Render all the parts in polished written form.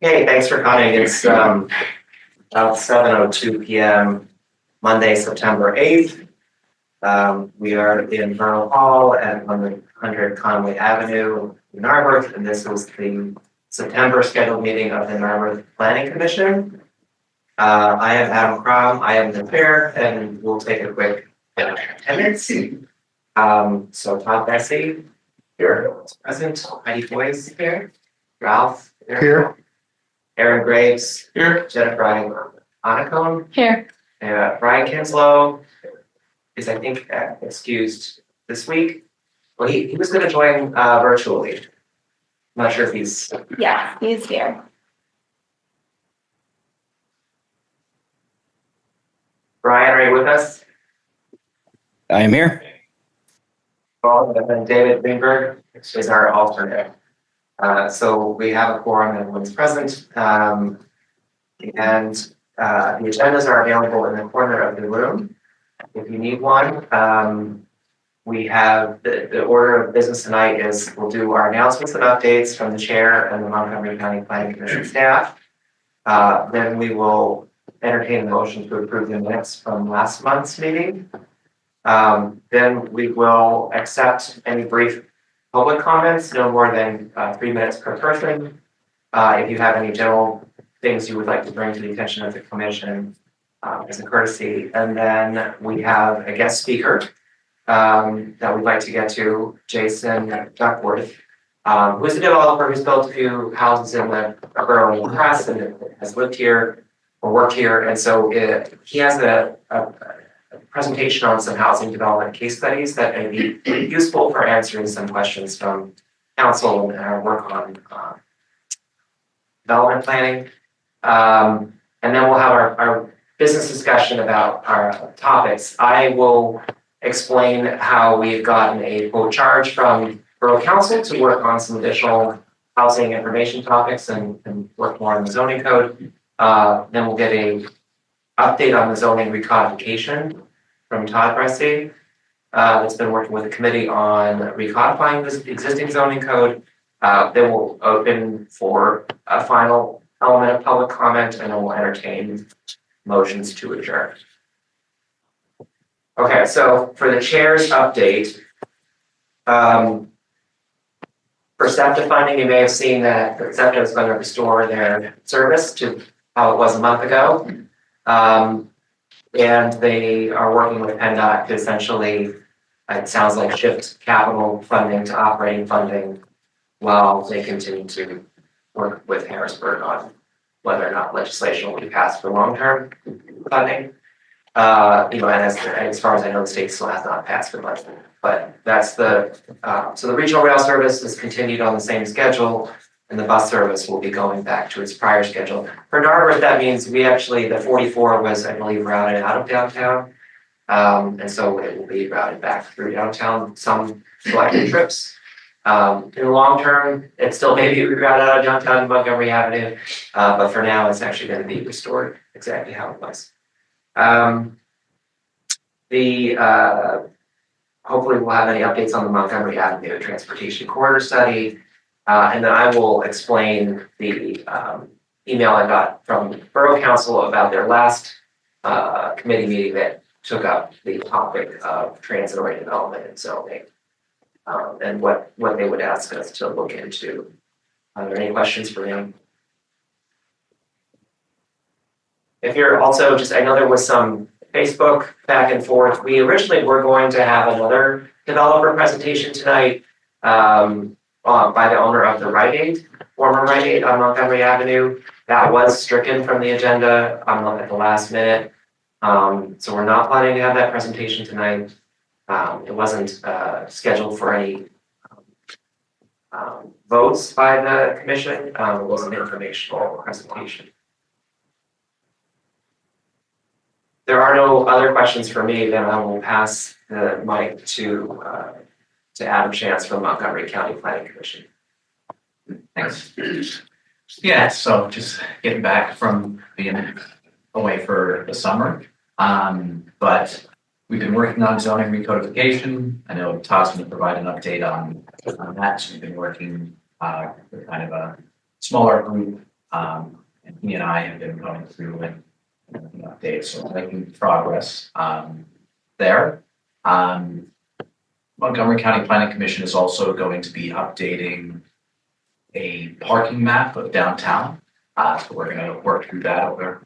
Hey, thanks for coming. It's about 7:02 p.m. Monday, September 8th. We are in Borough Hall at 100 Conway Avenue in Narberth, and this is the September scheduled meeting of the Narberth Planning Commission. I am Adam Crom, I am the chair, and we'll take a quick attendance. So Todd Bessie here, present. Heidi Boyce here. Ralph Here. Aaron Graves Here. Jennifer Anacone Here. Brian Kinslow is, I think, excused this week. Well, he was going to join virtually. I'm not sure if he's. Yes, he's here. Brian, are you with us? I am here. Well, and then David Greenberg is our alternate. So we have a quorum, everyone's present. And the agendas are available in the corner of the room if you need one. We have the order of business tonight is we'll do our announcements and updates from the chair and the Montgomery County Planning Commission staff. Then we will entertain a motion to approve the minutes from last month's meeting. Then we will accept any brief public comments, no more than 3 minutes per person. If you have any general things you would like to bring to the attention of the commission as a courtesy. And then we have a guest speaker that we'd like to get to, Jason Duckworth, who is a developer who's built a few houses in the borough of Crest and has lived here or worked here. And so he has a presentation on some housing development case studies that may be useful for answering some questions from council and our work on development planning. And then we'll have our business discussion about our topics. I will explain how we've gotten a quote charge from Borough Council to work on some additional housing information topics and work more on the zoning code. Then we'll get a update on the zoning recodification from Todd Bressie, that's been working with the committee on recodifying this existing zoning code. Then we'll open for a final element of public comment, and then we'll entertain motions to adjourn. Okay, so for the chair's update, for SEPTA funding, you may have seen that SEPTA is going to restore their service to how it was a month ago. And they are working with PennDOT to essentially, it sounds like, shift capital funding to operating funding while they continue to work with Harrisburg on whether or not legislation will be passed for long-term funding. And as far as I know, the state still has not passed for much, but that's so the regional rail service is continued on the same schedule, and the bus service will be going back to its prior schedule. For Narberth, that means the 44 was, I believe, routed out of downtown. And so it will be routed back through downtown, some selected trips. In the long term, it still may be rerouted out of downtown to Montgomery Avenue, but for now, it's actually going to be restored exactly how it was. Hopefully we'll have any updates on the Montgomery Avenue Transportation Corridor Study. And then I will explain the email I got from Borough Council about their last committee meeting that took up the topic of transit-oriented development and zoning, and what they would ask us to look into. Are there any questions for me? If you're also I know there was some Facebook back and forth. We originally were going to have another developer presentation tonight. By the owner of the Rite Aid, former Rite Aid on Montgomery Avenue. That was stricken from the agenda at the last minute. So we're not planning to have that presentation tonight. It wasn't scheduled for any votes by the commission. It was an informational presentation. There are no other questions for me, then I will pass the mic to Adam Chance from Montgomery County Planning Commission. Thanks. Yeah, so just getting back from being away for the summer. But we've been working on zoning recodification. I know Todd's going to provide an update on that. We've been working with kind of a smaller group And he and I have been going through and updates, so making progress, there. Montgomery County Planning Commission is also going to be updating a parking map of downtown. So we're gonna work through that over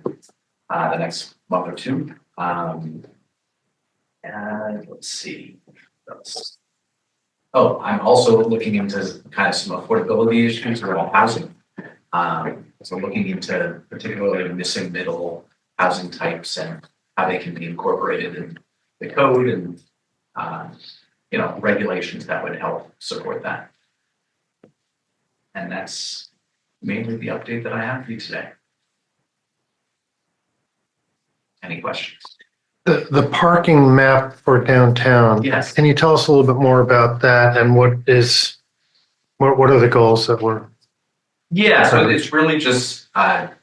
the next month or two. And let's see. Oh, I'm also looking into kind of some affordability issues around housing. So looking into particularly missing middle housing types and how they can be incorporated in the code and regulations that would help support that. And that's mainly the update that I have for you today. Any questions? The parking map for downtown. Yes. Can you tell us a little bit more about that and what are the goals that were? Yeah, so it's really just the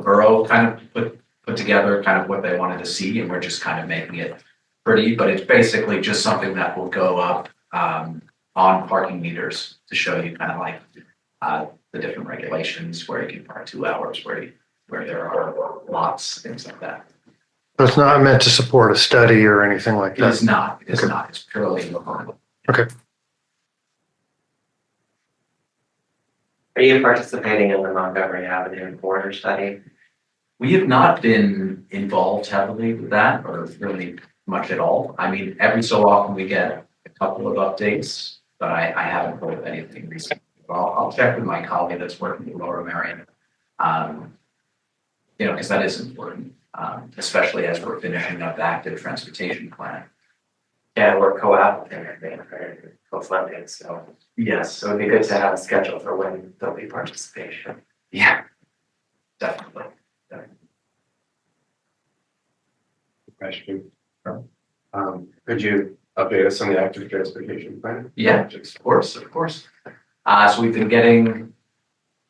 borough kind of put together kind of what they wanted to see, and we're just kind of making it pretty, but it's basically just something that will go up on parking meters to show you kind of like the different regulations, where you can park 2 hours, where there are lots, things like that. So it's not meant to support a study or anything like It is that? not, it is Okay. not, it's purely local. Are you participating in the Montgomery Avenue border study? We have not been involved heavily with that, or really much at all. I mean, every so often we get a couple of updates, but I haven't heard of anything recently. I'll check with my colleague that's working with Laura Marion. Because that is important, especially as we're finishing up the active transportation plan. Yeah, we're co-applicant, I think, or co-funding, so Yes, it'd be good to have a schedule for when there'll be participation. yeah, definitely. Question. Could you update us on the active transportation plan? Yeah, of course, of course. So we've been getting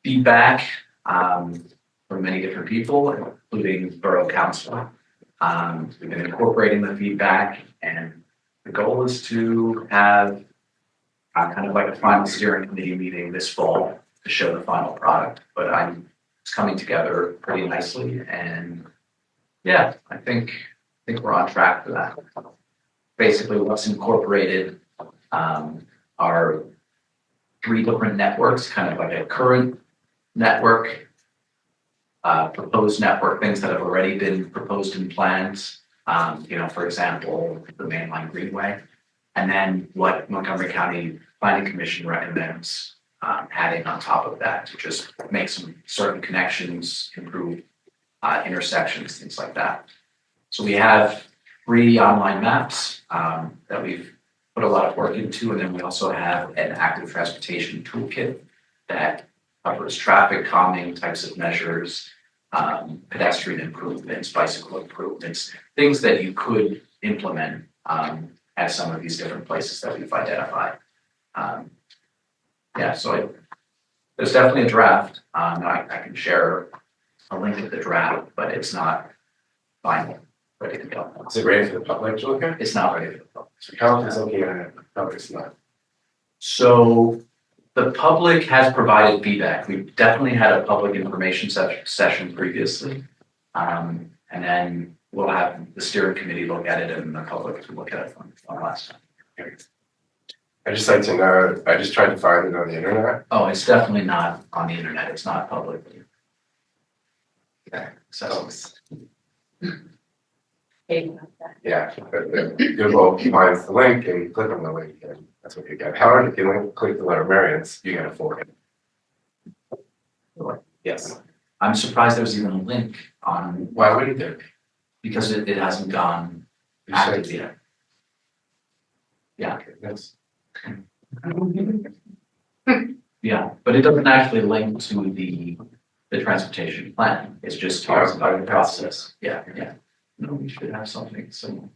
feedback from many different people, including Borough Council. We've been incorporating the feedback, and the goal is to have kind of like a final steering committee meeting this fall to show the final product. But it's coming together pretty nicely, and yeah, I think we're on track for that. Basically, what's incorporated are 3 different networks, kind of like a current network, proposed network, things that have already been proposed in plans. For example, the mainline greenway, and then what Montgomery County Planning Commission recommends adding on top of that to just make some certain connections, improve intersections, things like that. So we have 3 online maps that we've put a lot of work into, and then we also have an active transportation toolkit that covers traffic calming types of measures, pedestrian improvements, bicycle improvements, things that you could implement at some of these different places that we've identified. So there's definitely a draft. I can share a link to the draft, but it's not final, ready to go. Is it ready for the public to look at? It's not ready to go. So council's looking at it, public's not. So the public has provided feedback. We've definitely had a public information session previously. And then we'll have the steering committee look at it and the public to look at it from last time. I just like to know, I just tried to find it on the internet. Oh, it's definitely not on the internet. It's not publicly accessible. Yeah, but Google finds the link and you click on the link and that's what you get. However, if you click the letter Marion's, you get a full. Yes. I'm surprised there's even a link on, Why wouldn't there? because it hasn't gone You said- active yet. Yeah. Okay, that's- Yeah, but it doesn't actually link to the transportation plan. It's just talks about the process. Yeah. No, we should have something similar.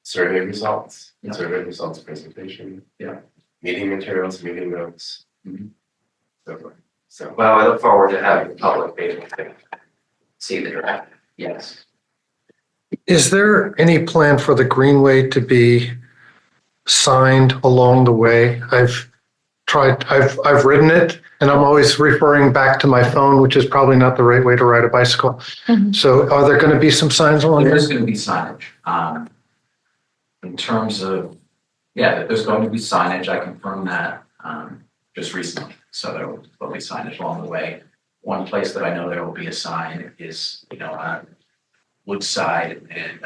Survey results, Yeah. survey results presentation. Yeah. Meeting materials, meeting notes. Mhm. So forth. So, Well, I look forward to having a public meeting to see the draft. Yes. Is there any plan for the greenway to be signed along the way? I've ridden it And I'm always referring back to my phone, which is probably not the right way to ride a bicycle. So are there going to be some signs along There there? is going to be signage. In terms of, yeah, there's going to be signage. I confirmed that just recently. So there'll be signage along the way. One place that I know there will be a sign is, Woodside and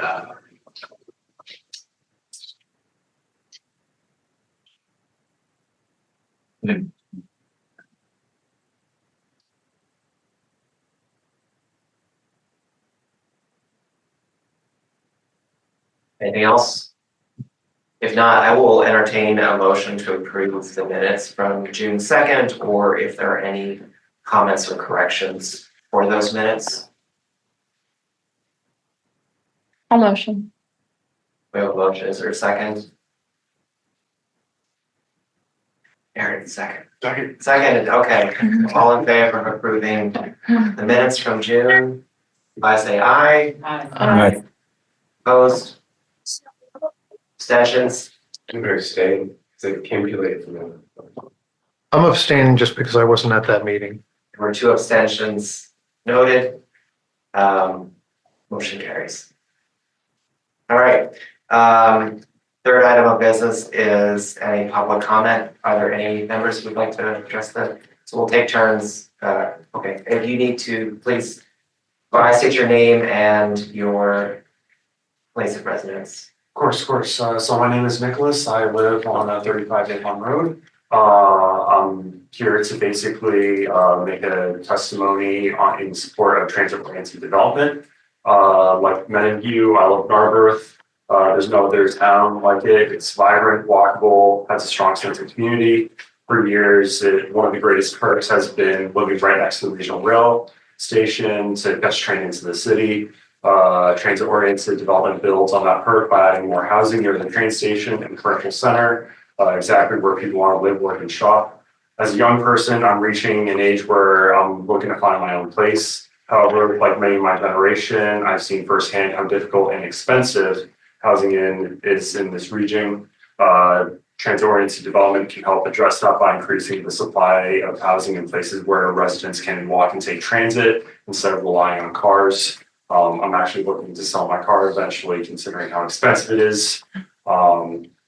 Anything else? If not, I will entertain a motion to approve the minutes from June 2nd, or if there are any comments or corrections for those minutes. I'll motion. We have a motion, is there a second? Aaron, second. Second, okay. All in favor of approving the minutes from June? I say aye. Aye. Opposed? Abstentions? I'm very staying, because it came too late for me. I'm abstaining just because I wasn't at that meeting. There were 2 abstentions noted. Motion carries. All right. Third item of business is any public comment. Are there any members who would like to address that? So we'll take turns. Okay, if you need to, please, state your name and your place of residence. Of course. So my name is Nicholas. I live on 35 Avon Road. I'm here to basically make a testimony in support of transit-oriented development. Like many of you, I love Narberth. There's no other town like it. It's vibrant, walkable, has a strong sense of community. For years, one of the greatest perks has been living right next to the regional rail station to catch train into the city. Transit-oriented development builds on that perk by adding more housing near the train station and commercial center, exactly where people want to live, work, and shop. As a young person, I'm reaching an age where I'm looking to find my own place. However, like many of my generation, I've seen firsthand how difficult and expensive housing is in this region. Transit-oriented development can help address that by increasing the supply of housing in places where residents can walk and take transit instead of relying on cars. I'm actually looking to sell my car eventually, considering how expensive it is.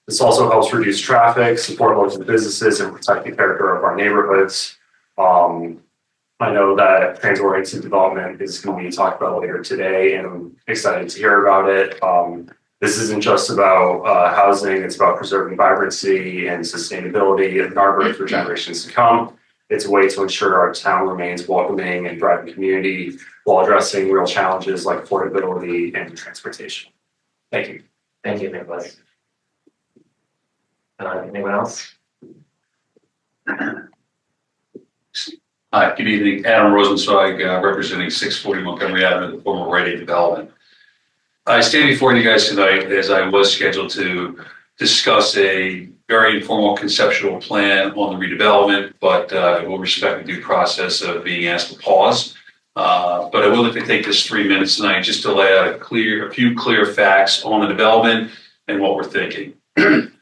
This also helps reduce traffic, support local businesses, and protect the character of our neighborhoods. I know that transit-oriented development is going to be talked about later today, and I'm excited to hear about it. This isn't just about housing, it's about preserving vibrancy and sustainability of Narberth for generations to come. It's a way to ensure our town remains welcoming and thriving community while addressing real challenges like affordability and transportation. Thank you. Thank you, Nicholas. Anyone else? Hi, good evening. Adam Rosenzweig, representing 640 Montgomery Avenue, the former Rite Aid development. I stand before you guys tonight as I was scheduled to discuss a very informal conceptual plan on the redevelopment, but I will respect the due process of being asked to pause. But I will like to take this 3 minutes tonight just to lay out a few clear facts on the development and what we're thinking.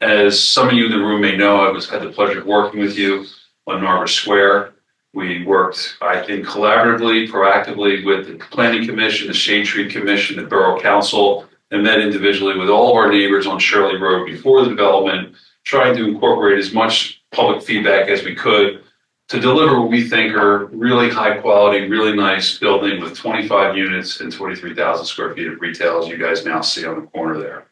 As some of you in the room may know, I had the pleasure of working with you on Narberth Square. We worked, I think, collaboratively, proactively with the Planning Commission, the Shade Tree Commission, the Borough Council, and met individually with all of our neighbors on Shirley Road before the development, trying to incorporate as much public feedback as we could to deliver what we think are really high quality, really nice building with 25 units and 23,000 square feet of retail, as you guys now see on the corner there.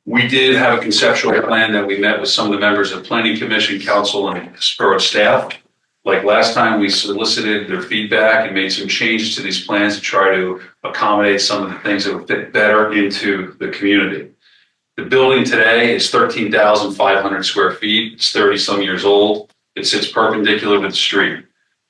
We did have a conceptual plan that we met with some of the members of Planning Commission, Council, and Borough staff. Like last time, we solicited their feedback and made some changes to these plans to try to accommodate some of the things that would fit better into the community. The building today is 13,500 square feet. It's 30 some years old. It sits perpendicular to the street.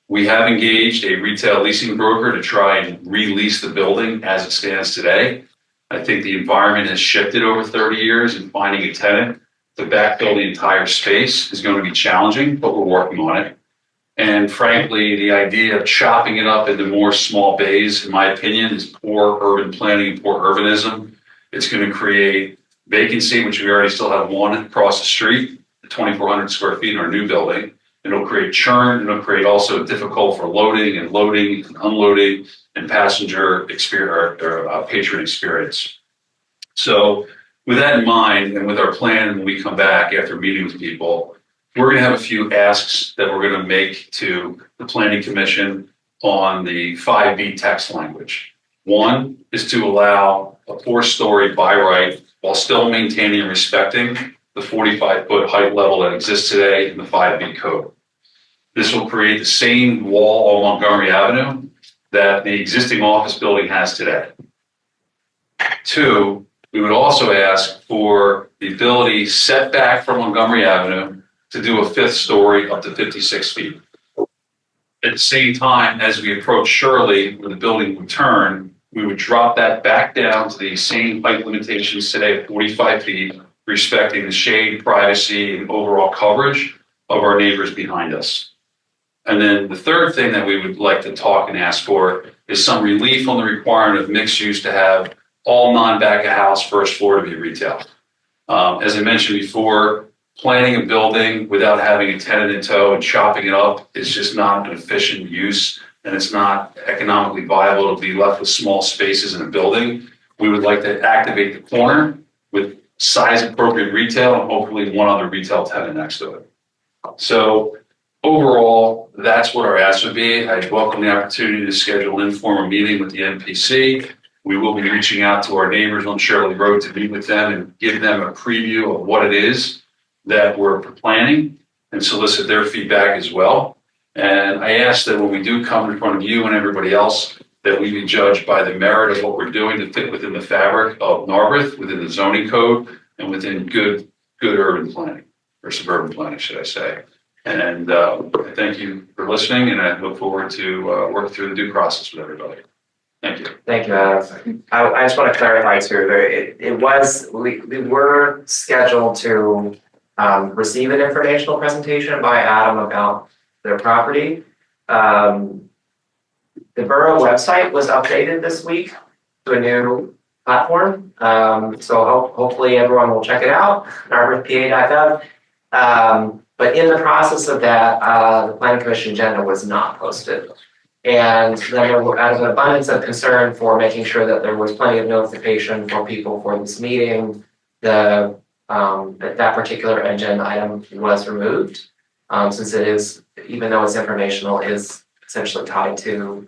We have engaged a retail leasing broker to try and release the building as it stands today. I think the environment has shifted over 30 years, and finding a tenant to backfill the entire space is going to be challenging, but we're working on it. And frankly, the idea of chopping it up into more small bays, in my opinion, is poor urban planning and poor urbanism. It's going to create vacancy, which we already still have one across the street, 2,400 square feet in our new building. It'll create churn, it'll create also difficult for loading and unloading and passenger experience or patron experience. So with that in mind, and with our plan, when we come back after meeting with people, we're going to have a few asks that we're going to make to the Planning Commission on the 5B text language. One is to allow a 4-story by right while still maintaining and respecting the 45-foot height level that exists today in the 5B code. This will create the same wall on Montgomery Avenue that the existing office building has today. 2, we would also ask for the ability set back from Montgomery Avenue to do a 5th story up to 56 feet. At the same time, as we approach Shirley, where the building would turn, we would drop that back down to the same height limitations today, 45 feet, respecting the shade, privacy, and overall coverage of our neighbors behind us. And then the third thing that we would like to talk and ask for is some relief on the requirement of mixed use to have all non-back of house first floor to be retail. As I mentioned before, planning a building without having a tenant in tow and chopping it up is just not an efficient use, and it's not economically viable to be left with small spaces in a building. We would like to activate the corner with size appropriate retail and hopefully one other retail tenant next to it. So overall, that's what our ask would be. I welcome the opportunity to schedule an informal meeting with the MPC. We will be reaching out to our neighbors on Shirley Road to meet with them and give them a preview of what it is that we're planning and solicit their feedback as well. And I ask that when we do come in front of you and everybody else, that we be judged by the merit of what we're doing to fit within the fabric of Narberth, within the zoning code, and within good urban planning, or suburban planning, should I say. And I thank you for listening, and I look forward to work through the due process with everybody. Thank you. Thank you, Adam. I just want to clarify too, we were scheduled to receive an informational presentation by Adam about their property. The borough website was updated this week to a new platform. So hopefully everyone will check it out, narberthpa.gov. But in the process of that, the Planning Commission agenda was not posted. And then there was an abundance of concern for making sure that there was plenty of notification for people for this meeting. That particular agenda item was removed, since it is, even though it's informational, is essentially tied to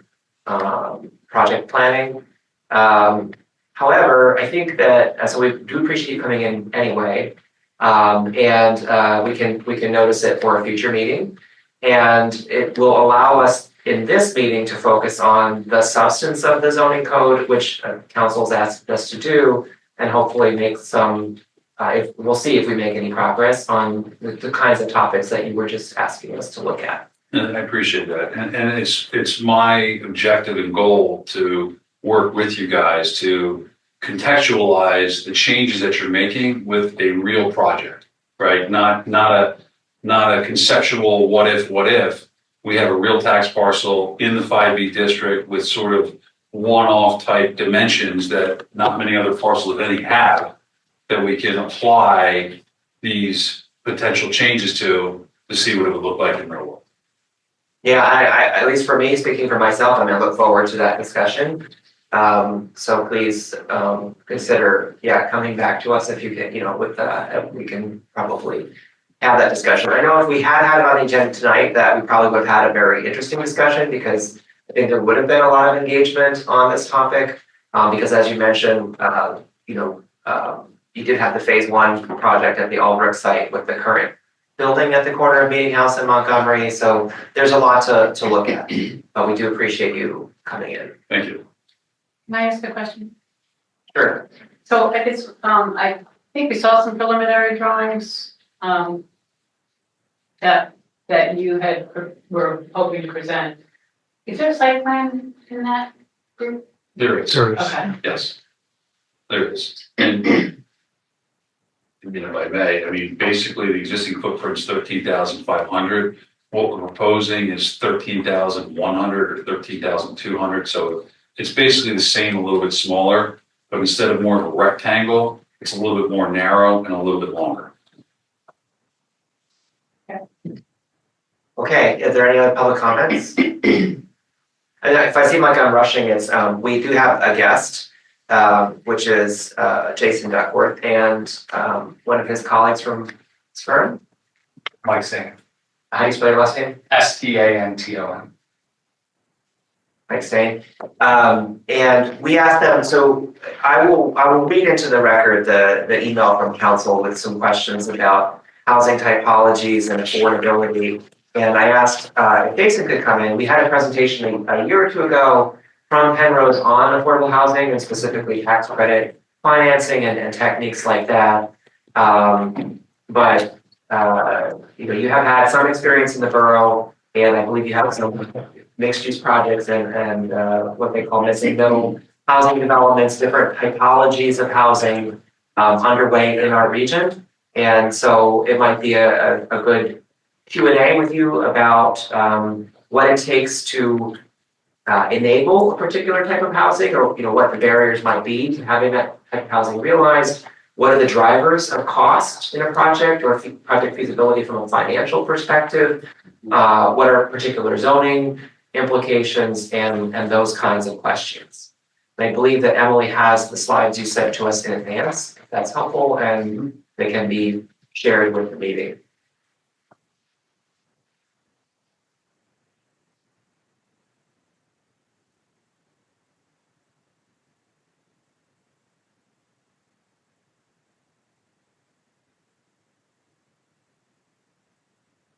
project planning. However, I think that, so we do appreciate you coming in anyway, and we can notice it for a future meeting, and it will allow us in this meeting to focus on the substance of the zoning code, which council's asked us to do, and hopefully make some, we'll see if we make any progress on the kinds of topics that you were just asking us to look at. And I appreciate that. And it's my objective and goal to work with you guys to contextualize the changes that you're making with a real project, right? Not a conceptual what if. We have a real tax parcel in the 5B district with sort of one-off type dimensions that not many other parcels, if any, have, that we can apply these potential changes to see what it would look like in real world. Yeah, I at least for me, speaking for myself, I'm gonna look forward to that discussion. So please consider, coming back to us if you can, with we can probably have that discussion. I know if we had it on the agenda tonight, that we probably would have had a very interesting discussion, because I think there would have been a lot of engagement on this topic. Because as you mentioned, you did have the phase 1 project at the Albrook site with the current building at the corner of Meeting House in Montgomery. So there's a lot to look at, but we do appreciate you coming in. Thank you. Can I ask a question? Sure. So I guess, I think we saw some preliminary drawings, that you were hoping to present. Is there a site plan in that group? There is. Okay. Yes, there is. And if I may, basically the existing footprint is 13,500. What we're proposing is 13,100 or 13,200. So it's basically the same, a little bit smaller, but instead of more of a rectangle, it's a little bit more narrow and a little bit longer. Okay, is there any other public comments? And if I seem like I'm rushing, it's, we do have a guest, which is, Jason Duckworth and, one of his colleagues from his firm. Mike Singh, How do you spell your last name? STANTON. Mike Stain. And we asked them, so I will read into the record the email from council with some questions about housing typologies and affordability. And I asked if Jason could come in. We had a presentation a year or two ago from Penrose on affordable housing and specifically tax credit financing and techniques like that. But you have had some experience in the borough, and I believe you have some mixed use projects and what they call missing middle housing developments, different typologies of housing underway in our region. And so it might be a good Q&A with you about what it takes to enable a particular type of housing, or what the barriers might be to having that type of housing realized. What are the drivers of cost in a project or project feasibility from a financial perspective? What are particular zoning implications and those kinds of questions? And I believe that Emily has the slides you sent to us in advance, if that's helpful, and they can be shared with the meeting.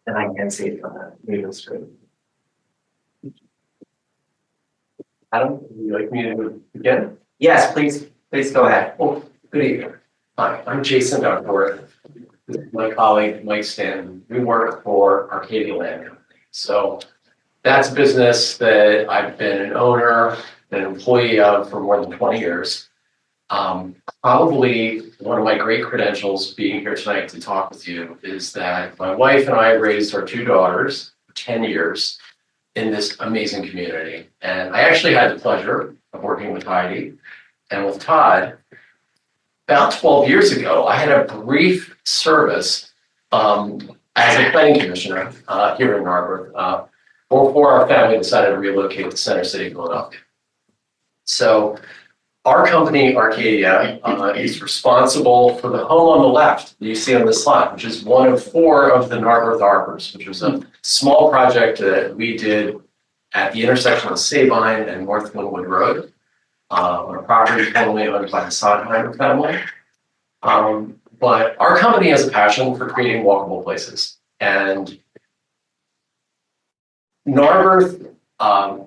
And I can see it on the meeting screen. Adam, would you like me to begin? Yes, please go ahead. Well, good evening. Hi, I'm Jason Duckworth. My colleague, Mike Stanton, we work for Arcadia Land Company. So that's a business that I've been an owner, an employee of for more than 20 years. Probably one of my great credentials being here tonight to talk with you is that my wife and I raised our two daughters for 10 years in this amazing community. And I actually had the pleasure of working with Heidi and with Todd. About 12 years ago, I had a brief service as a planning commissioner here in Narberth before our family decided to relocate to Center City, Philadelphia. So our company, Arcadia, is responsible for the home on the left that you see on this slide, which is one of 4 of the Narberth Arbors, which was a small project that we did at the intersection of Sabine and North Linwood Road on a property formerly owned by the Sondheimer family. But our company has a passion for creating walkable places. And Narberth, I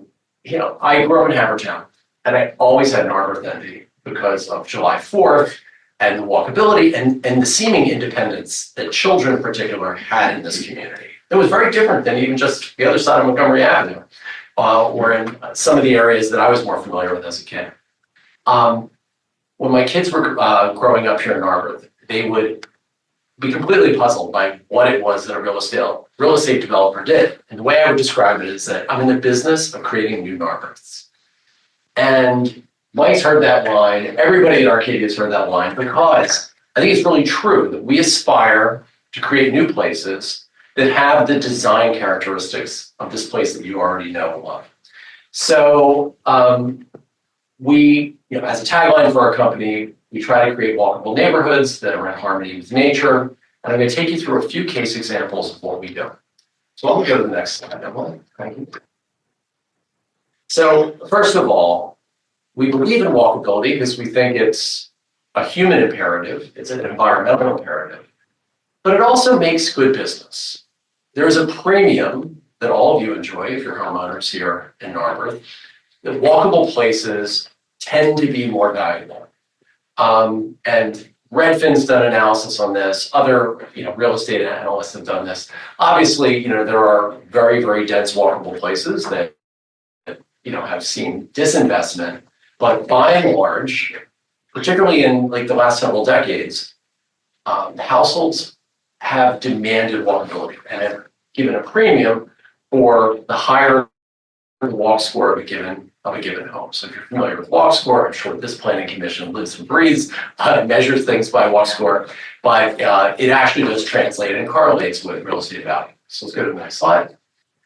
grew up in Havertown. And I always had Narberth envy because of July 4th and the walkability and the seeming independence that children in particular had in this community. It was very different than even just the other side of Montgomery Avenue or in some of the areas that I was more familiar with as a kid. When my kids were growing up here in Narberth, they would be completely puzzled by what it was that a real estate developer did. And the way I would describe it is that I'm in the business of creating new Narberths. And Mike's heard that line, everybody at Arcadia's heard that line, because I think it's really true that we aspire to create new places that have the design characteristics of this place that you already know and love. So we, as a tagline for our company, we try to create walkable neighborhoods that are in harmony with nature. And I'm going to take you through a few case examples of what we do. So I'll go to the next slide, Emily. Thank you. So first of all, we believe in walkability because we think it's a human imperative, it's an environmental imperative, but it also makes good business. There's a premium that all of you enjoy if you're homeowners here in Narberth, that walkable places tend to be more valuable. And Redfin's done analysis on this, other real estate analysts have done this. Obviously, there are very, very dense walkable places that have seen disinvestment, but by and large, particularly in the last several decades, households have demanded walkability and have given a premium for the higher walk score of a given home. So if you're familiar with walk score, I'm sure this planning commission lives and breathes, measures things by walk score, but it actually does translate and correlates with real estate value. So let's go to the next slide.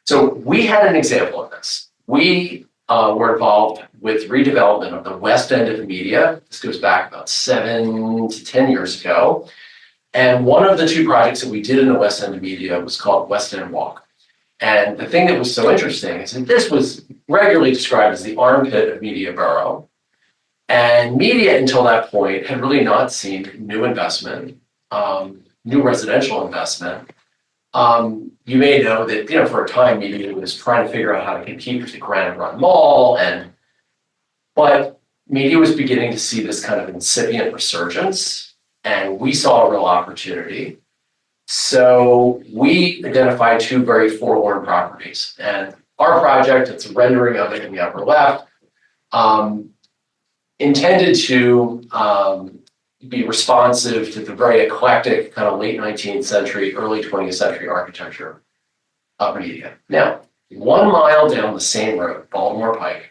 So we had an example of this. We were involved with redevelopment of the west end of Media. This goes back about 7 to 10 years ago. And one of the two projects that we did in the west end of Media was called West End Walk. And the thing that was so interesting is that this was regularly described as the armpit of Media Borough. And Media, until that point, had really not seen new investment, new residential investment. You may know that, for a time, Media was trying to figure out how to compete with the Granite Run Mall, but Media was beginning to see this kind of incipient resurgence, and we saw a real opportunity. So we identified two very forlorn properties, and our project, it's a rendering of it in the upper left, intended to be responsive to the very eclectic kind of late 19th century, early 20th century architecture of Media. Now, 1 mile down the same road, Baltimore Pike,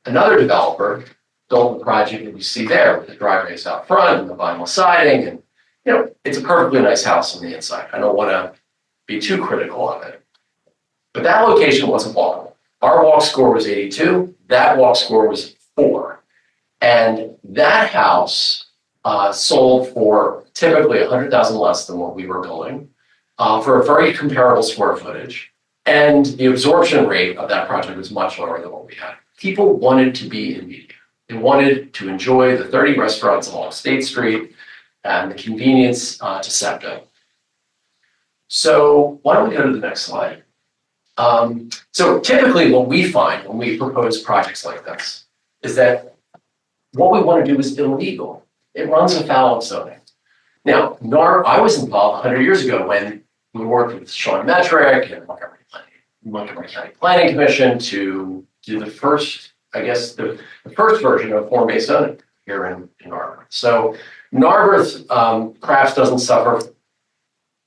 another developer built the project that you see there with the driveways out front and the vinyl siding, and it's a perfectly nice house on the inside. I don't want to be too critical of it, but that location wasn't walkable. Our walk score was 82. That walk score was 4, and that house sold for typically $100,000 less than what we were building, for a very comparable square footage. And the absorption rate of that project was much lower than what we had. People wanted to be in Media. They wanted to enjoy the 30 restaurants along State Street and the convenience to SEPTA. So why don't we go to the next slide? So typically what we find when we propose projects like this is that what we want to do is illegal. It runs afoul of zoning. Now, I was involved 100 years ago when we worked with Sean Metrick and Montgomery County Planning Commission to do the first, the first version of form-based zoning here in Narberth. So Narberth perhaps doesn't suffer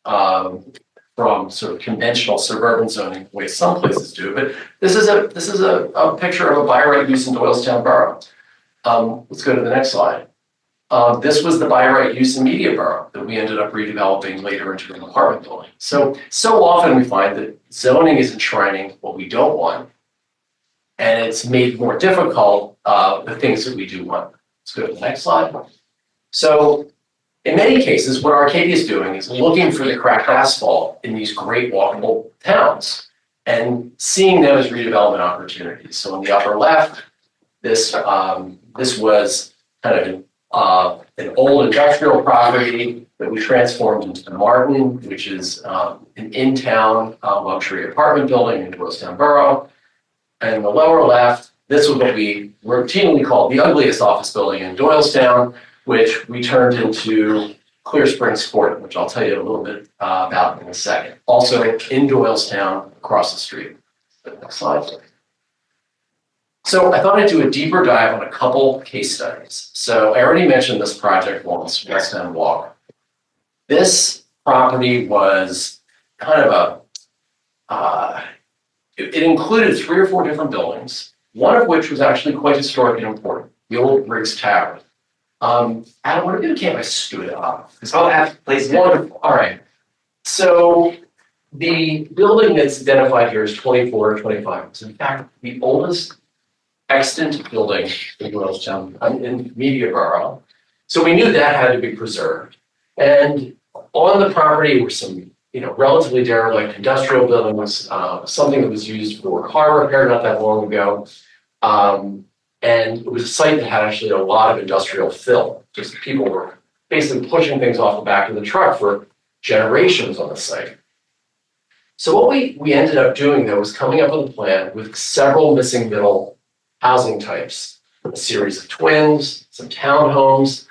from sort of conventional suburban zoning the way some places do, but this is a picture of a by right use in Doylestown Borough. Let's go to the next slide. This was the by right use in Media Borough that we ended up redeveloping later into an apartment building. So often we find that zoning is enshrining what we don't want, and it's made more difficult the things that we do want. Let's go to the next slide. So in many cases, what Arcadia is doing is looking for the cracked asphalt in these great walkable towns and seeing them as redevelopment opportunities. So in the upper left, this was kind of an old industrial property that we transformed into the Martin, which is an in-town luxury apartment building in Doylestown Borough. And in the lower left, this was what we routinely called the ugliest office building in Doylestown, which we turned into Clear Springs Court, which I'll tell you a little bit about in a second. Also in Doylestown, across the street. Next slide. So I thought I'd do a deeper dive on a couple case studies. So I already mentioned this project once, West End Walk. This property was kind of it included 3 or 4 different buildings, one of which was actually quite historic and important, the old Briggs Tavern. Adam, what if you can't I stood up? Please. Wonderful. All right. So the building that's identified here is 24 or 25. It's in fact the oldest extant building in Doylestown, in Media Borough. So we knew that had to be preserved. And on the property were some, relatively derelict industrial buildings, something that was used for car repair not that long ago. And it was a site that had actually a lot of industrial fill. Just people were basically pushing things off the back of the truck for generations on the site. So what we ended up doing though was coming up with a plan with several missing middle housing types, a series of twins, some townhomes.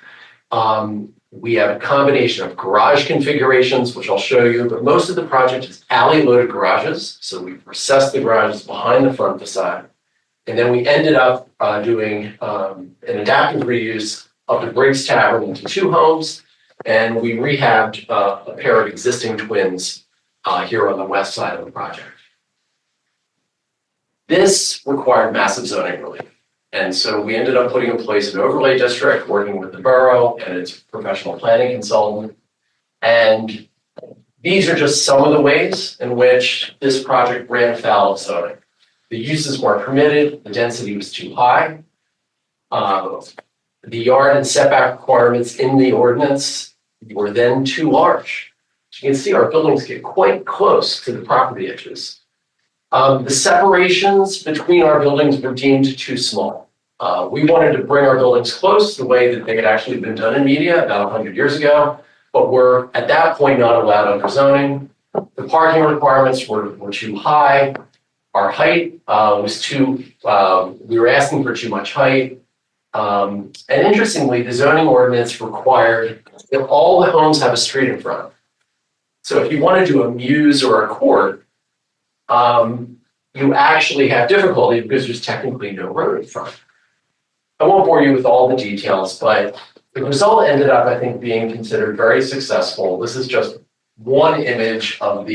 We have a combination of garage configurations, which I'll show you, but most of the project is alley-loaded garages. So we've recessed the garages behind the front facade. And then we ended up doing an adaptive reuse of the Briggs Tavern into 2 homes. And we rehabbed a pair of existing twins here on the west side of the project. This required massive zoning relief. And so we ended up putting in place an overlay district, working with the borough and its professional planning consultant. And These are just some of the ways in which this project ran afoul of zoning. The uses weren't permitted, the density was too high. The yard and setback requirements in the ordinance were then too large. As you can see, our buildings get quite close to the property edges. The separations between our buildings were deemed too small. We wanted to bring our buildings close the way that they had actually been done in media about 100 years ago, but were at that point not allowed under zoning. The parking requirements were too high. Our height was too, we were asking for too much height. And interestingly, the zoning ordinance required that all the homes have a street in front. So if you want to do a mews or a court, you actually have difficulty because there's technically no road in front. I won't bore you with all the details, but the result ended up, I think, being considered very successful. This is just one image of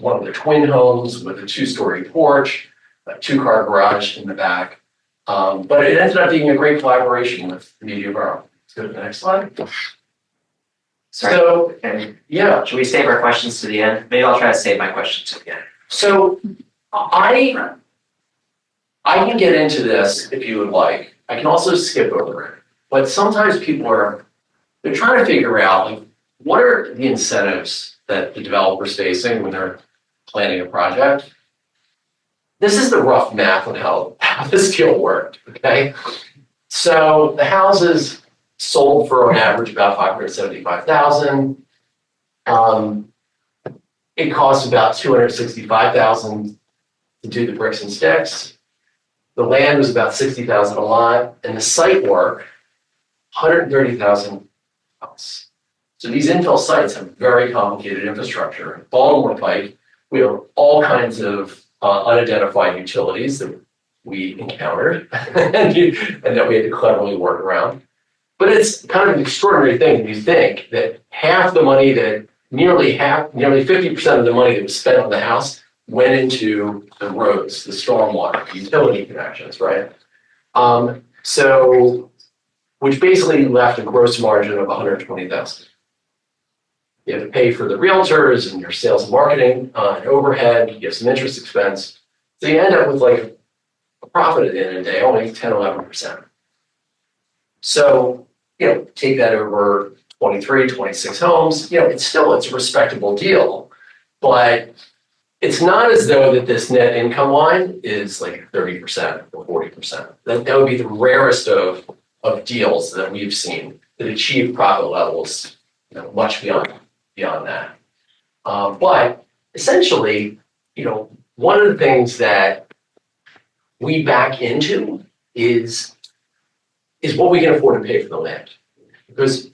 one of the twin homes with a 2-story porch, a 2-car garage in the back. But it ended up being a great collaboration with Media Borough. Let's go to the next slide. Sorry. So, And yeah. should we save our questions to the end? Maybe I'll try to save my questions to the end. So I can get into this if you would like. I can also skip over it. But sometimes they're trying to figure out, like, what are the incentives that the developer's facing when they're planning a project? This is the rough math on how this deal worked, okay? So the houses sold for on average about $575,000. It costs about $265,000 to do the bricks and sticks. The land was about $60,000 a lot, and the site work, $130,000. So these infill sites have very complicated infrastructure. Baltimore Pike, we have all kinds of unidentified utilities that we encountered and that we had to cleverly work around. But it's kind of an extraordinary thing when you think that half the money that nearly 50% of the money that was spent on the house went into the roads, the stormwater, the utility connections, right? So, which basically left a gross margin of $120,000. You have to pay for the realtors and your sales and marketing and overhead, you have some interest expense. So you end up with like a profit at the end of the day, only 10, 11%. So, take that over 23, 26 homes, it's a respectable deal, but it's not as though that this net income line is like 30% or 40%. That would be the rarest of deals that we've seen that achieve profit levels, much beyond that. But essentially, one of the things that we back into is what we can afford to pay for the land, because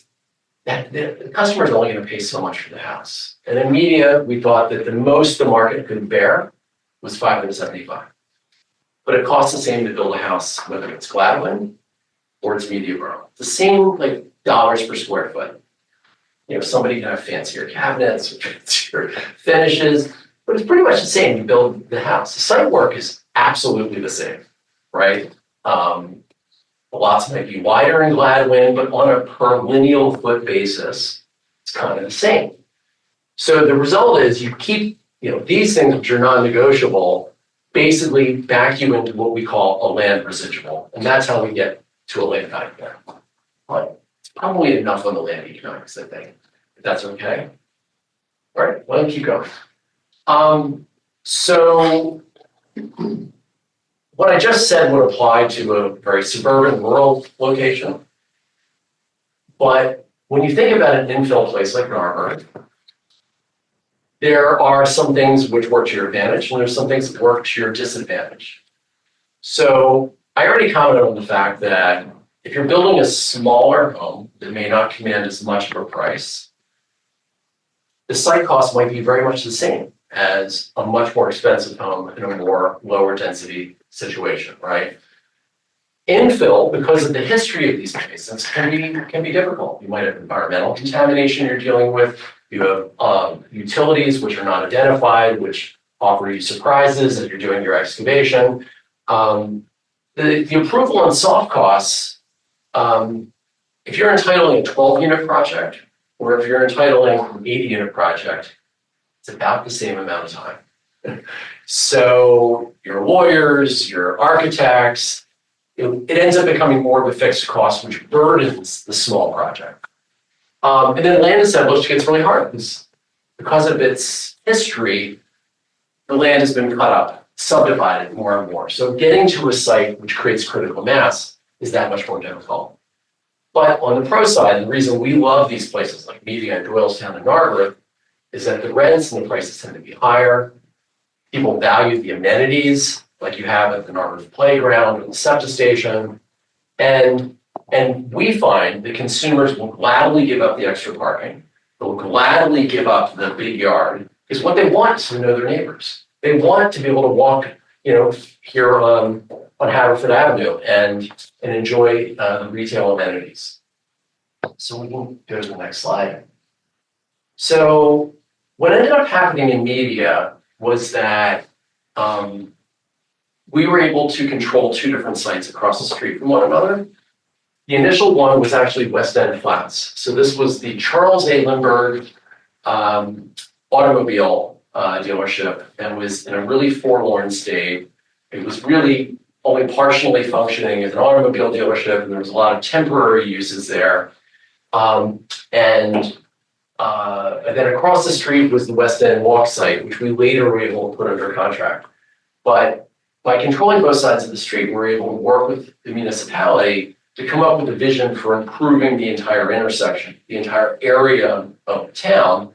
the customer is only going to pay so much for the house. And in media, we thought that the most the market could bear was $575,000. But it costs the same to build a house, whether it's Gladwin or it's Media Borough. The same dollars per square foot. Somebody can have fancier cabinets, fancier finishes, but it's pretty much the same to build the house. The site work is absolutely the same, right? Lots might be wider in Gladwin, but on a per lineal foot basis, it's kind of the same. So the result is you keep, these things which are non-negotiable, basically back you into what we call a land residual. And that's how we get to a land value there. But it's probably enough on the land economics, I think, if that's okay. All right, well, keep going. So what I just said would apply to a very suburban, rural location. But when you think about an infill place like Narberth, there are some things which work to your advantage, and there's some things that work to your disadvantage. So I already commented on the fact that if you're building a smaller home that may not command as much of a price, the site cost might be very much the same as a much more expensive home in a more lower density situation, right? Infill, because of the history of these basins, can be difficult. You might have environmental contamination you're dealing with. You have utilities which are not identified, which offer you surprises as you're doing your excavation. The approval on soft costs, if you're entitling a 12-unit project, Or if you're entitling an 80-unit project, it's about the same amount of time. So your lawyers, your architects, it ends up becoming more of a fixed cost, which burdens the small project. And then land assemblage gets really hard because of its history, the land has been cut up, subdivided more and more. So getting to a site which creates critical mass is that much more difficult. But on the pro side, the reason we love these places like Media and Doylestown and Narberth is that the rents and the prices tend to be higher. People value the amenities like you have at the Narberth Playground or the SEPTA station. And we find that consumers will gladly give up the extra parking. They'll gladly give up the big yard because what they want is to know their neighbors. They want to be able to walk, here on Haverford Avenue and enjoy the retail amenities. So we can go to the next slide. So what ended up happening in Media was that we were able to control two different sites across the street from one another. The initial one was actually West End Flats. So this was the Charles A. Lindbergh automobile dealership and was in a really forlorn state. It was really only partially functioning as an automobile dealership, and there was a lot of temporary uses there. And then across the street was the West End Walk site, which we later were able to put under contract. But by controlling both sides of the street, we were able to work with the municipality to come up with a vision for improving the entire intersection, the entire area of town,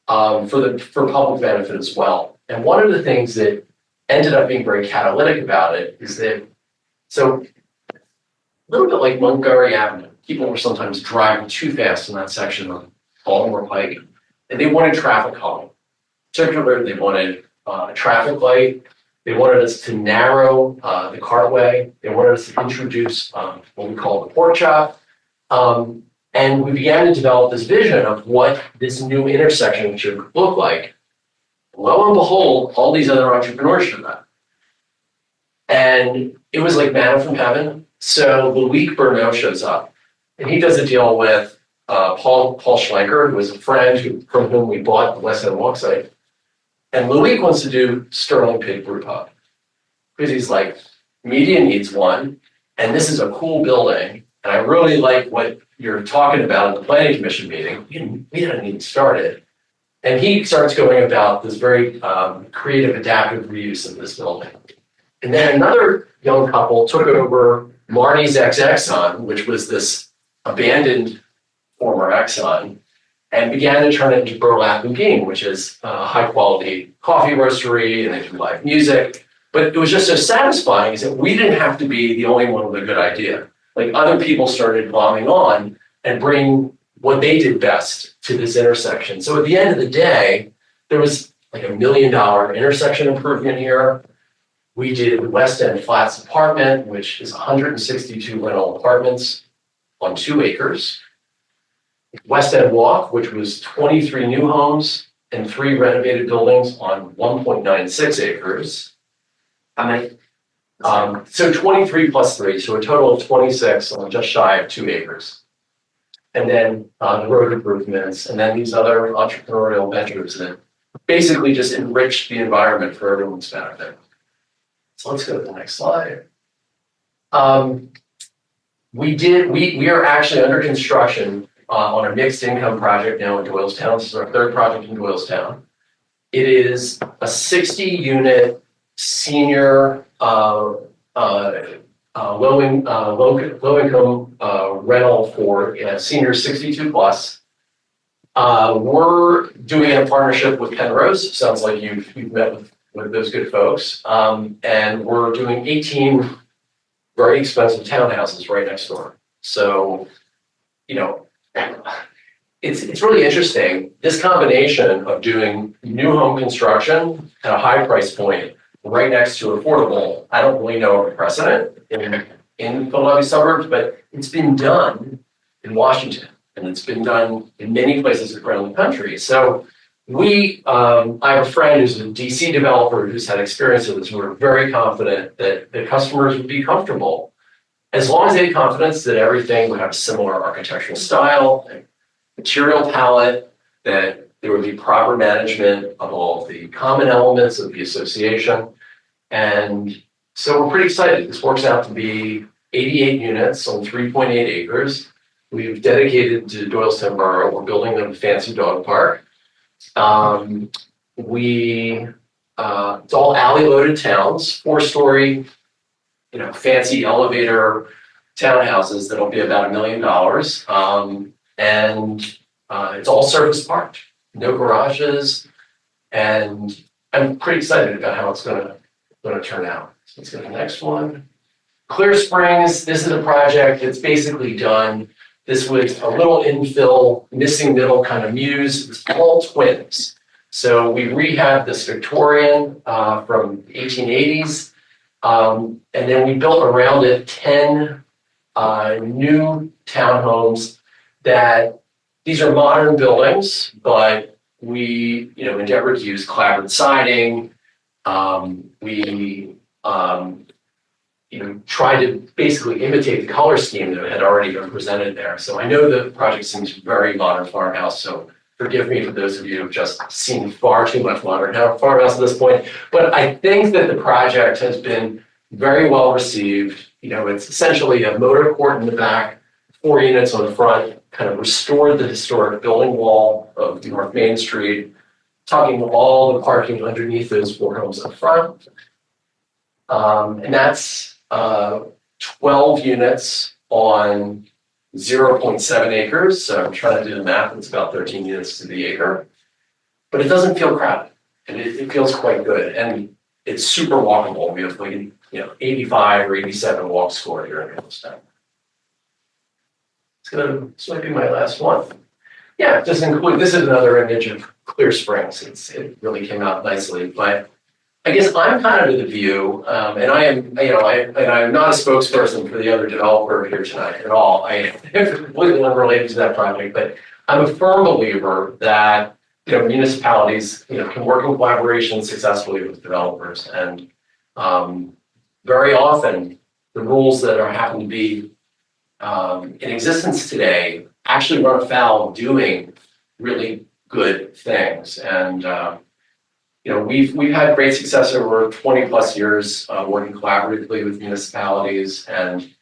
for public benefit as well. And one of the things that ended up being very catalytic about it is that, so a little bit like Montgomery Avenue, people were sometimes driving too fast in that section of Baltimore Pike, and they wanted traffic calming. Particularly, they wanted a traffic light. They wanted us to narrow the cartway. They wanted us to introduce what we call the pork chop. And we began to develop this vision of what this new intersection should look like. Lo and behold, all these other entrepreneurs showed up. And it was like manna from heaven. So Loic Bernot shows up, and he does a deal with Paul Schlenker, who was a friend from whom we bought the West End Walk site. And Loic wants to do Sterling Pig Brew Pub. Because he's like, Media needs one, and this is a cool building, and I really like what you're talking about at the planning commission meeting. We hadn't even started. And he starts going about this very creative, adaptive reuse of this building. And then another young couple took over Marnie's ex-Exxon, which was this abandoned former Exxon, and began to turn it into Burlap Bourguignon, which is a high-quality coffee roastery, and they do live music. But it was just so satisfying is that we didn't have to be the only one with a good idea. Like other people started bombing on and bring what they did best to this intersection. So at the end of the day, there was like $1 million intersection improvement here. We did the West End Flats apartment, which is 162 rental apartments on 2 acres. West End Walk, which was 23 new homes and 3 renovated buildings on 1.96 acres. How many? So 23 plus 3, so a total of 26 on just shy of 2 acres. And then the road improvements, and then these other entrepreneurial ventures that basically just enrich the environment for everyone's benefit. So let's go to the next slide. We are actually under construction on a mixed income project now in Doylestown. This is our 3rd project in Doylestown. It is a 60-unit senior low income rental for seniors 62 plus. We're doing it in partnership with Penrose. Sounds like you've met with those good folks. And we're doing 18 very expensive townhouses right next door. So, it's really interesting. This combination of doing new home construction at a high price point right next to affordable, I don't really know of a precedent in Philadelphia suburbs, but it's been done in Washington, and it's been done in many places around the country. So I have a friend who's a DC developer who's had experience with this. We're very confident that the customers would be comfortable as long as they had confidence that everything would have a similar architectural style. And material palette, that there would be proper management of all the common elements of the association. And so we're pretty excited. This works out to be 88 units on 3.8 acres. We've dedicated to Doylestown Borough. We're building them a fancy dog park. It's all alley loaded towns, 4-story, fancy elevator townhouses that'll be about $1 million. It's all surface parked, no garages, and I'm pretty excited about how it's gonna turn out. So let's go to the next one. Clear Springs, this is a project that's basically done. This was a little infill, missing middle kind of muse. It's all twins. So we rehabbed this Victorian from the 1880s. And then we built around it 10 new townhomes that these are modern buildings, but we endeavored to use clapboard siding. We tried to basically imitate the color scheme that had already been presented there. So I know the project seems very modern farmhouse, so forgive me for those of you who've just seen far too much modern farmhouse at this point. But I think that the project has been very well received. It's essentially a motor court in the back, 4 units on the front, kind of restored the historic building wall of North Main Street, tucking all the parking underneath those 4 homes up front. And that's 12 units on 0.7 acres. So I'm trying to do the math. It's about 13 units to the acre, but it doesn't feel crowded, and it feels quite good. And it's super walkable. We have 85 or 87 walk score here in Doylestown. This might be my last one. Yeah, this is another image of Clear Springs. It really came out nicely, but I guess I'm kind of of the view, and I'm not a spokesperson for the other developer here tonight at all. I am completely unrelated to that project, but I'm a firm believer that municipalities can work in collaboration successfully with developers, and very often the rules that happen to be in existence today actually run afoul of doing really good things. And we've had great success over 20 plus years working collaboratively with municipalities, and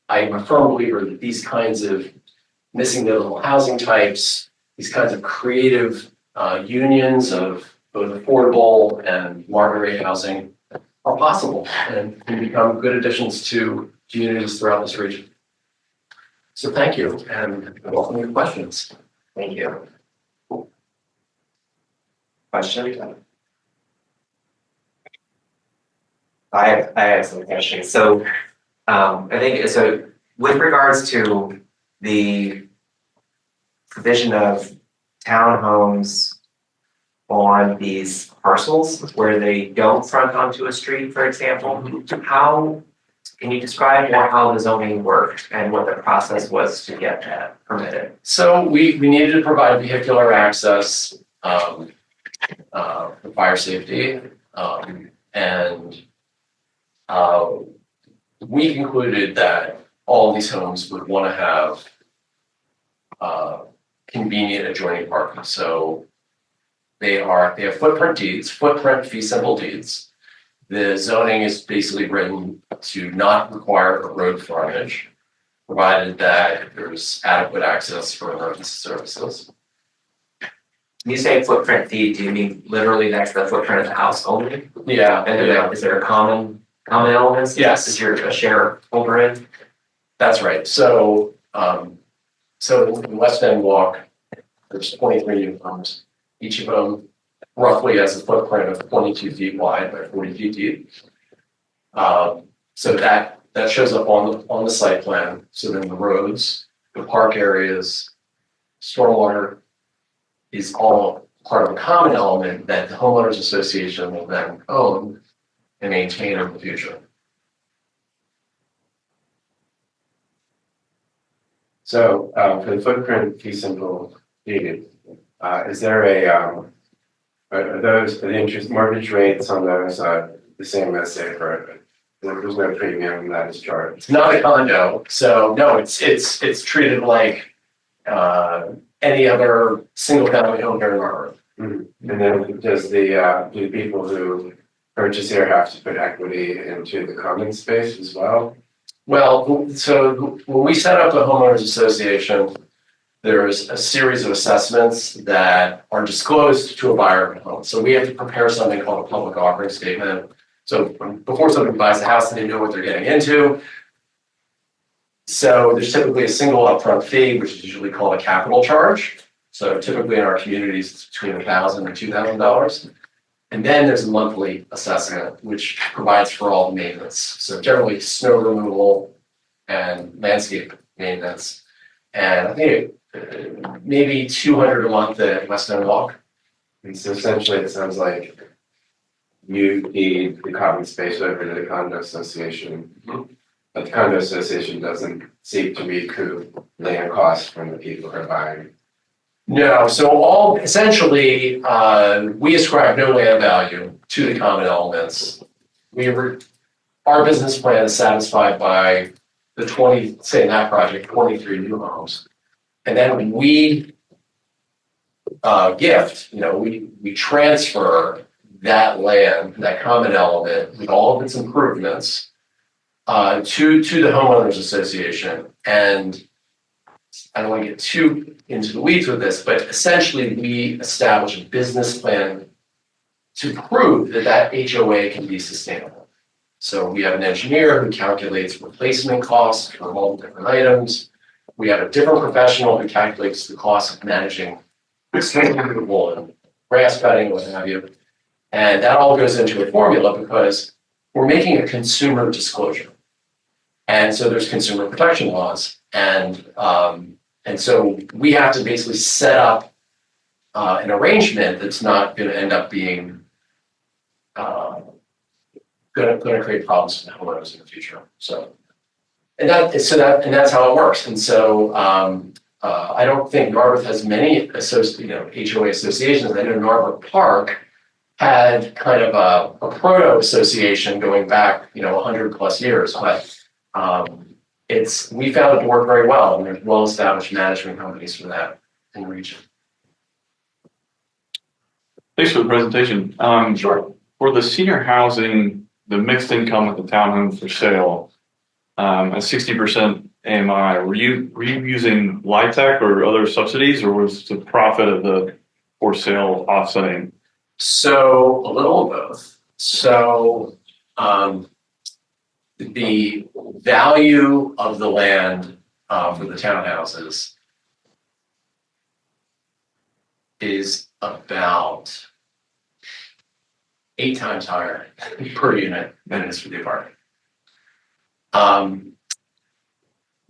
I'm a firm believer that these kinds of missing middle housing types, these kinds of creative unions of both affordable and market rate housing are possible and can become good additions to communities throughout this region. So thank you, and welcome your questions. Thank you. Question? I have some questions. So I think so with regards to the provision of townhomes on these parcels where they don't front onto a street, for example, how can you describe more how the zoning worked and what the process was to get that permitted? So we needed to provide vehicular access for fire safety, and we concluded that all of these homes would want to have convenient adjoining parking. So they have footprint deeds, footprint fee simple deeds. The zoning is basically written to not require a road frontage, provided that there's adequate access for emergency services. When you say footprint deed, do you mean literally that's the footprint of the house only? Yeah. And is there a common elements? Yes. Is your a shareholder in? That's right. So in West End Walk, there's 23 unit homes. Each of them roughly has a footprint of 22 feet wide by 40 feet deep. So that shows up on the site plan. So then the roads, the park areas, stormwater is all part of a common element that the homeowners association will then own and maintain in the future. So for the footprint fee simple deed, is there are the interest mortgage rates on those the same as say for there's no premium that is charged? It's not a condo, so no, it's treated like any other single family home here in Marlborough. And then does do people who purchase here have to put equity into the common space as well? Well, so when we set up the homeowners association, there's a series of assessments that are disclosed to a buyer of a home. So we have to prepare something called a public offering statement. So before somebody buys a house, they know what they're getting into. So there's typically a single upfront fee, which is usually called a capital charge. So typically in our communities, it's between $1,000 and $2,000. And then there's a monthly assessment, which provides for all the maintenance. So generally snow removal and landscape maintenance. And I think maybe $200 a month at West End Walk. And so essentially, it sounds like you need the common space over to the condo association. But the condo association doesn't seek to recoup land costs from the people who are buying. No, so all essentially, we ascribe no land value to the common elements. Our business plan is satisfied by the 20, say in that project, 23 new homes. And then we gift, we transfer that land, that common element with all of its improvements to the homeowners association. And I don't want to get too into the weeds with this, but essentially we establish a business plan to prove that that HOA can be sustainable. So we have an engineer who calculates replacement costs for all the different items. We have a different professional who calculates the cost of managing snow removal and grass cutting, what have you. And that all goes into a formula because we're making a consumer disclosure. And so there's consumer protection laws. And so we have to basically set up an arrangement that's not going to end up being going to create problems for the homeowners in the future. So that's how it works. And so I don't think Narberth has many HOA associations. I know Narberth Park had kind of a proto association going back 100 plus years, but we found it to work very well, and there's well-established management companies for that in the region. Thanks for the presentation. Sure. For the senior housing, the mixed income with the townhome for sale, at 60% AMI, were you using LIHTC or other subsidies, or was the profit of the for sale offsetting? So a little of both. So the value of the land for the townhouses is about 8 times higher per unit than it is for the apartment.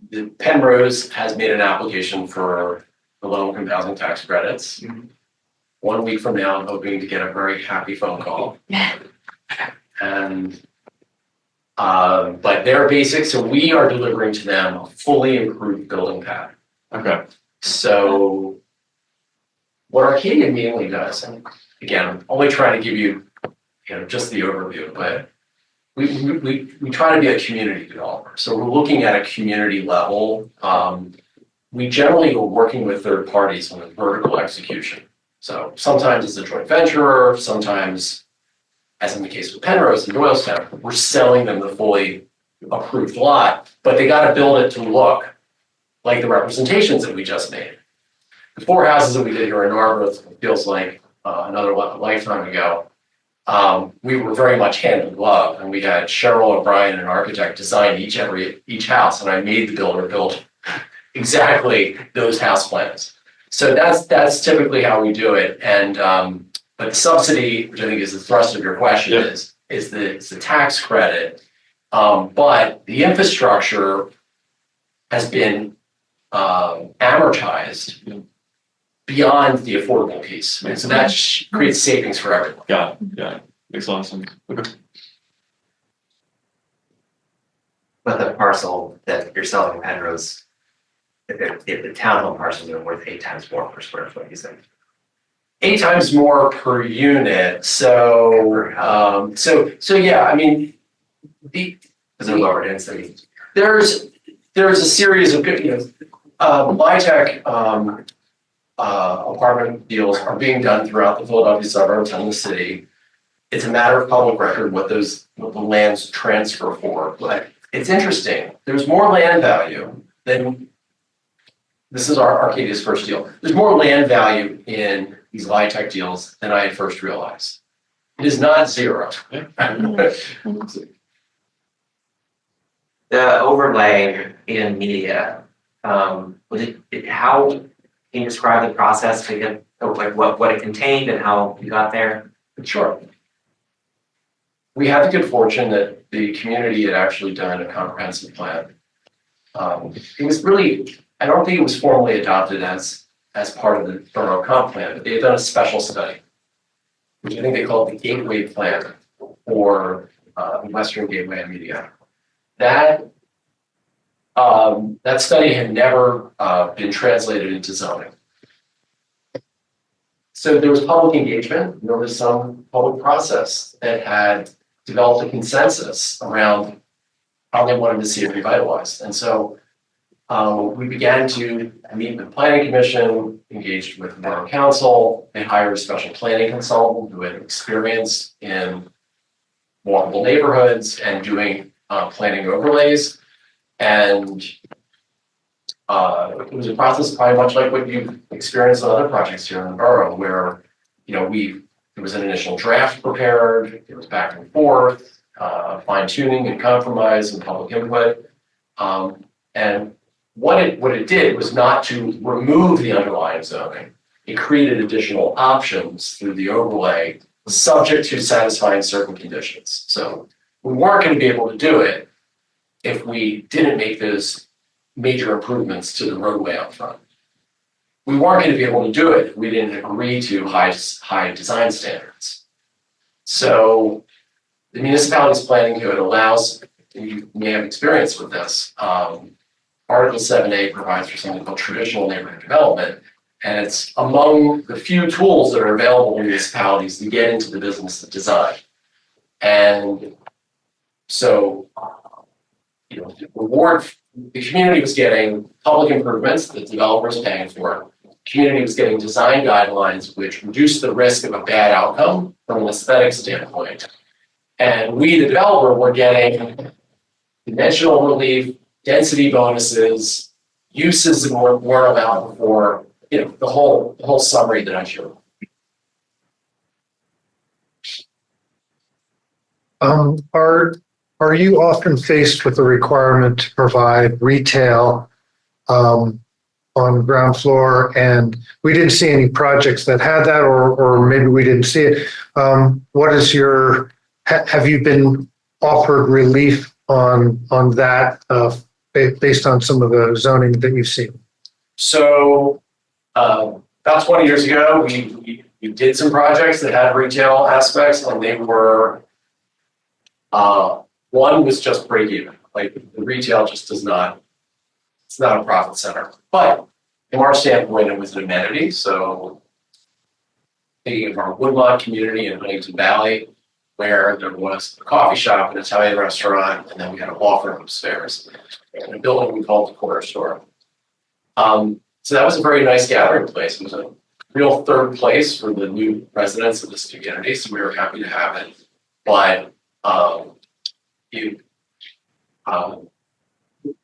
The Penrose has made an application for the low-income housing tax credits. 1 week from now, I'm hoping to get a very happy phone call. And but they're basic, so we are delivering to them a fully improved building pad. Okay. So what Arcadia mainly does, and again, I'm only trying to give you, just the overview, but we try to be a community developer. So we're looking at a community level. We generally are working with third parties on a vertical execution. So sometimes it's a joint venture, sometimes, as in the case with Penrose and Doylestown, we're selling them the fully approved lot, but they got to build it to look like the representations that we just made. The 4 houses that we did here in Narberth feels like another lifetime ago. We were very much hand in glove, and we had Cheryl O'Brien, an architect, design each house, and I made the builder build exactly those house plans. So that's typically how we do it. And but the subsidy, which I think is the thrust of your question, is the tax credit. But the infrastructure has been amortized beyond the affordable piece. And so that creates savings for everyone. Yeah. Makes a lot of sense. Okay. But the parcel that you're selling in Penrose, if the townhome parcels are worth 8 times more per square foot, you said. 8 times more per unit. So yeah, I mean, Is there lower density? there's a series of good, LIHTC apartment deals are being done throughout the Philadelphia suburbs and the city. It's a matter of public record what the lands transfer for, but it's interesting. There's more land value than, this is our Arcadia's first deal. There's more land value in these LIHTC deals than I had first realized. It is not zero. The overlay in media, was it, how, can you describe the process to get, like what it contained and how you got there? Sure. We had the good fortune that the community had actually done a comprehensive plan. It was really, I don't think it was formally adopted as part of the borough comp plan, but they had done a special study, which I think they called the Gateway Plan for the Western Gateway of Media. That study had never been translated into zoning. So there was public engagement, there was some public process that had developed a consensus around how they wanted to see it revitalized. And so we began to meet with the planning commission, engaged with the borough council. They hired a special planning consultant who had experience in walkable neighborhoods and doing planning overlays. And it was a process probably much like what you've experienced on other projects here in the borough, where, you know, there was an initial draft prepared, it was back and forth, fine tuning and compromise and public input. And what it did was not to remove the underlying zoning. It created additional options through the overlay, subject to satisfying certain conditions. So we weren't going to be able to do it if we didn't make those major improvements to the roadway out front. We weren't going to be able to do it if we didn't agree to high design standards. So the municipality's planning code allows, you may have experience with this, Article 7A provides for something called traditional neighborhood development, and it's among the few tools that are available in municipalities to get into the business of design. And so, you know, the community was getting public improvements that developers paying for. The community was getting design guidelines which reduced the risk of a bad outcome from an aesthetic standpoint. And we, the developer, were getting dimensional relief, density bonuses, uses that weren't allowed before, you know, the whole summary that I showed. Are you often faced with the requirement to provide retail on the ground floor? And we didn't see any projects that had that, or maybe we didn't see it. What is have you been offered relief on that based on some of the zoning that you've seen? So about 20 years ago, we did some projects that had retail aspects, and they were, one was just break even. Like the retail just does not, it's not a profit center. But from our standpoint, it was an amenity. So thinking of our Woodlawn community in Huntington Valley, where there was a coffee shop, an Italian restaurant, and then we had a law firm upstairs, and a building we called the Corner Store. So that was a very nice gathering place. It was a real third place for the new residents of this community, so we were happy to have it. But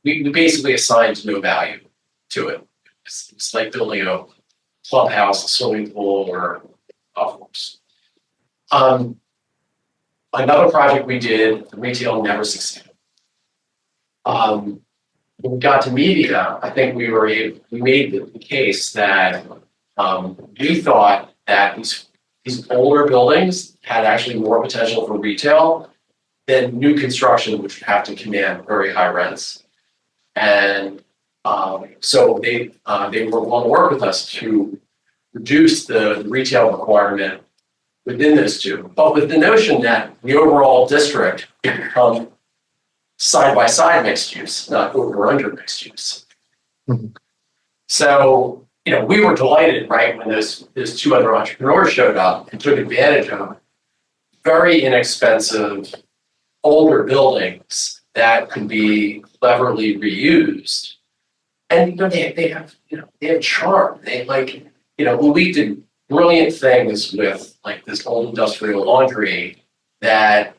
we basically assigned no value to it. It's like building a clubhouse, a swimming pool, or golf course. Another project we did, the retail never succeeded. When we got to media, I think we made the case that we thought that these older buildings had actually more potential for retail than new construction, which would have to command very high rents. And so they were willing to work with us to reduce the retail requirement within those two, but with the notion that the overall district could become side by side mixed use, not over or under mixed use. Mm-hmm. So, you know, we were delighted, right, when those two other entrepreneurs showed up and took advantage of very inexpensive older buildings that could be cleverly reused. And you know, they have charm. we did brilliant things with like this old industrial laundry that,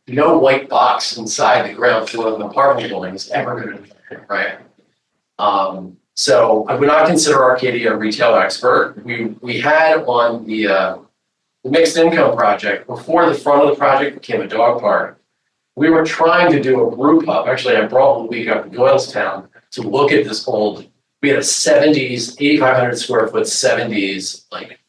no white box inside the ground floor of an apartment building is ever going to be, right? So I would not consider Arcadia a retail expert. We had on the mixed income project, before the front of the project became a dog park, we were trying to do a group up. Actually, I brought Luke up to Doylestown to look at this old, we had a 70s, 8,500 square foot 70s like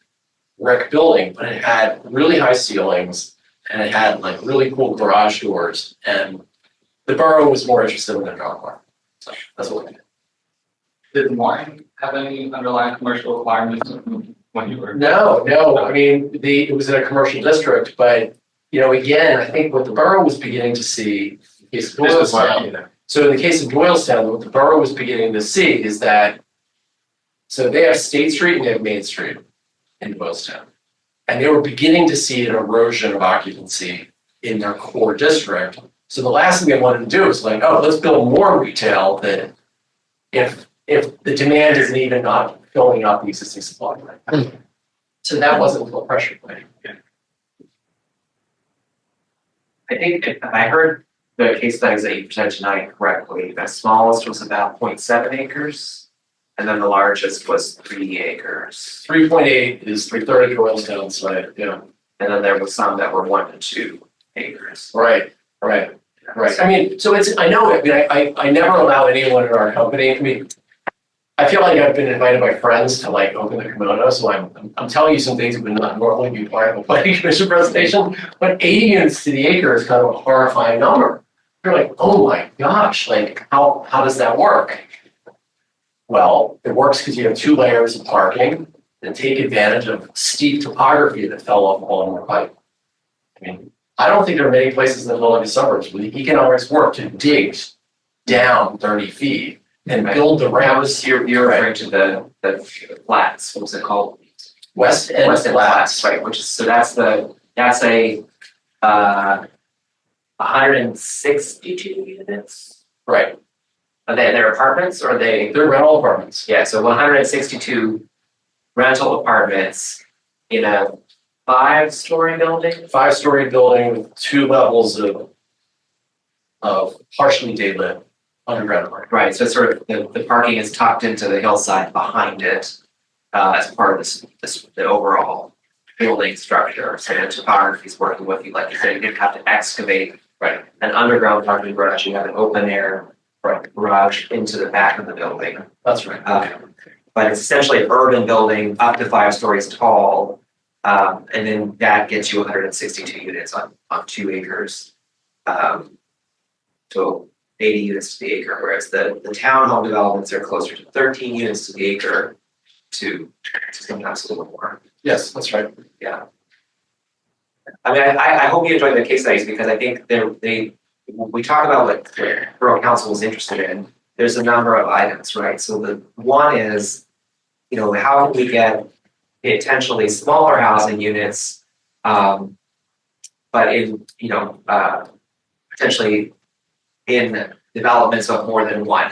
brick building, but it had really high ceilings and it had like really cool garage doors. And the borough was more interested in a dog park. So that's what we did. Did Morin have any underlying commercial requirements when you were? No, I mean, it was in a commercial district, but, again, I think what the borough was beginning to see is Doylestown. So in the case of Doylestown, what the borough was beginning to see is that, so they have State Street and they have Main Street in Doylestown. And they were beginning to see an erosion of occupancy in their core district. So the last thing they wanted to do was like, oh, let's build more retail that if the demand isn't even not filling up the existing supply. So that wasn't a pressure point. I think if I heard the case studies that you presented tonight correctly, the smallest was about 0.7 acres, and then the largest was 3 acres. 3.8 is 330 Doylestown site, yeah. And then there was some that were 1 to 2 acres. Right. I mean, so I never allow anyone in our company, I mean, I feel like I've been invited by friends to like open the kimono, so I'm telling you some things that would not normally be part of a planning commission presentation, but 80 units to the acre is kind of a horrifying number. You're like, oh my gosh, like how does that work? Well, it works because you have 2 layers of parking and take advantage of steep topography that fell off along the pipe. I mean, I don't think there are many places in the middle of the suburbs where the economics work to dig down 30 feet and build the ramps. You're referring to the flats, what was it called? West End Flats. Right, which is, so that's a 162 units. Right. Are they're apartments or They're rental apartments. Yeah, so 162 rental apartments in a 5-story building. 5-story building with 2 levels of partially daylit underground parking. Right, so sort of the parking is tucked into the hillside behind it as part of the overall building structure. So the topography is working with you, like you said, you didn't have to excavate an underground parking garage. You have an open air garage into the back of the building. That's right. But it's essentially an urban building up to 5 stories tall. And then that gets you 162 units on 2 acres. So 80 units to the acre, whereas the townhome developments are closer to 13 units to the acre to sometimes a little more. Yes, that's right. Yeah. I mean, I hope you enjoyed the case studies because I think we talk about what the Borough Council was interested in. There's a number of items, right? So the one is, how can we get potentially smaller housing units, but in, potentially in developments of more than one,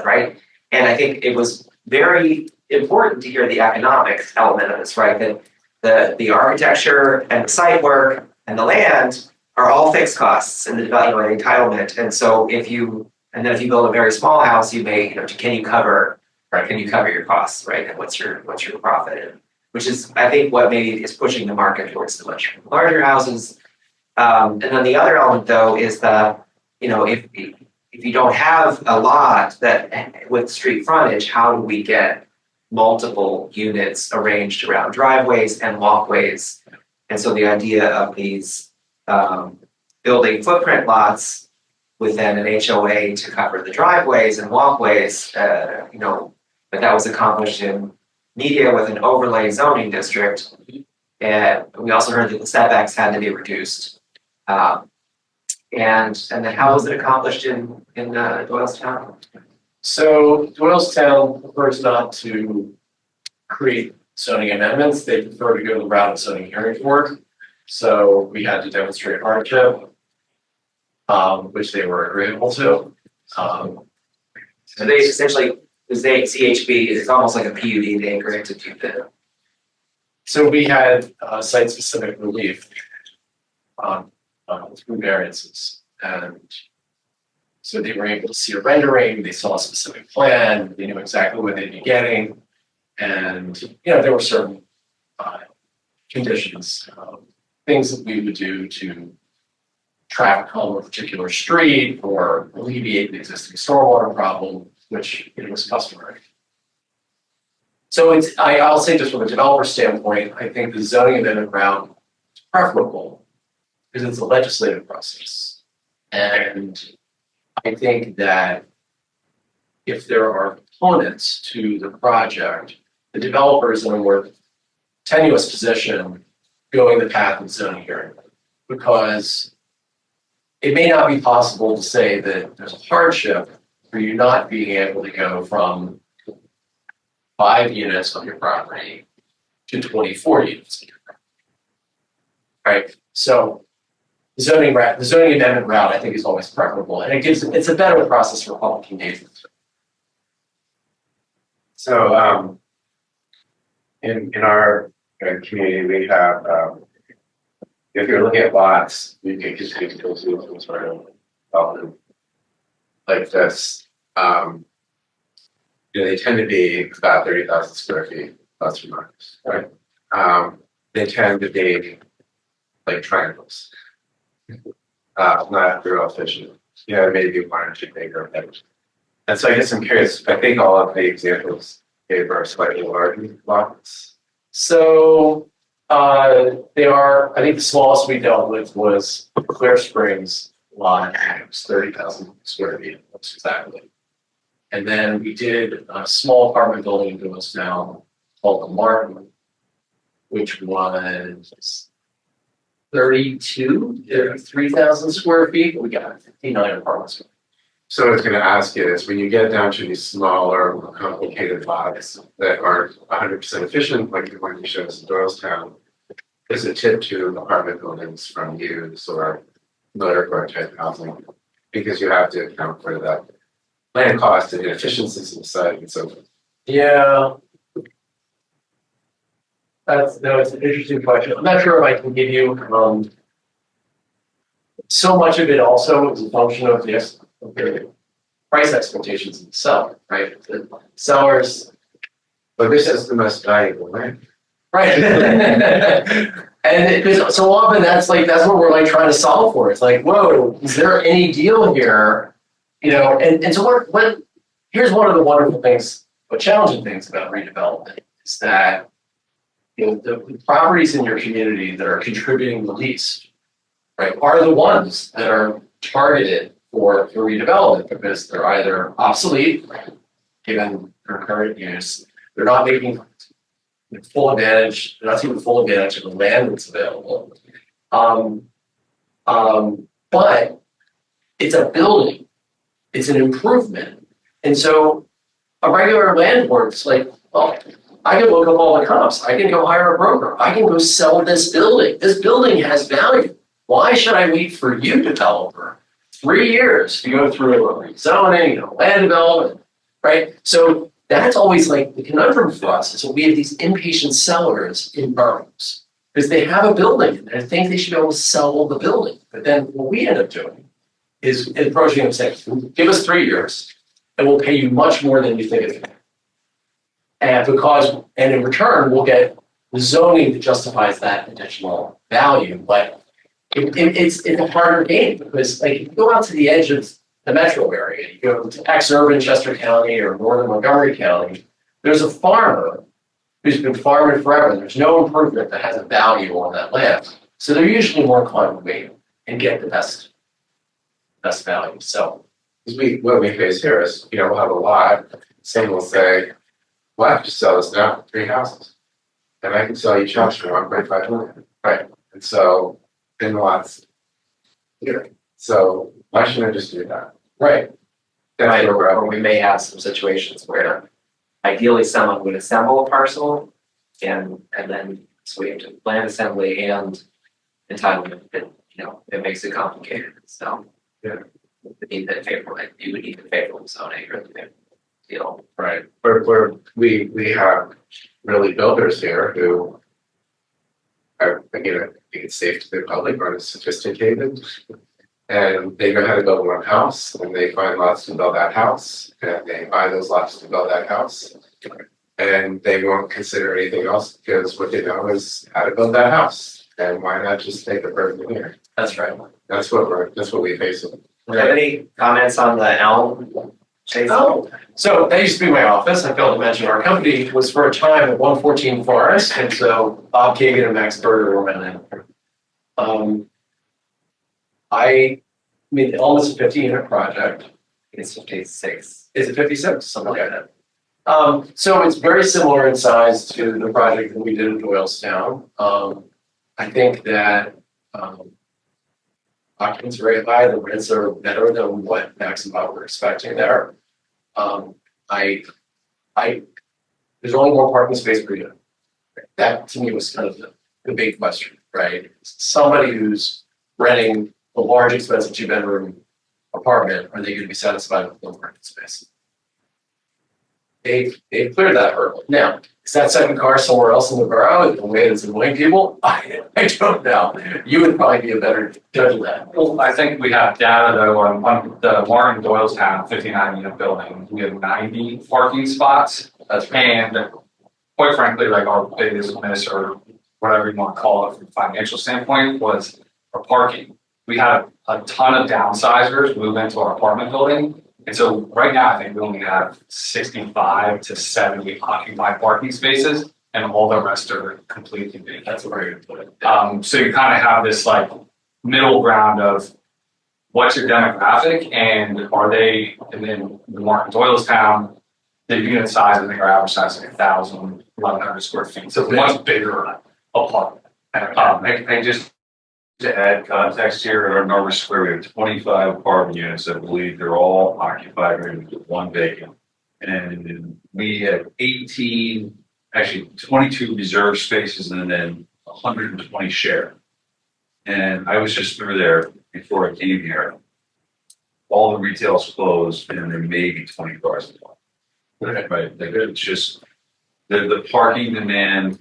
right? And I think it was very important to hear the economic element of this, right? That the architecture and the site work and the land are all fixed costs in the development entitlement. And so if you build a very small house, you may, can you cover your costs, right? And what's your profit? Which is, I think, what maybe is pushing the market towards the much larger houses. And then the other element, though, is that, if you don't have a lot that with street frontage, how do we get multiple units arranged around driveways and walkways? And so the idea of these building footprint lots within an HOA to cover the driveways and walkways, but that was accomplished in Media with an overlay zoning district. And we also heard that the setbacks had to be reduced. And then how was it accomplished in Doylestown? So Doylestown prefers not to create zoning amendments. They prefer to go the route of zoning hearing board. So we had to demonstrate hardship, which they were agreeable to. So they essentially, CHB is almost like a PUD they granted you the. So we had site-specific relief through variances, and so they were able to see a rendering, they saw a specific plan, they knew exactly what they'd be getting, and there were certain conditions, things that we would do to traffic on a particular street or alleviate the existing stormwater problem, which was customary. So I'll say just from a developer standpoint, I think the zoning amendment route is preferable because it's a legislative process. And I think that if there are components to the project, the developer is in a more tenuous position going the path of zoning hearing, because it may not be possible to say that there's a hardship for you not being able to go from 5 units on your property to 24 units on your property. Right? So the zoning amendment route, I think, is always preferable, and it's a better process for public engagement. So in our community, we have if you're looking at lots, you can continue to go through some sort of development like this. They tend to be about 30,000 square feet, plus or minus, right? They tend to be like triangles, not real efficient. Maybe 1 or 2 acre. And so I guess I'm curious. I think all of the examples gave are slightly larger lots. So they are. I think the smallest we dealt with was Clear Springs lot. It was 30,000 square feet, almost exactly. And then we did a small apartment building in Doylestown called the Martin, which was 33,000 square feet. We got 59 apartments. So I was going to ask you is when you get down to these smaller, more complicated lots that aren't 100% efficient, like the one you showed us in Doylestown, is a tip to apartment buildings from use or motor car type housing, because you have to account for that land cost and inefficiencies of the site and so forth. Yeah. It's an interesting question. I'm not sure if I can give you, so much of it also is a function of the price expectations of the seller, right? The sellers. But this is the most valuable land. Right. And because so often that's what we're like trying to solve for. It's like, whoa, is there any deal here? And so what here's one of the wonderful things, but challenging things about redevelopment is that the properties in your community that are contributing the least, right, are the ones that are targeted for redevelopment, because they're either obsolete, given their current use, they're not making full advantage, they're not taking full advantage of the land that's available. But it's a building, it's an improvement. And so a regular landlord's like, well, I can look up all the comps, I can go hire a broker, I can go sell this building. This building has value. Why should I wait for you, developer, 3 years to go through a rezoning, land development, right? So that's always like the conundrum for us. So we have these impatient sellers in boroughs because they have a building and they think they should be able to sell the building. But then what we end up doing is approaching them saying, give us 3 years and we'll pay you much more than you think it's going to. And in return, we'll get the zoning that justifies that additional value. But it's a harder game because if you go out to the edge of the metro area, you go to ex-urban Chester County or northern Montgomery County, there's a farmer who's been farming forever. There's no improvement that has a value on that land. So they're usually more inclined to wait and get the best value. So what we face here is, we'll have a lot, someone will say, well, I have to sell this now, 3 houses. And I can sell each house for 1.5 million. Right. And so in the lots here. So why shouldn't I just do that? Right. That's where we're at. Or we may have some situations where ideally someone would assemble a parcel and then switch to land assembly and entitlement, it makes it complicated. So yeah. you would need the favorable zoning or feel. Right, we have really builders here who are, again, I think it's safe to the public, are sophisticated. And they know how to build one house, and they find lots to build that house, and they buy those lots to build that house. And they won't consider anything else because what they know is how to build that house. And why not just take the burden here? That's right. That's what we face. Do you have any comments on the Elm? Oh, so that used to be my office. I failed to mention our company was for a time at 114 Forest, and so Bob Kagan and Max Berger were my landlord. I mean, almost a 50-unit project. It's 56. Is it 56? Something like that. So it's very similar in size to the project that we did in Doylestown. I think that occupancy is very high. The rents are better than what Max and Bob were expecting there. There's only one parking space per unit. That to me was kind of the big question, right? Somebody who's renting a large, expensive 2-bedroom apartment, are they going to be satisfied with one parking space? They've cleared that hurdle. Now, is that second car somewhere else in the borough the way it's annoying people? I don't know. You would probably be a better judge of that. Well, I think we have data though on the Martin Doylestown 59-unit building. We have 90 parking spots. And quite frankly, like our biggest miss or whatever you want to call it from a financial standpoint was our parking. We had a ton of downsizers move into our apartment building. And so right now, I think we only have 65 to 70 occupied parking spaces, and all the rest are completely vacant. That's a very good point. So you kind of have this like middle ground of what's your demographic, and are they, and then the Martin Doylestown, the unit size, I think our average size is like 1,000, 1,100 square feet. So it's a much bigger apartment. I just to add context here, at our Norris Square, we have 25 apartment units. I believe they're all occupied, with one vacant. And we have 22 reserved spaces and then 120 shared. And I was just through there before I came here. All the retail's closed and there may be 20 cars in the lot. Right, like it's just, the parking demand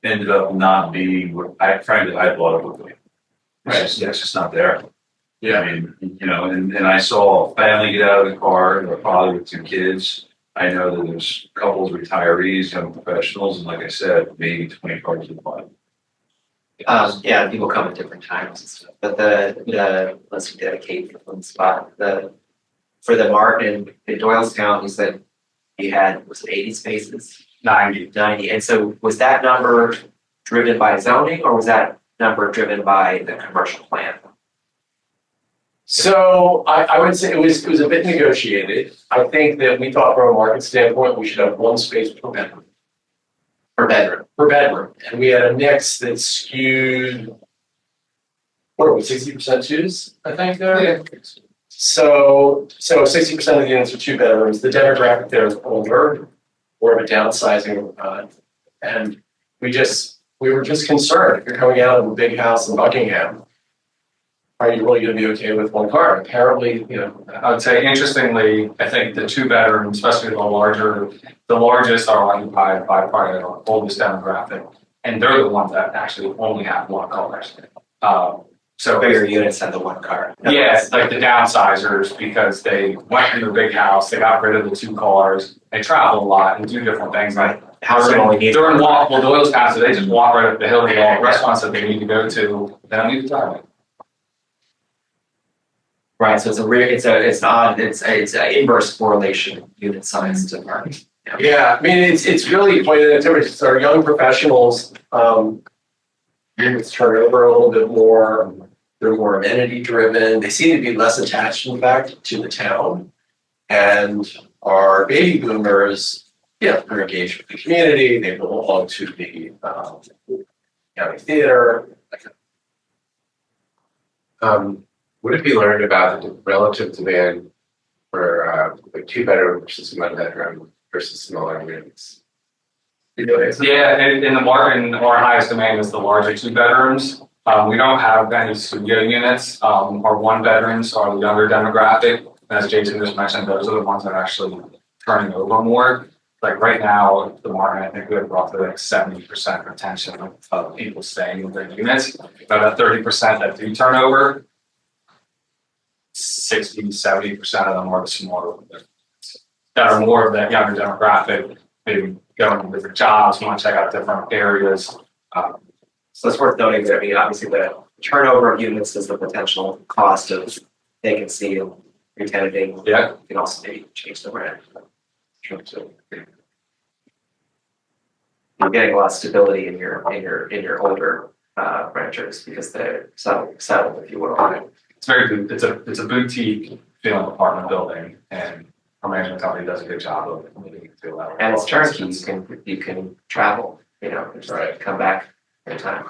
ended up not being what I thought it would be. Right, it's just not there. Yeah. I mean, you know, and I saw a family get out of the car, a father with 2 kids. I know that there's couples, retirees, young professionals, and like I said, maybe 20 cars in the lot. Yeah, people come at different times and stuff, but let's dedicate one spot, for the Martin in Doylestown, you said you had, was it 80 spaces? 90. 90, and so was that number driven by zoning, or was that number driven by the commercial plan? So I would say it was a bit negotiated. I think that we thought from a market standpoint, we should have one space per bedroom. Per bedroom. And we had a mix that skewed, what are we, 60% twos, I think there? Yeah. So 60% of the units are 2 bedrooms. The demographic there is older, more of a downsizing, and we were just concerned. If you're coming out of a big house in Buckingham, are you really going to be okay with one car? Apparently, you know. I would say, interestingly, I think the 2 bedroom, especially the largest are occupied by probably our oldest demographic, and they're the ones that actually only have 1 car. So Bigger units have the 1 car. yeah, it's like the downsizers, because they went in their big house, they got rid of the 2 cars, they travel a lot and do different things. Like Housing only needs. during Doylestown, so they just walk right up the hill to all the restaurants that they need to go to. They don't need to drive. Right, so it's an inverse correlation, unit size to market. Yeah, I mean, it's really quite an activity. So our young professionals, units turn over a little bit more. They're more amenity driven. They seem to be less attached, in fact, to the town. And our baby boomers, yeah, they're engaged with the community. They belong to the county theater. What have you learned about the relative demand for like 2-bedroom versus 1-bedroom versus smaller units? Yeah, in the Martin, our highest demand is the larger 2 bedrooms. We don't have any studio units. Our 1 bedrooms are the younger demographic. As Jason just mentioned, those are the ones that actually turning over more. Like right now, the market, I think we have roughly like 70% retention of people staying in their units. But that 30% that do turn over, 60-70% of them are the smaller ones that are more of that younger demographic, maybe going to different jobs, want to check out different areas. So it's worth noting that, I mean, obviously the turnover of units is the potential cost of vacancy and re-tenanting. Yeah. You can also maybe change the rent. You're getting a lot of stability in your older renters because they're settled, if you will. It's very good. It's a boutique feeling apartment building, and our management company does a good job of making it feel that way. And it's turnkey, you can travel, just Right. come back anytime,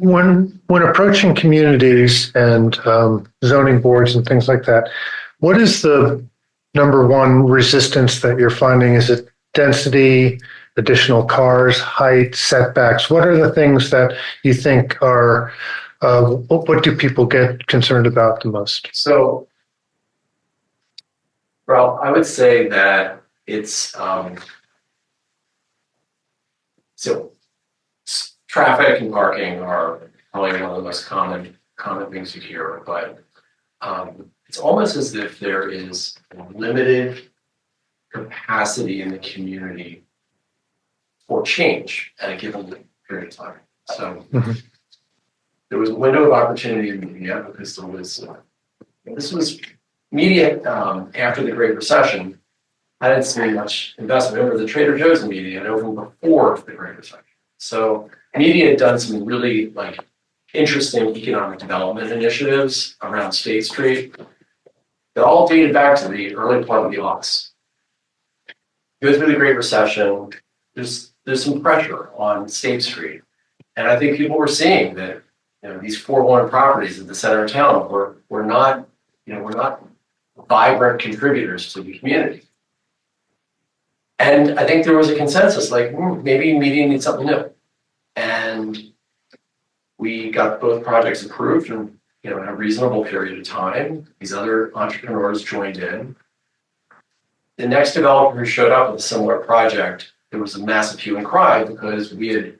When approaching communities and zoning boards and things like that, what is the number one resistance that you're finding? Is it density, additional cars, height, setbacks? What are the things that you think are, what do people get concerned about the most? So, well, I would say that it's, traffic and parking are probably one of the most common things you hear, but it's almost as if there is limited capacity in the community for change at a given period of time. So there was a window of opportunity in media because this was media after the Great Recession. I didn't see much investment. Remember, the Trader Joe's media had opened before the Great Recession. So media had done some really interesting economic development initiatives around State Street that all dated back to the early part of the aughts. Go through the Great Recession, there's some pressure on State Street. And I think people were seeing that these 401 properties at the center of town were not vibrant contributors to the community. And I think there was a consensus, maybe media needs something new. And we got both projects approved in a reasonable period of time. These other entrepreneurs joined in. The next developer who showed up with a similar project, there was a massive hue and cry because we had,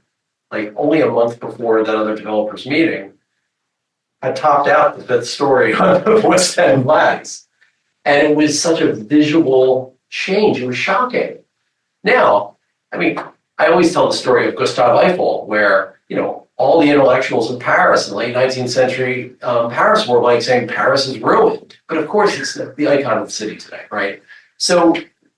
only a month before that other developer's meeting, had topped out the fifth story on the West End Flags. And it was such a visual change. It was shocking. Now, I always tell the story of Gustave Eiffel, where, all the intellectuals in Paris in the late 19th century, Paris were saying Paris is ruined. But of course, it's the icon of the city today, right? So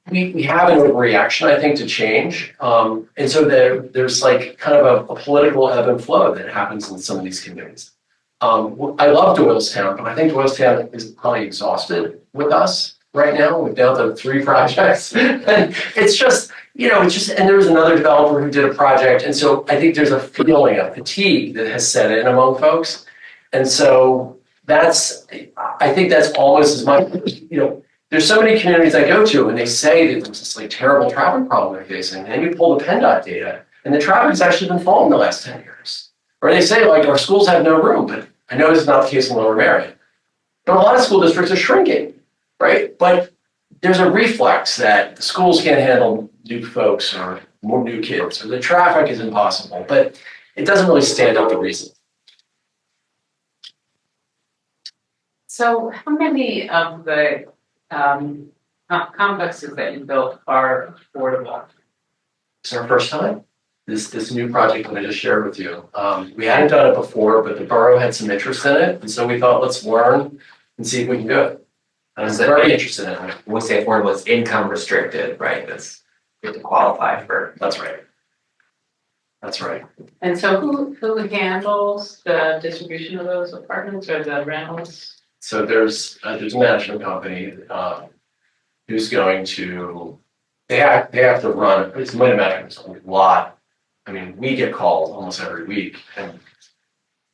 we have an overreaction, I think, to change. And so there's kind of a political ebb and flow that happens in some of these communities. I love Doylestown, but I think Doylestown is probably exhausted with us right now. We're down to 3 projects. And it's just, and there was another developer who did a project. And so I think there's a feeling of fatigue that has set in among folks. And so I think that's almost as much, there's so many communities I go to and they say that there's this terrible traffic problem they're facing. And you pull the PennDOT data and the traffic's actually been falling the last 10 years. Or they say our schools have no room, but I know this is not the case in Lower Merion. But a lot of school districts are shrinking, right? But there's a reflex that the schools can't handle new folks or more new kids, or the traffic is impossible, but it doesn't really stand up to reason. So how many of the complexes that you built are affordable? It's our first time. This new project that I just shared with you. We hadn't done it before, but the borough had some interest in it. And so we thought, let's learn and see if we can do it. And I'm very interested in it. When we say affordable, it's income restricted, right? You have to qualify for. That's right. That's right. And so who handles the distribution of those apartments or the rentals? So there's a management company who's going to, they have to run, it's might imagine it's a lot. We get calls almost every week, and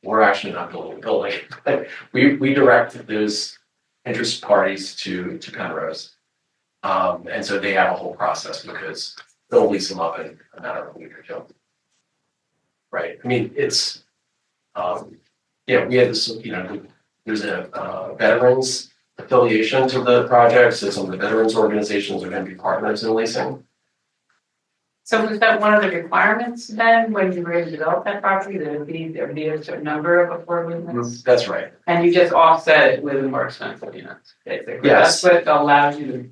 we're actually not building a building. we direct those interest parties to Penrose. And so they have a whole process because they'll lease them up in a matter of a week or two. Right. It's, we had this, there's a veterans affiliation to the project, so some of the veterans organizations are gonna be partners in leasing. So was that one of the requirements then, when you were able to develop that property, that there be a certain number of affordable units? That's right. And you just offset it with the more expensive units, basically? Yes. That's what allows you to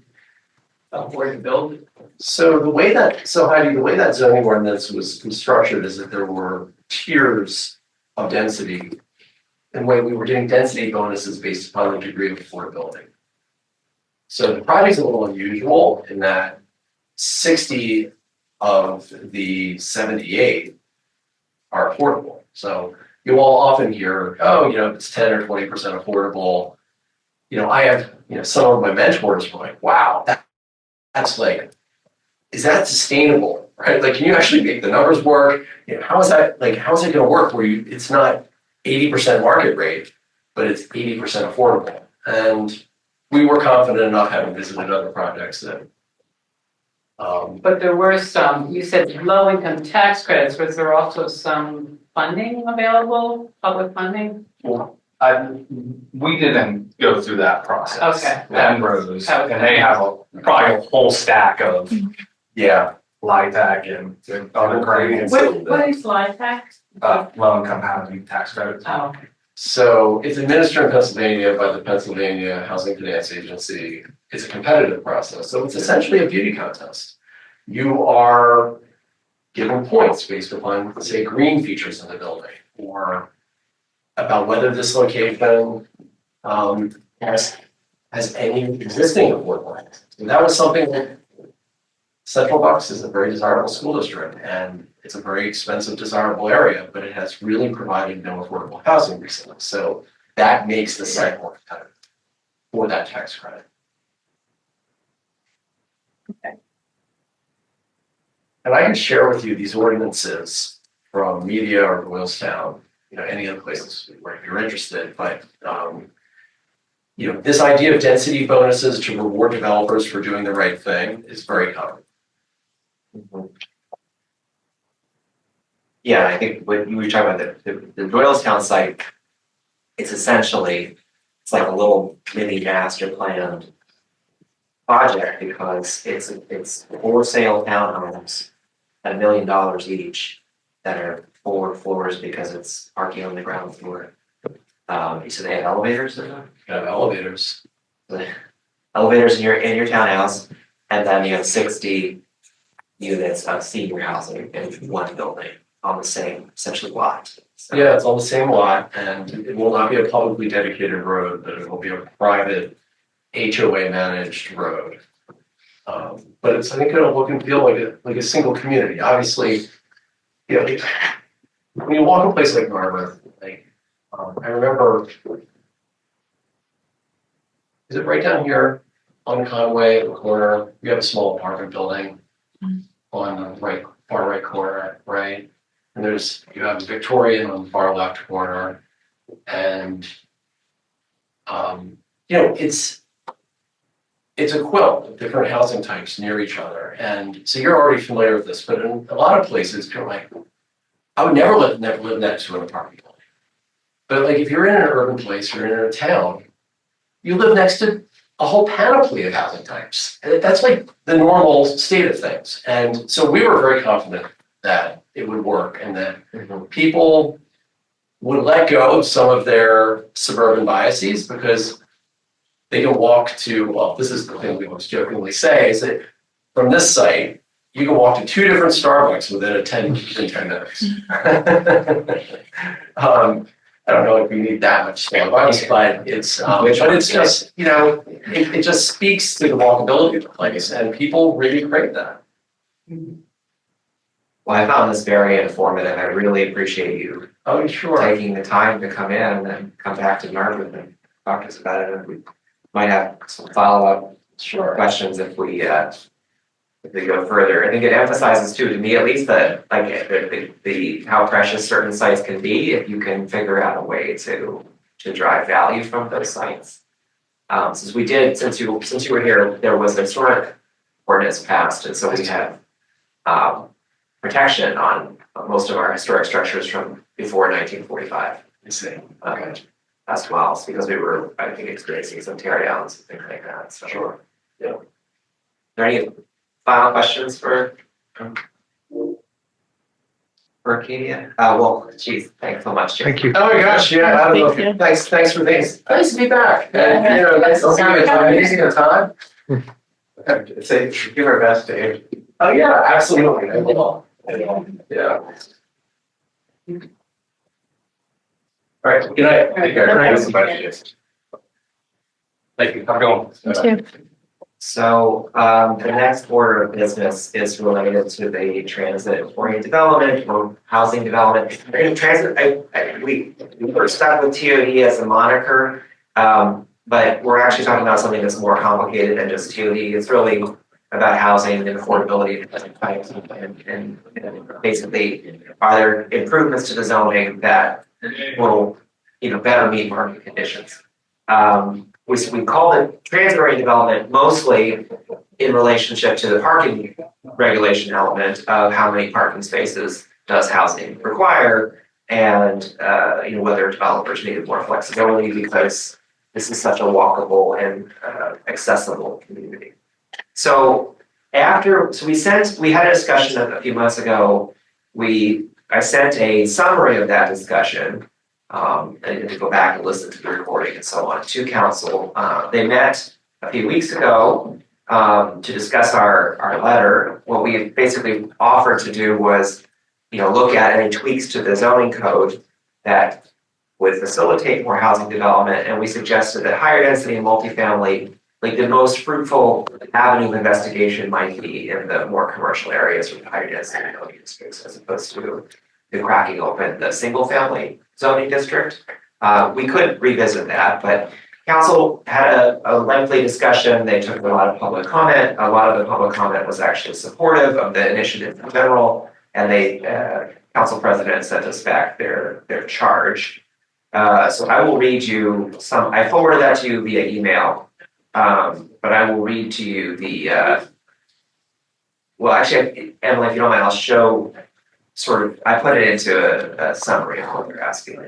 afford to build it? So Heidi, the way that zoning ordinance was structured is that there were tiers of density. And when we were getting density bonuses based upon the degree of affordability. So the project's a little unusual in that 60 of the 78 are affordable. So you will often hear, oh, it's 10 or 20% affordable. I have, some of my mentors were like, wow, that's like, is that sustainable, right? Like, can you actually make the numbers work? How is that going to work where it's not 80% market rate, but it's 80% affordable? And we were confident enough, having visited other projects, that But there were some, you said low income tax credits, was there also some funding available, public funding? We didn't go through that process. Okay. Rose, Okay. and they have probably a whole stack of yeah, LIHTC and other grants. What is LIHTC? Low income housing tax credits. Oh, okay. so it's administered in Pennsylvania by the Pennsylvania Housing Finance Agency. It's a competitive process, so it's essentially a beauty contest. You are given points based upon, say, green features in the building, or about whether this location has any existing affordable housing. And that was something that Central Bucks is a very desirable school district, and it's a very expensive, desirable area, but it has really provided no affordable housing recently. So that makes the site more competitive for that tax credit. Okay. And I can share with you these ordinances from Media or Doylestown, any other places where you're interested, but this idea of density bonuses to reward developers for doing the right thing is very common. Yeah, I think when you were talking about the Doylestown site, it's essentially, it's like a little mini master plan project, because it's for sale townhomes at $1 million each that are 4 floors, because it's parking on the ground floor. So they have elevators in there? You have elevators. Elevators in your townhouse, and then you have 60 units of senior housing in one building on the same essentially lot. So, Yeah, it's on the same lot, and it will not be a publicly dedicated road, but it will be a private HOA managed road. But I think it'll look and feel like a single community. Obviously, when you walk a place like Narberth, I remember, is it right down here on Conway at the corner? You have a small apartment building on the far right corner, right? And you have Victorian on the far left corner, and it's a quilt of different housing types near each other. And so you're already familiar with this, but in a lot of places, you're like, I would never live next to an apartment building. But if you're in an urban place, you're in a town, you live next to a whole panoply of housing types. And that's like the normal state of things. And so we were very confident that it would work, and that people would let go of some of their suburban biases, because they can walk to, well, this is the thing we always jokingly say, is that from this site, you can walk to 2 different Starbucks within 10 minutes. I don't know if we need that much Starbucks, but it's just, it just speaks to the walkability of the place, and people really crave that. Well, I found this very informative. I really appreciate you Oh, sure. taking the time to come in and come back to Narberth and talk to us about it. And we might have some follow-up questions if we go further. I think it emphasizes too, to me at least, that the how precious certain sites can be if you can figure out a way to drive value from those sites. Since you were here, there was a historic ordinance passed, and so we have protection on most of our historic structures from before 1945. I see. Okay. as well, because we were, I think, experiencing some tear downs and things like that, so. Sure. Yeah. Are there any final questions for Acadia? Well, geez, thanks so much, Jim. Thank you. Oh my gosh, yeah, I don't know. Thank you. Thanks for things. Nice to be back. And, you know, nice to see you. It's amazing of time. Say, give our best to Andrew. Oh, yeah, absolutely. I will. Yeah. All right, good night. Take care. Good Thanks. Thank you. Have a good one. You too. So, the next order of business is related to the transit-oriented development or housing development. In transit, we were stuck with TOD as a moniker, but we're actually talking about something that's more complicated than just TOD. It's really about housing and affordability and basically, are there improvements to the zoning that will, better meet market conditions? We call it transit-oriented development mostly in relationship to the parking regulation element of how many parking spaces does housing require, and whether developers needed more flexibility because this is such a walkable and accessible community. So we had a discussion a few months ago. I sent a summary of that discussion. And to go back and listen to the recording and so on to council. They met a few weeks ago to discuss our letter. What we basically offered to do was, look at any tweaks to the zoning code that would facilitate more housing development. And we suggested that higher density and multifamily, like the most fruitful avenue of investigation might be in the more commercial areas with higher density zoning districts, as opposed to cracking open the single family zoning district. We could revisit that, but council had a lengthy discussion. They took a lot of public comment. A lot of the public comment was actually supportive of the initiative in general, and council president sent us back their charge. So I will read you I forwarded that to you via email, but I will read to you well, actually, Emily, if you don't mind, I'll show I put it into a summary of what they're asking.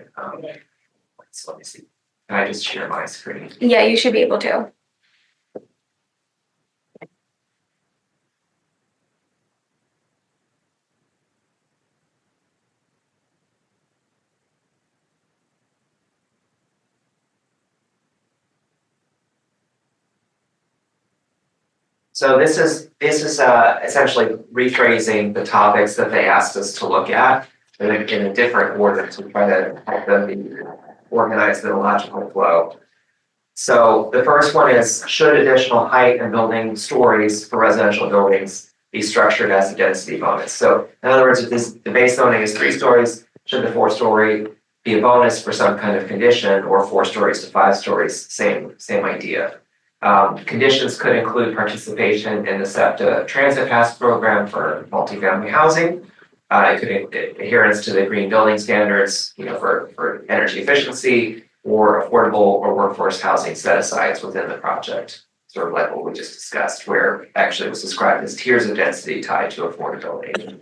So let me see. Can I just share my screen? Yeah, you should be able to. So this is essentially rephrasing the topics that they asked us to look at in a different order to try to help them be organized in a logical flow. So the first one is, should additional height and building stories for residential buildings be structured as a density bonus? So in other words, if the base zoning is 3 stories, should the 4-story be a bonus for some kind of condition, or 4 stories to 5 stories, same idea. Conditions could include participation in the SEPTA Transit Pass program for multifamily housing. It could adherence to the green building standards, for energy efficiency, or affordable or workforce housing set-asides within the project, sort of like what we just discussed, where actually it was described as tiers of density tied to affordability.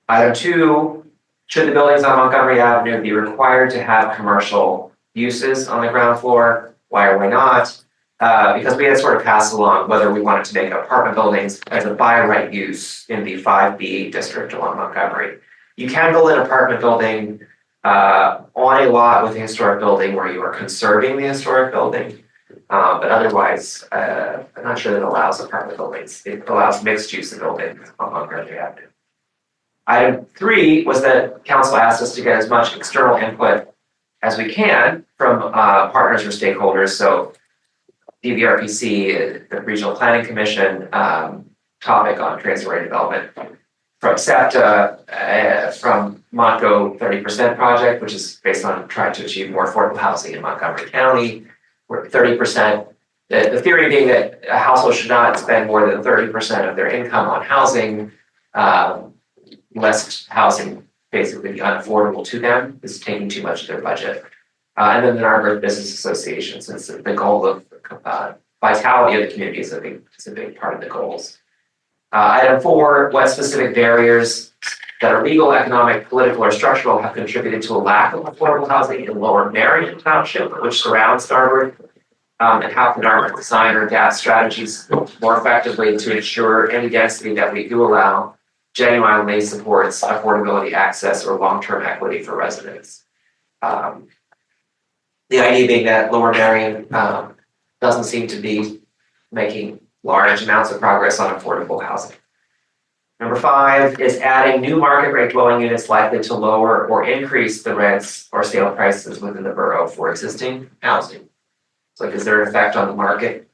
Item 2, should the buildings on Montgomery Avenue be required to have commercial uses on the ground floor? Why or why not? Because we had sort of passed along whether we wanted to make apartment buildings as a by right use in the 5B district along Montgomery. You can build an apartment building on a lot with a historic building where you are conserving the historic building, but otherwise, I'm not sure that it allows apartment buildings. It allows mixed use of buildings on Montgomery Avenue. Item 3 was that council asked us to get as much external input as we can from partners or stakeholders. So DVRPC, the Regional Planning Commission, topic on transit-oriented development, from SEPTA, from Montgo 30% project, which is based on trying to achieve more affordable housing in Montgomery County, where 30%, the theory being that a household should not spend more than 30% of their income on housing, lest housing basically be unaffordable to them, is taking too much of their budget. And then the Narberth Business Association, since the goal of vitality of the community is a big part of the goals. Item 4, what specific barriers that are legal, economic, political, or structural have contributed to a lack of affordable housing in Lower Marion Township, which surrounds Starboard. And how can our design or adapt strategies more effectively to ensure any density that we do allow genuinely supports affordability, access, or long-term equity for residents. The idea being that Lower Marion doesn't seem to be making large amounts of progress on affordable housing. Number 5 is adding new market rate dwelling units likely to lower or increase the rents or sale prices within the borough for existing housing. So is there an effect on the market?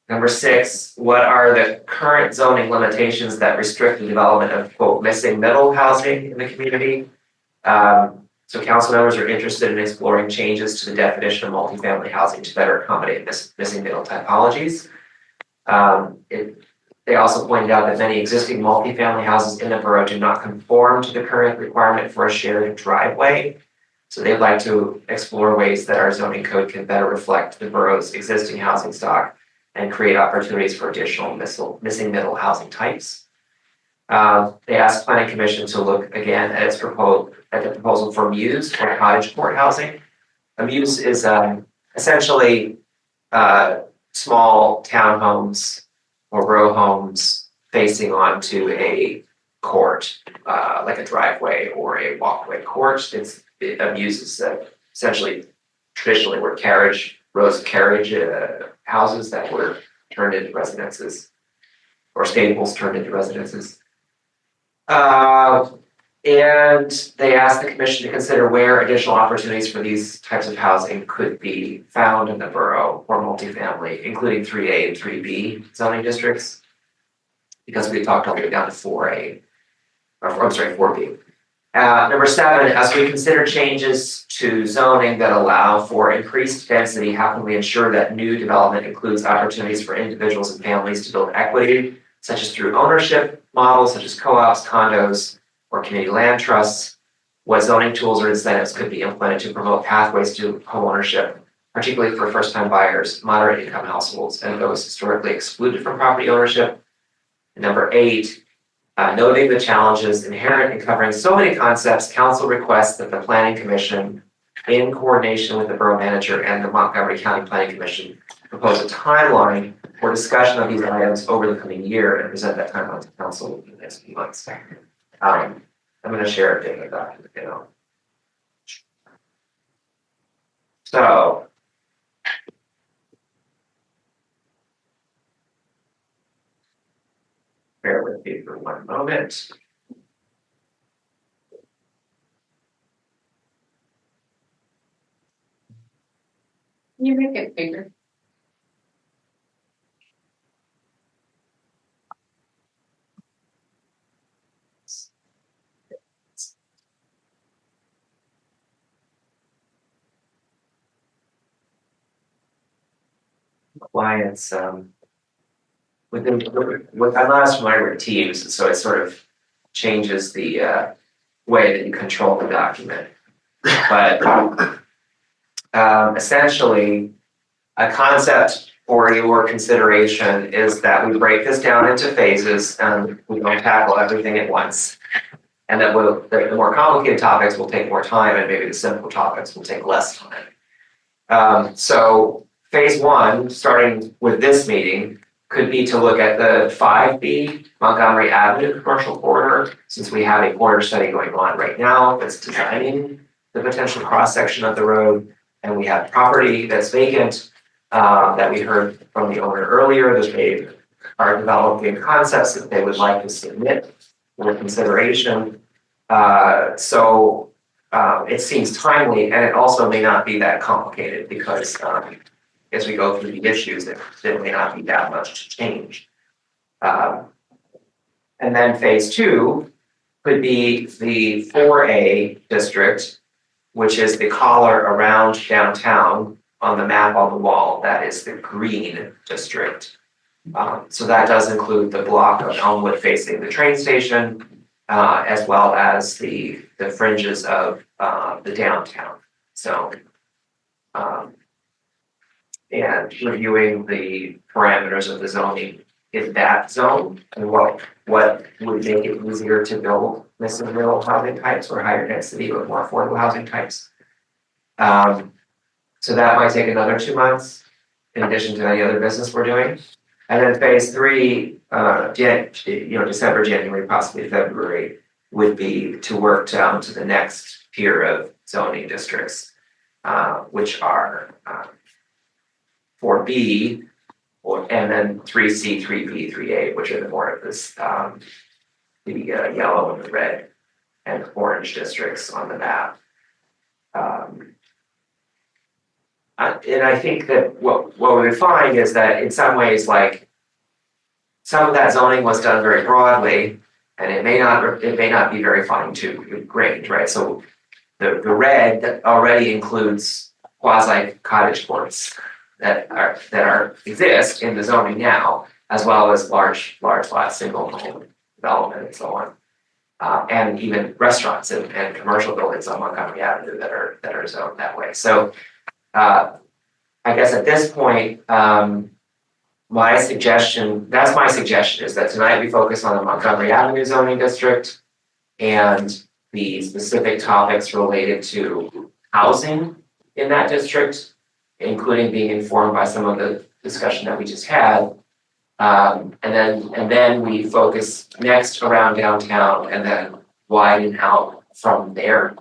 Number 6, what are the current zoning limitations that restrict the development of quote missing middle housing in the community? So council members are interested in exploring changes to the definition of multifamily housing to better accommodate missing middle typologies. They also pointed out that many existing multifamily houses in the borough do not conform to the current requirement for a shared driveway. So they'd like to explore ways that our zoning code can better reflect the borough's existing housing stock and create opportunities for additional missing middle housing types. They asked Planning Commission to look again at the proposal for Muse or cottage court housing. A Muse is essentially small townhomes or row homes facing onto a court, like a driveway or a walkway court. It abuses essentially traditionally were rows of carriage houses that were turned into residences or stables turned into residences. And they asked the commission to consider where additional opportunities for these types of housing could be found in the borough for multifamily, including 3A and 3B zoning districts, because we talked all the way down to 4A, or I'm sorry, 4B. Number 7, as we consider changes to zoning that allow for increased density, how can we ensure that new development includes opportunities for individuals and families to build equity, such as through ownership models, such as co-ops, condos, or community land trusts? What zoning tools or incentives could be implemented to promote pathways to homeownership, particularly for first-time buyers, moderate income households, and those historically excluded from property ownership? And number 8, noting the challenges inherent in covering so many concepts, council requests that the Planning Commission, in coordination with the borough manager and the Montgomery County Planning Commission, propose a timeline for discussion of these items over the coming year and present that timeline to council in the next few months. I'm going to share a data document, So, bear with me for one moment. Can you make it bigger? Clients, I'm not as familiar with Teams, so it sort of changes the way that you control the document. But essentially, a concept for your consideration is that we break this down into phases and we don't tackle everything at once. And that the more complicated topics will take more time and maybe the simple topics will take less time. So phase 1, starting with this meeting, could be to look at the 5B Montgomery Avenue commercial corridor, since we have a corridor study going on right now that's designing the potential cross-section of the road, and we have property that's vacant that we heard from the owner earlier that they are developing concepts that they would like to submit for consideration. So it seems timely, and it also may not be that complicated because as we go through the issues, there may not be that much to change. And then phase 2 could be the 4A district, which is the collar around downtown on the map on the wall. That is the green district. So that does include the block of Elmwood facing the train station, as well as the fringes of the downtown zone. And reviewing the parameters of the zoning in that zone and what what would make it easier to build missing middle housing types or higher density or more affordable housing types. So that might take another 2 months in addition to any other business we're doing. And then phase three, December, January, possibly February, would be to work down to the next tier of zoning districts, which are 4B, and then 3C, 3B, 3A, which are the more of this, the yellow and the red and orange districts on the map. And I think that what we find is that in some ways, like, some of that zoning was done very broadly, and it may not be very fine-tuned grained, right? So the red already includes quasi cottage courts that exist in the zoning now, as well as large lot single home development and so on, and even restaurants and commercial buildings on Montgomery Avenue that are zoned that way. So I guess at this point, my suggestion is that tonight we focus on the Montgomery Avenue zoning district and the specific topics related to housing in that district, including being informed by some of the discussion that we just had. And then we focus next around downtown and then widen out from there.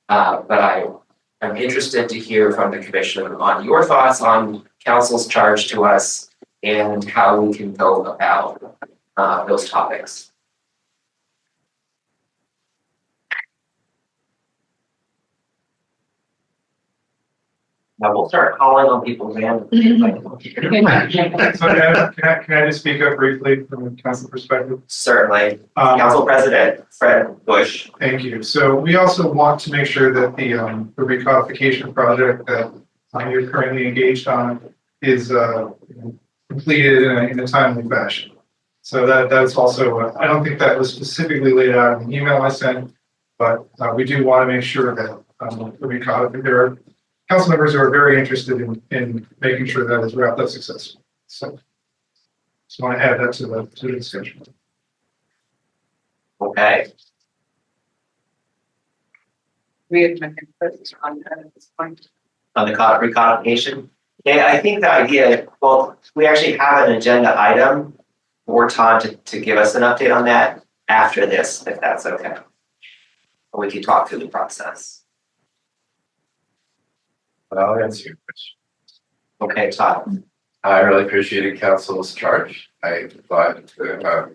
But I'm interested to hear from the commission on your thoughts on council's charge to us and how we can go about those topics. Now we'll start calling on people randomly. So can I just speak up briefly from a council perspective? Certainly. Council President Fred Bush. Thank you. So we also want to make sure that the recodification project that you're currently engaged on is completed in a timely fashion. So that's also, I don't think that was specifically laid out in the email I sent, but we do want to make sure that the recodification, there are council members who are very interested in making sure that is wrapped up successfully. So just want to add that to the discussion. Okay. We have my input on that at this point. On the recodification. Yeah, I think the idea, well, we actually have an agenda item for Todd to give us an update on that after this, if that's okay. Or we can talk through the process. I'll answer your question. Okay, Todd. I really appreciated council's charge. I thought the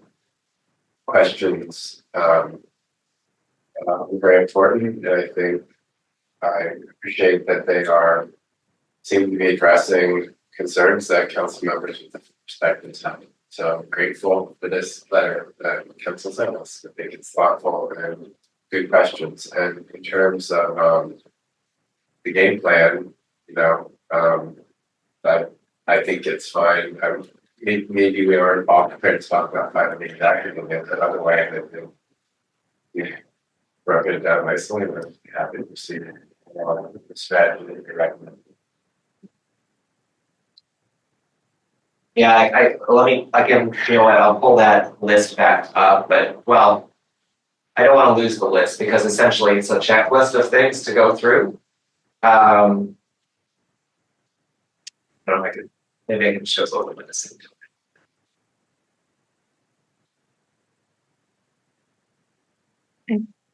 questions were very important. And I think I appreciate that they seem to be addressing concerns that council members with different perspectives have. So I'm grateful for this letter that council sent us. I think it's thoughtful and good questions. And in terms of the game plan, but I think it's fine. Maybe we aren't all prepared to talk about finding exactly the other way that we broke it down nicely. We're happy to see the strategy that you recommend. Yeah, let me, again, you know what, I'll pull that list back up, but well, I don't want to lose the list because essentially it's a checklist of things to go through. I don't know, maybe I can show a little bit of same.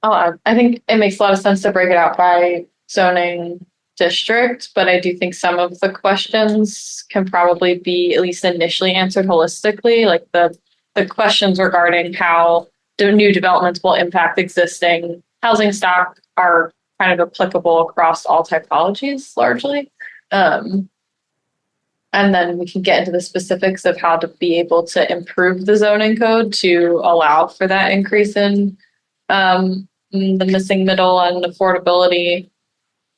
I think it makes a lot of sense to break it out by zoning district, but I do think some of the questions can probably be at least initially answered holistically, like the questions regarding how the new developments will impact existing housing stock are kind of applicable across all typologies largely. And then we can get into the specifics of how to be able to improve the zoning code to allow for that increase in the missing middle and affordability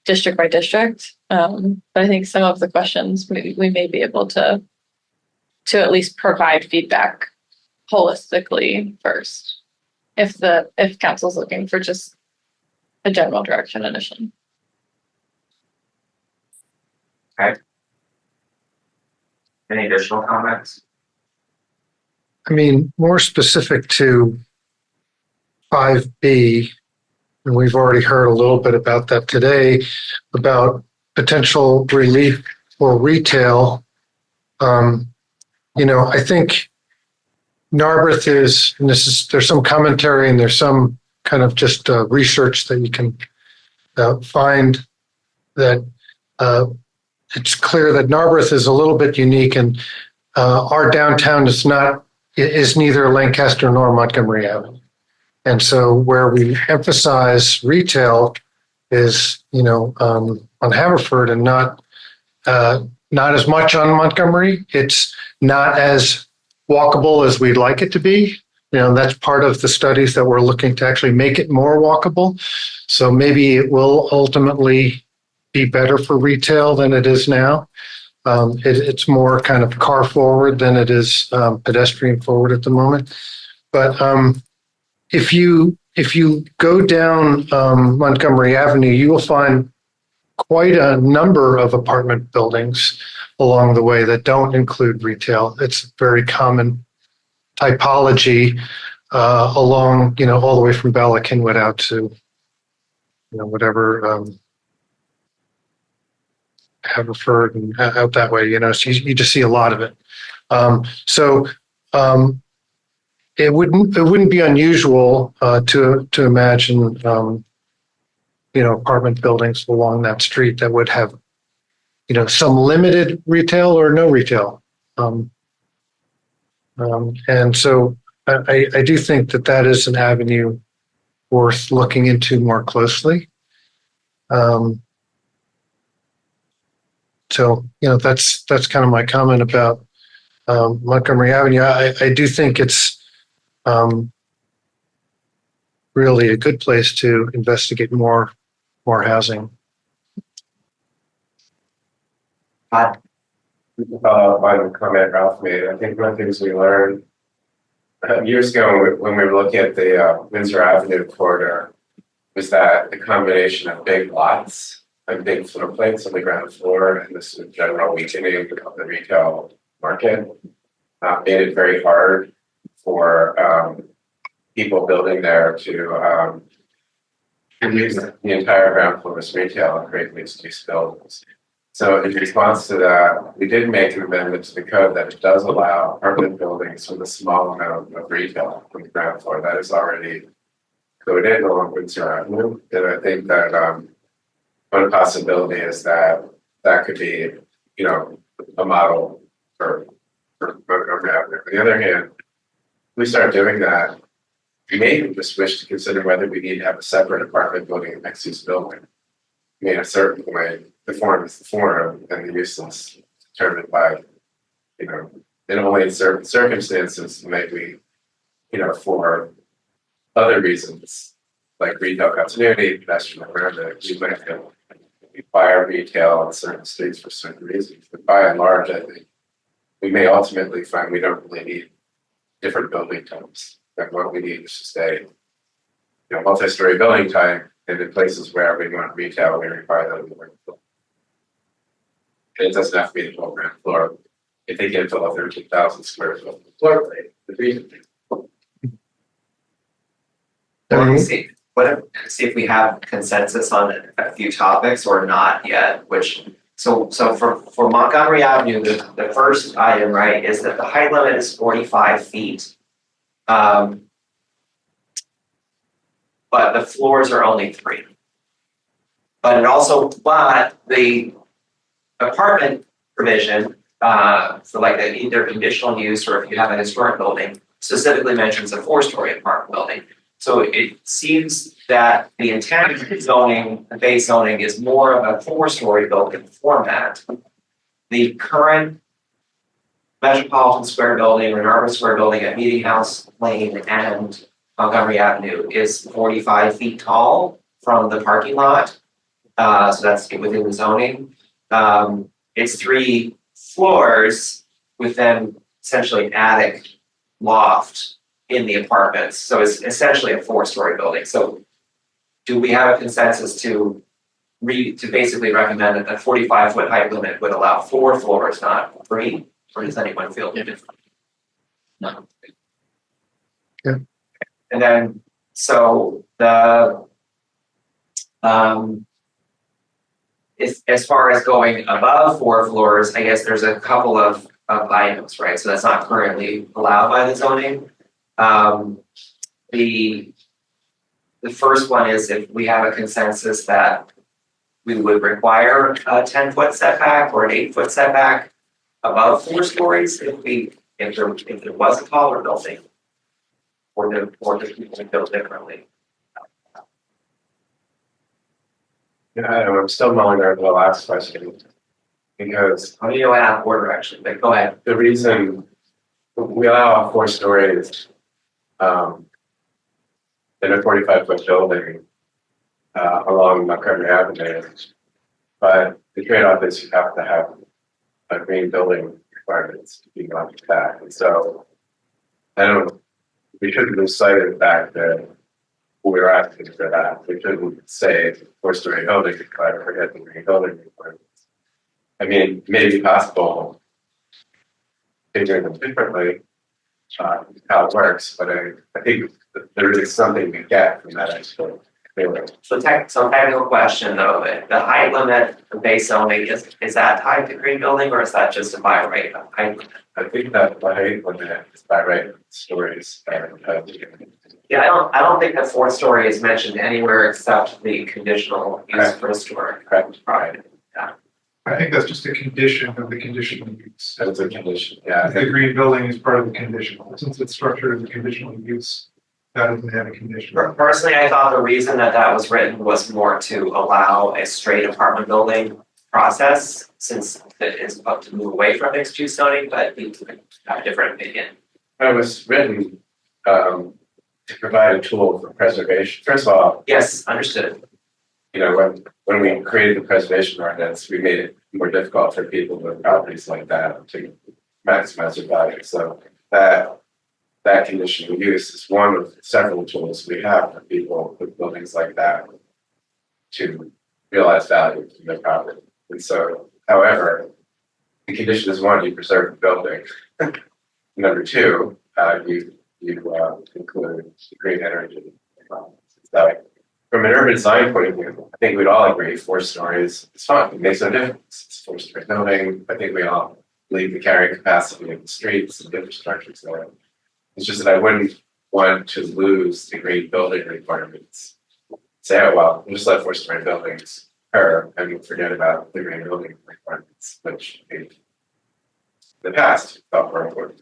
district by district. But I think some of the questions we may be able to at least provide feedback holistically first, if council's looking for just a general direction initially. Okay. Any additional comments? I mean, more specific to 5B, and we've already heard a little bit about that today, about potential relief for retail. I think Narberth is, and there's some commentary and there's some kind of just research that you can find that it's clear that Narberth is a little bit unique, and our downtown is neither Lancaster nor Montgomery Avenue. And so where we emphasize retail is, on Haverford and not as much on Montgomery. It's not as walkable as we'd like it to be. That's part of the studies that we're looking to actually make it more walkable. So maybe it will ultimately be better for retail than it is now. It's more kind of car forward than it is pedestrian forward at the moment. But if you go down Montgomery Avenue, you will find quite a number of apartment buildings along the way that don't include retail. It's very common typology along, all the way from Bala Cynwyd out to, whatever, Haverford and out that way, so you just see a lot of it. It wouldn't be unusual to imagine, apartment buildings along that street that would have, some limited retail or no retail. And so I do think that is an avenue worth looking into more closely. That's kind of my comment about Montgomery Avenue. I do think it's really a good place to investigate more housing. Follow up on the comment Ralph made. I think one of the things we learned years ago when we were looking at the Windsor Avenue corridor was that the combination of big lots and big floor plates on the ground floor and this general weakening of the retail market made it very hard for people building there to use the entire ground floor as retail and create mixed-use buildings. So in response to that, we did make an amendment to the code that it does allow apartment buildings with a small amount of retail on the ground floor. That is already coded along Windsor Avenue. And I think that one possibility is that could be, a model for Montgomery Avenue. On the other hand, if we start doing that, we may even just wish to consider whether we need to have a separate apartment building and mixed-use building. I mean, a certain way, the form is the form, and the use is determined by, and only in certain circumstances might we, for other reasons, like retail continuity, pedestrian awareness, we might require retail on certain streets for certain reasons. But by and large, I think we may ultimately find we don't really need different building types. That what we need is to stay, multi-story building type, and in places where we want retail, we require that in the ground floor. And it doesn't have to be the whole ground floor. If they get to a 13,000 square foot floor plate, the region. Let's see if we have consensus on a few topics or not yet, so for Montgomery Avenue, the first item, right, is that the height limit is 45 feet. But the floors are only 3. But the apartment provision, for like either conditional use or if you have a historic building, specifically mentions a 4-story apartment building. So it seems that the intent of zoning, the base zoning, is more of a 4-story building format. The current Metropolitan Square building or Narberth Square building at Meeting House Lane and Montgomery Avenue is 45 feet tall from the parking lot. So that's within the zoning. It's 3 floors with then essentially an attic loft in the apartments. So it's essentially a 4-story building. So do we have a consensus to basically recommend that the 45-foot height limit would allow 4 floors, not 3? Or does anyone feel different? No. Yeah. And then, so the, as far as going above 4 floors, I guess there's a couple of items, right? So that's not currently allowed by the zoning. The first one is if we have a consensus that we would require a 10-foot setback or an 8-foot setback above 4 stories if there was a taller building, or the people built differently. Yeah, I'm still mulling over the last question. Because How do you know out of order actually, but go ahead. the reason we allow 4 stories in a 45-foot building along Montgomery Avenue, but the trade-off is you have to have a green building requirements to be on that. And so we shouldn't lose sight of the fact that we're asking for that. We shouldn't say 4-story building required, forget the green building requirements. I mean, it may be possible figuring them differently, how it works, but I think that there is something to get from that actually. So technical question though, the height limit for base zoning, is that tied to green building or is that just a by right height limit? I think that by height limit is by right stories. Yeah, I don't think that 4th story is mentioned anywhere except the conditional use for a story. Correct. Right. I think that's just a condition of the conditional use. That's a condition, yeah. The green building is part of the conditional, since it's structured as a conditional use, that doesn't have a condition. Personally, I thought the reason that was written was more to allow a straight apartment building process, since it is about to move away from mixed use zoning, but you have a different opinion. It was written to provide a tool for preservation. First of all, Yes, understood. you know, when we created the preservation ordinance, we made it more difficult for people with properties like that to maximize their value. So that conditional use is one of several tools we have for people with buildings like that to realize value from their property. And so, however, the condition is 1, you preserve the building. Number 2, you include green energy. So from an urban design point of view, I think we'd all agree 4 stories is fine. It makes no difference. It's a 4-story building. I think we all believe the carrying capacity of the streets and the infrastructure is going. It's just that I wouldn't want to lose the green building requirements. Say, oh, well, we'll just let 4-story buildings occur and we'll forget about the green building requirements, which in the past felt more important.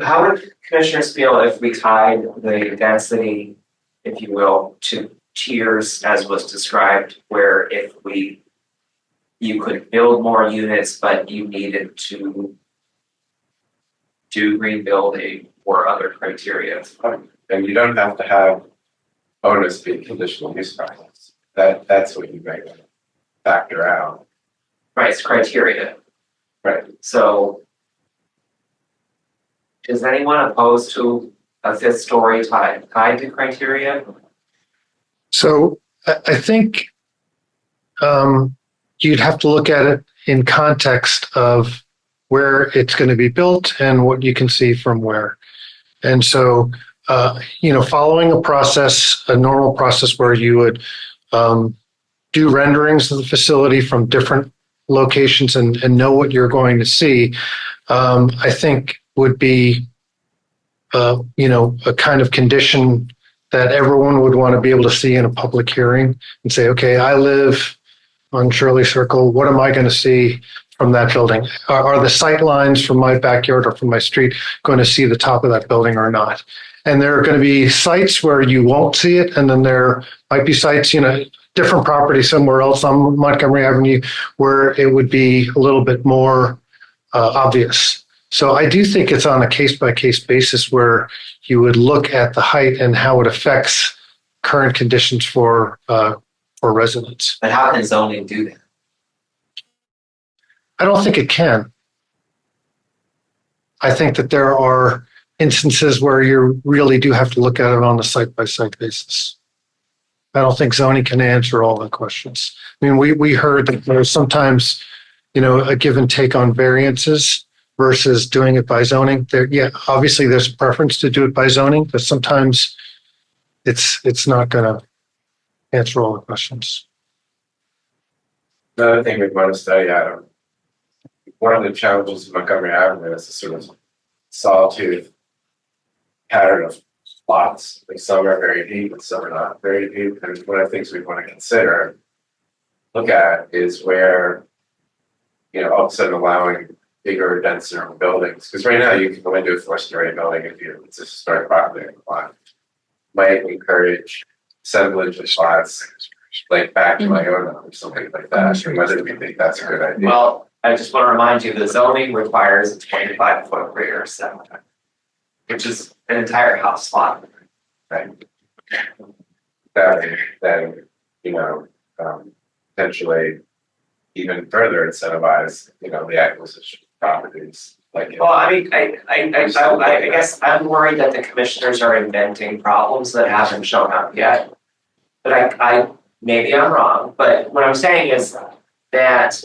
How would commissioners feel if we tied the density, if you will, to tiers as was described, where if you could build more units, but you needed to do green building or other criteria? And you don't have to have bonus be conditional use process. That's what you make factor out. Right, it's criteria. Right. So is anyone opposed to a 5th story tied to criteria? So I think you'd have to look at it in context of where it's going to be built and what you can see from where. And so, following a normal process where you would do renderings of the facility from different locations and know what you're going to see, I think would be, a kind of condition that everyone would want to be able to see in a public hearing and say, okay, I live on Shirley Circle. What am I going to see from that building? Are the sight lines from my backyard or from my street going to see the top of that building or not? And there are going to be sites where you won't see it. And then there might be sites, different property somewhere else on Montgomery Avenue where it would be a little bit more obvious. So I do think it's on a case-by-case basis where you would look at the height and how it affects current conditions for residents. But how can zoning do that? I don't think it can. I think that there are instances where you really do have to look at it on a site-by-site basis. I don't think zoning can answer all the questions. I mean, we heard that there's sometimes, a give and take on variances versus doing it by zoning. There, yeah, obviously there's a preference to do it by zoning, but sometimes it's not gonna answer all the questions. Another thing we want to study out, one of the challenges of Montgomery Avenue is the sort of sawtooth pattern of lots. Like some are very deep and some are not very deep. And one of the things we want to consider, look at, is where, you know, all of a sudden allowing bigger, denser buildings. Because right now you can go into a 4-story building if it's a historic property lot. Might encourage assemblage of lots, like back to Iona or something like that. And whether we think that's a good idea. Well, I just want to remind you, the zoning requires a 25-foot rear setback, which is an entire house lot. Right. That then, you know, potentially even further incentivize, you know, the acquisition of properties. Like, Well, I mean, I guess I'm worried that the commissioners are inventing problems that haven't shown up yet. But I maybe I'm wrong, but what I'm saying is that,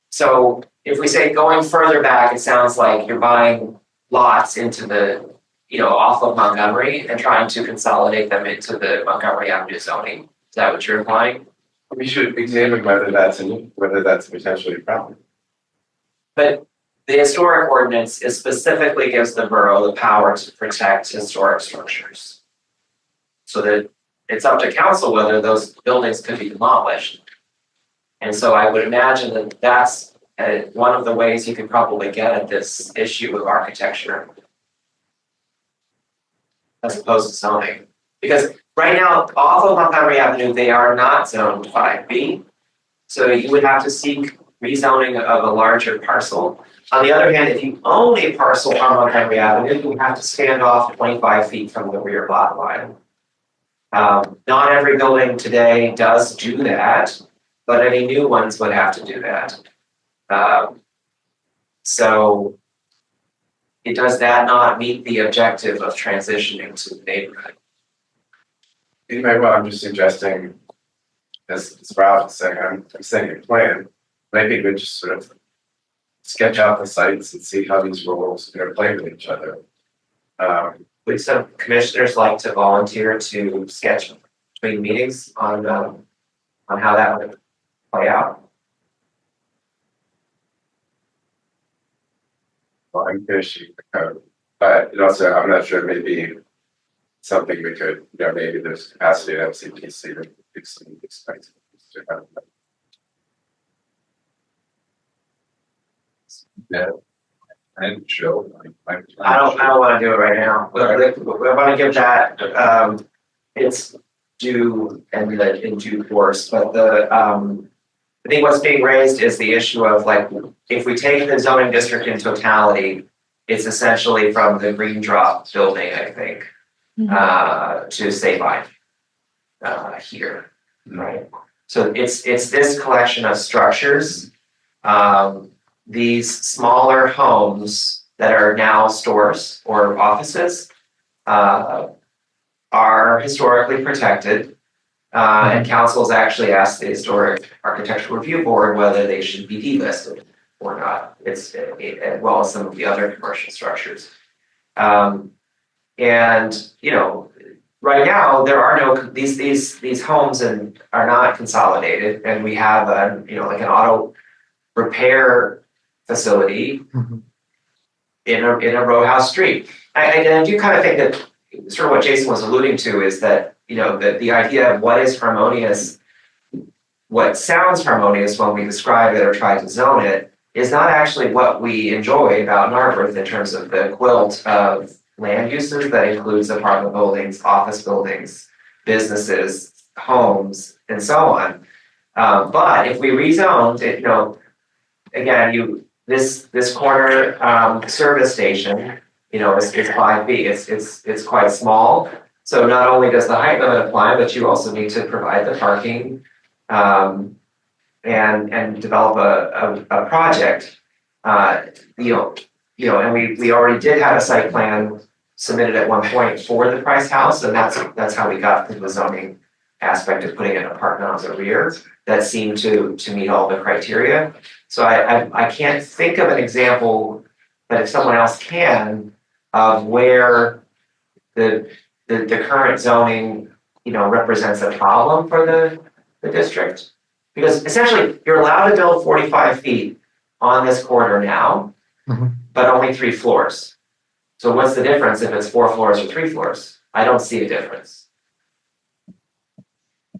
so if we say going further back, it sounds like you're buying lots into the, you know, off of Montgomery and trying to consolidate them into the Montgomery Avenue zoning. Is that what you're implying? we should examine whether that's potentially a problem. But the historic ordinance is specifically gives the borough the power to protect historic structures. So that it's up to council whether those buildings could be demolished. And so I would imagine that that's one of the ways you could probably get at this issue of architecture, as opposed to zoning. Because right now, off of Montgomery Avenue, they are not zoned 5B. So you would have to seek rezoning of a larger parcel. On the other hand, if you own a parcel on Montgomery Avenue, you have to stand off 25 feet from the rear lot line. Not every building today does do that, but any new ones would have to do that. So does that not meet the objective of transitioning to the neighborhood? Well, I'm just suggesting, as Ralph is saying, I'm saying a plan. Maybe we just sort of sketch out the sites and see how these roles interplay with each other. Would some commissioners like to volunteer to sketch between meetings on how that would play out? Well, I'm going to shoot the code, but it also, I'm not sure, maybe something we could, maybe there's capacity at MCPC to do some expensive to have that. Yeah. And show. I don't want to do it right now. I want to give that its due and in due course. But I think what's being raised is the issue of, like, if we take the zoning district in totality, it's essentially from the Green Drop building, I think, to Sabine here, right? So it's this collection of structures. These smaller homes that are now stores or offices are historically protected. And council's actually asked the Historic Architectural Review Board whether they should be delisted or not. It's as well as some of the other commercial structures. And right now there are no these homes and are not consolidated, and we have like an auto repair facility in a row house street. I do kind of think that sort of what Jason was alluding to is that, the idea of what is harmonious, what sounds harmonious when we describe it or try to zone it, is not actually what we enjoy about Narberth in terms of the quilt of land uses that includes apartment buildings, office buildings, businesses, homes, and so on. But if we rezoned it, again, this corner service station, is 5B. It's quite small. So not only does the height limit apply, but you also need to provide the parking and develop a project. And we already did have a site plan submitted at one point for the Price House, and that's how we got to the zoning aspect of putting an apartment on the rear that seemed to meet all the criteria. So I can't think of an example but if someone else can, of where the current zoning, represents a problem for the district. Because essentially, you're allowed to build 45 feet on this corridor now, but only 3 floors. So what's the difference if it's 4 floors or 3 floors? I don't see a difference.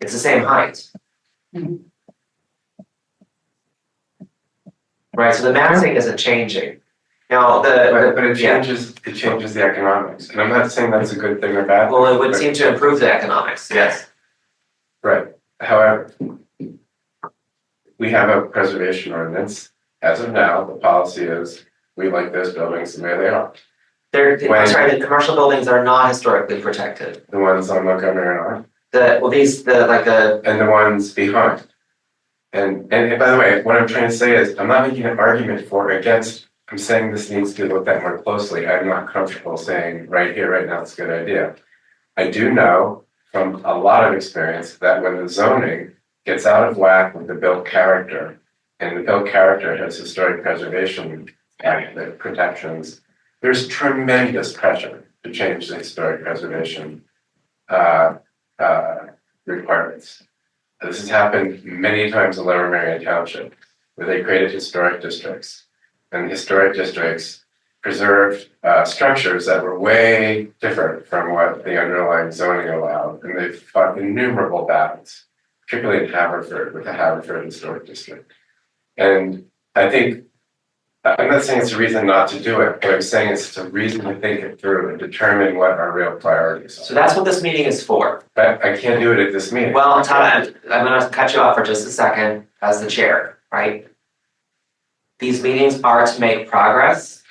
It's the same height. Right, so the massing isn't changing. Now, But it yeah. changes the economics, and I'm not saying that's a good thing or bad. Well, it would but- seem to improve the economics, yes. Right, however, we have a preservation ordinance. As of now, the policy is, we like those buildings the way they are. That's right, the commercial buildings are not historically protected. The ones on Montgomery are, And and the ones behind. And by the way, what I'm trying to say is, I'm not making an argument for or against, I'm saying this needs to be looked at more closely. I'm not comfortable saying right here, right now, it's a good idea. I do know from a lot of experience that when the zoning gets out of whack with the built character, and the built character has historic preservation protections, there's tremendous pressure to change the historic preservation requirements. This has happened many times in Lower Merion Township, where they created historic districts. And historic districts preserved structures that were way different from what the underlying zoning allowed. And they've fought innumerable battles, particularly in Haverford, with the Haverford Historic District. And I think, I'm not saying it's a reason not to do it, but I'm saying it's a reason to think it through and determine what our real priorities are. So that's what this meeting is for. But I can't do it at this meeting. Well, Todd, I'm gonna cut you off for just a second as the chair, right? These meetings are to make progress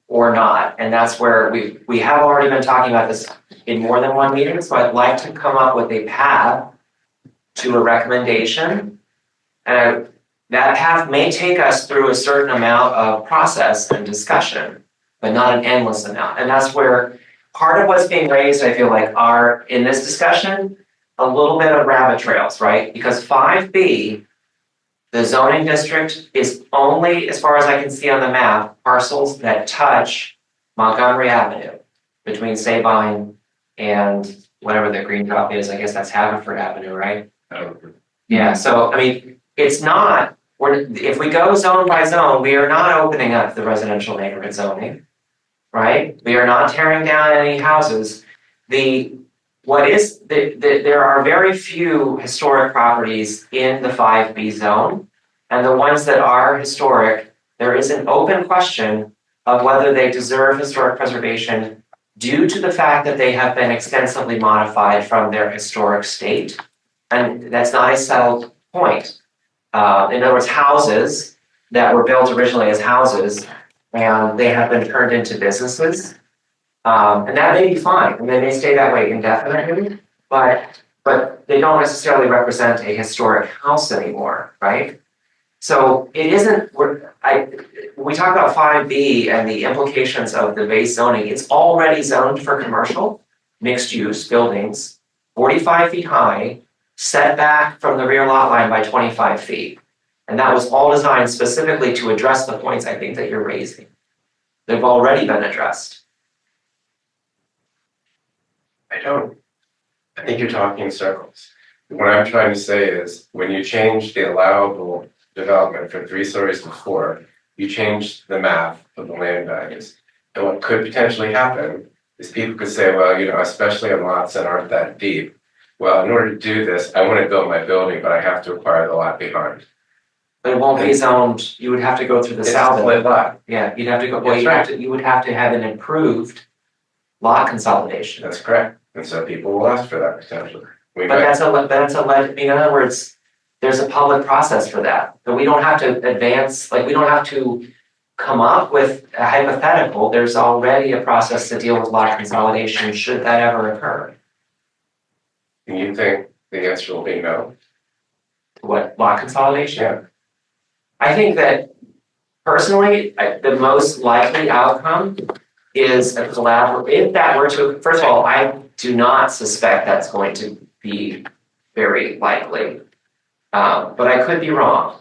or not, and that's where we have already been talking about this in more than one meeting, so I'd like to come up with a path to a recommendation. And that path may take us through a certain amount of process and discussion, but not an endless amount. And that's where part of what's being raised, I feel like, are in this discussion, a little bit of rabbit trails, right? Because 5B, the zoning district, is only, as far as I can see on the map, parcels that touch Montgomery Avenue between Sabine and whatever the green drop is. I guess that's Haverford Avenue, right? Yeah, so I mean, it's not, if we go zone by zone, we are not opening up the residential neighborhood zoning, right? We are not tearing down any houses. There are very few historic properties in the 5B zone, and the ones that are historic, there is an open question of whether they deserve historic preservation due to the fact that they have been extensively modified from their historic state. And that's not a settled point. In other words, houses that were built originally as houses and they have been turned into businesses. And that may be fine, and they may stay that way indefinitely, but they don't necessarily represent a historic house anymore, right? So it isn't, when we talk about 5B and the implications of the base zoning, it's already zoned for commercial, mixed use buildings, 45 feet high, set back from the rear lot line by 25 feet. And that was all designed specifically to address the points I think that you're raising. They've already been addressed. I think you're talking in circles. What I'm trying to say is, when you change the allowable development from 3 stories to 4, you change the math of the land values. And what could potentially happen is people could say, well, especially on lots that aren't that deep, well, in order to do this, I want to build my building, but I have to acquire the lot behind. But it won't be zoned, you would have to go through the It's a salvage. split lot. Yeah, you'd have to go, well, That's you would have to have an improved lot consolidation. That's correct. And so people will ask for that potentially. But that's in other words, there's a public process for that. But we don't have to advance, we don't have to come up with a hypothetical. There's already a process to deal with lot consolidation should that ever occur. And you think the answer will be no? What, lot consolidation? Yeah. I think that personally, the most likely outcome is a collaborative, if that were to, first of all, I do not suspect that's going to be very likely, but I could be wrong.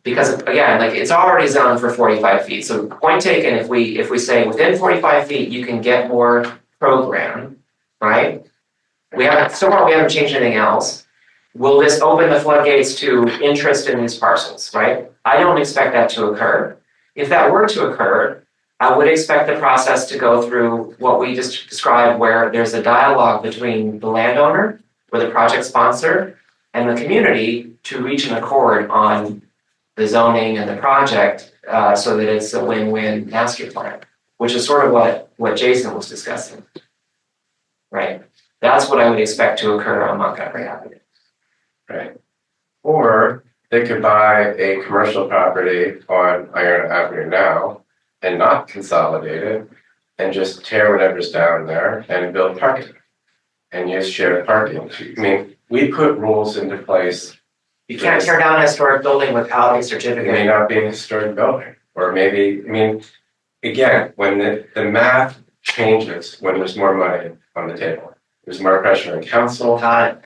Because again, like it's already zoned for 45 feet, so point taken, if we say within 45 feet, you can get more program, right? We haven't changed anything else. Will this open the floodgates to interest in these parcels, right? I don't expect that to occur. If that were to occur, I would expect the process to go through what we just described, where there's a dialogue between the landowner or the project sponsor and the community to reach an accord on the zoning and the project, so that it's a win-win master plan, which is sort of what Jason was discussing. Right? That's what I would expect to occur on Montgomery Avenue. Right. Or they could buy a commercial property on Iron Avenue now and not consolidate it and just tear whatever's down there and build parking and use shared parking. I mean, we put rules into place. You can't tear down a historic building without a certificate. It may not be a historic building, or maybe, I mean, again, when the math changes, when there's more money on the table, there's more pressure on council. Todd,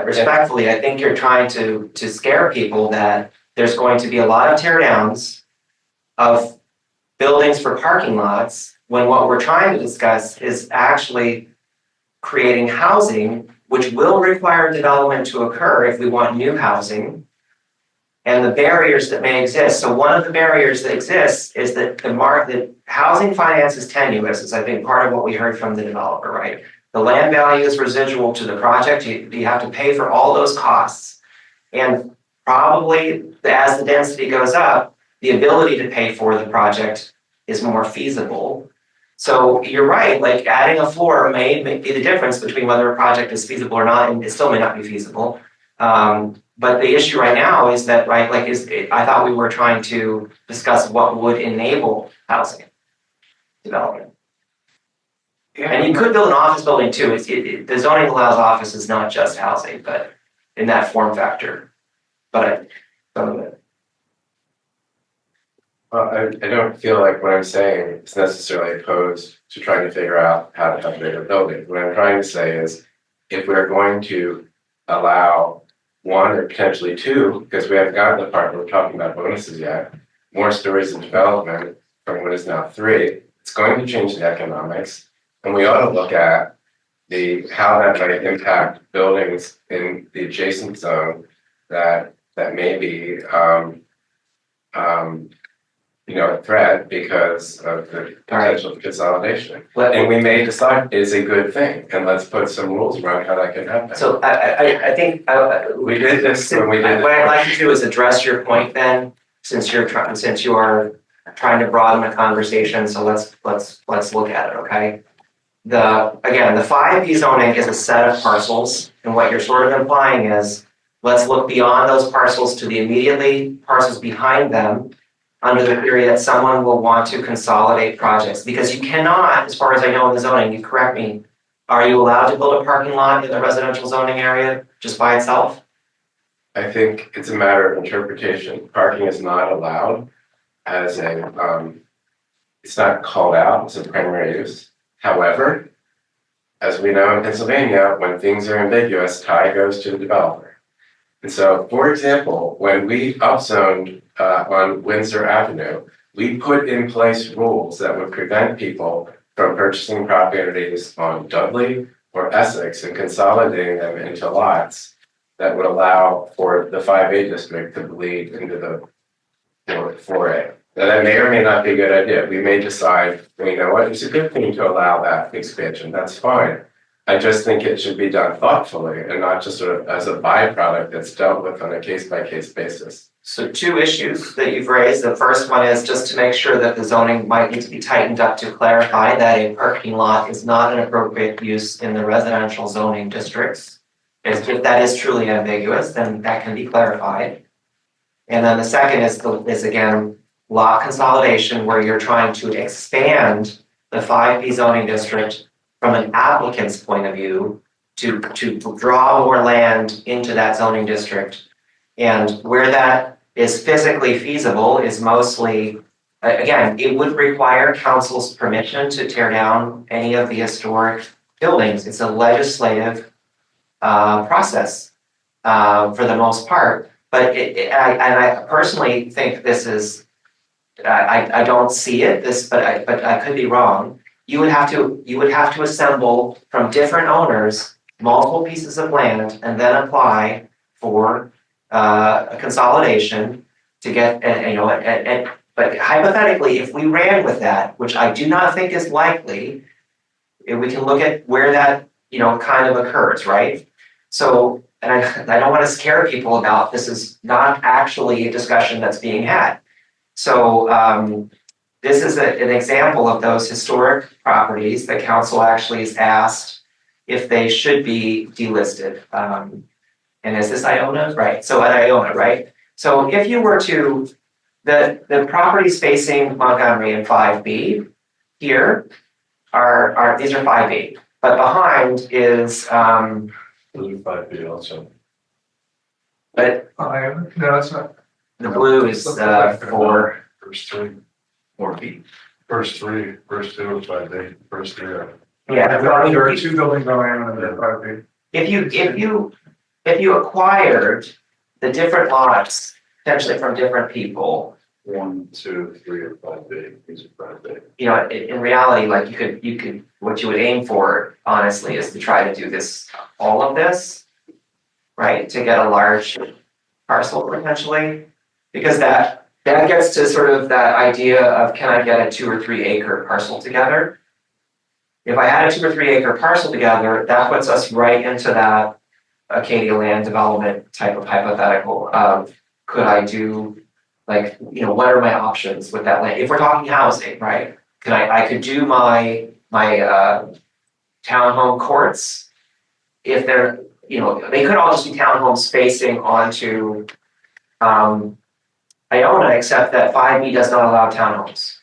respectfully, I think you're trying to scare people that there's going to be a lot of tear downs of buildings for parking lots, when what we're trying to discuss is actually creating housing, which will require development to occur if we want new housing, and the barriers that may exist. So one of the barriers that exists is that the housing finance is tenuous, is I think part of what we heard from the developer, right? The land value is residual to the project. You have to pay for all those costs. And probably as the density goes up, the ability to pay for the project is more feasible. So you're right, like adding a floor may be the difference between whether a project is feasible or not, and it still may not be feasible. But the issue right now is that, right, like I thought we were trying to discuss what would enable housing development. And you could build an office building too. The zoning allows offices, not just housing, but in that form factor. But some of it. Well, I don't feel like what I'm saying is necessarily opposed to trying to figure out how to upgrade a building. What I'm trying to say is, if we're going to allow one or potentially two, because we haven't gotten to the part where we're talking about bonuses yet, more stories of development from what is now 3, it's going to change the economics. And we ought to look at how that might impact buildings in the adjacent zone that may be a threat because of the potential consolidation. And we may decide it's a good thing, and let's put some rules around how that can happen. So I think we did this when we did. What I'd like to do is address your point, then, since you are trying to broaden the conversation. So let's look at it, okay? The 5B zoning is a set of parcels, and what you're sort of implying is, let's look beyond those parcels to the immediately parcels behind them, under the theory that someone will want to consolidate projects. Because you cannot, as far as I know in the zoning, you correct me, are you allowed to build a parking lot in the residential zoning area just by itself? I think it's a matter of interpretation. Parking is not allowed as it's not called out as a primary use. However, as we know in Pennsylvania, when things are ambiguous, tie goes to the developer. And so, for example, when we upzoned on Windsor Avenue, we put in place rules that would prevent people from purchasing properties on Dudley or Essex and consolidating them into lots that would allow for the 5A district to bleed into the 4A. Now, that may or may not be a good idea. We may decide, you know what, it's a good thing to allow that expansion. That's fine. I just think it should be done thoughtfully and not just sort of as a byproduct that's dealt with on a case-by-case basis. So 2 issues that you've raised. The first one is just to make sure that the zoning might need to be tightened up to clarify that a parking lot is not an appropriate use in the residential zoning districts. If that is truly ambiguous, then that can be clarified. And then the second is again, lot consolidation, where you're trying to expand the 5B zoning district from an applicant's point of view to draw more land into that zoning district. And where that is physically feasible is mostly, again, it would require council's permission to tear down any of the historic buildings. It's a legislative process for the most part. But I personally think this is, I don't see it, but I could be wrong. You would have to assemble from different owners, multiple pieces of land, and then apply for a consolidation to get, but hypothetically, if we ran with that, which I do not think is likely, if we can look at where that, kind of occurs, right? So, and I don't want to scare people about, this is not actually a discussion that's being had. So, this is an example of those historic properties. The council actually is asked if they should be delisted. And is this Iona? Right, so at Iona, right? So if you were to, the properties facing Montgomery and 5B here are these are 5B, but behind is, Those are 5B also. but No, that's not. the blue is for First three, 4B. first two are 5B, first three are. Yeah, There are 2 buildings on Iona that are 5B. if you acquired the different lots, potentially from different people, 1, 2, 3 are 5B, these are 5B. in reality, like you could, what you would aim for, honestly, is to try to do this, all of this, right, to get a large parcel potentially, because that gets to sort of that idea of, can I get a 2 or 3 acre parcel together? If I had a 2 or 3 acre parcel together, that puts us right into that Acadia land development type of hypothetical of, could I do, like, what are my options with that land? If we're talking housing, right? I could do my townhome courts, if they're, they could all just be townhomes facing onto Iona, except that 5B does not allow townhomes.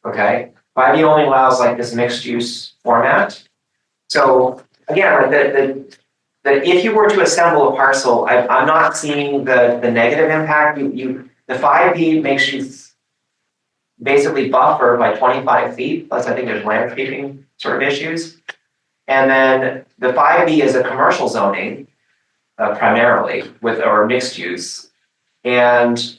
Okay, 5B only allows like this mixed use format. So again, like if you were to assemble a parcel, I'm not seeing the negative impact. The 5B makes you basically buffer by 25 feet, plus I think there's landscaping sort of issues. And then the 5B is a commercial zoning, primarily, or mixed use. And,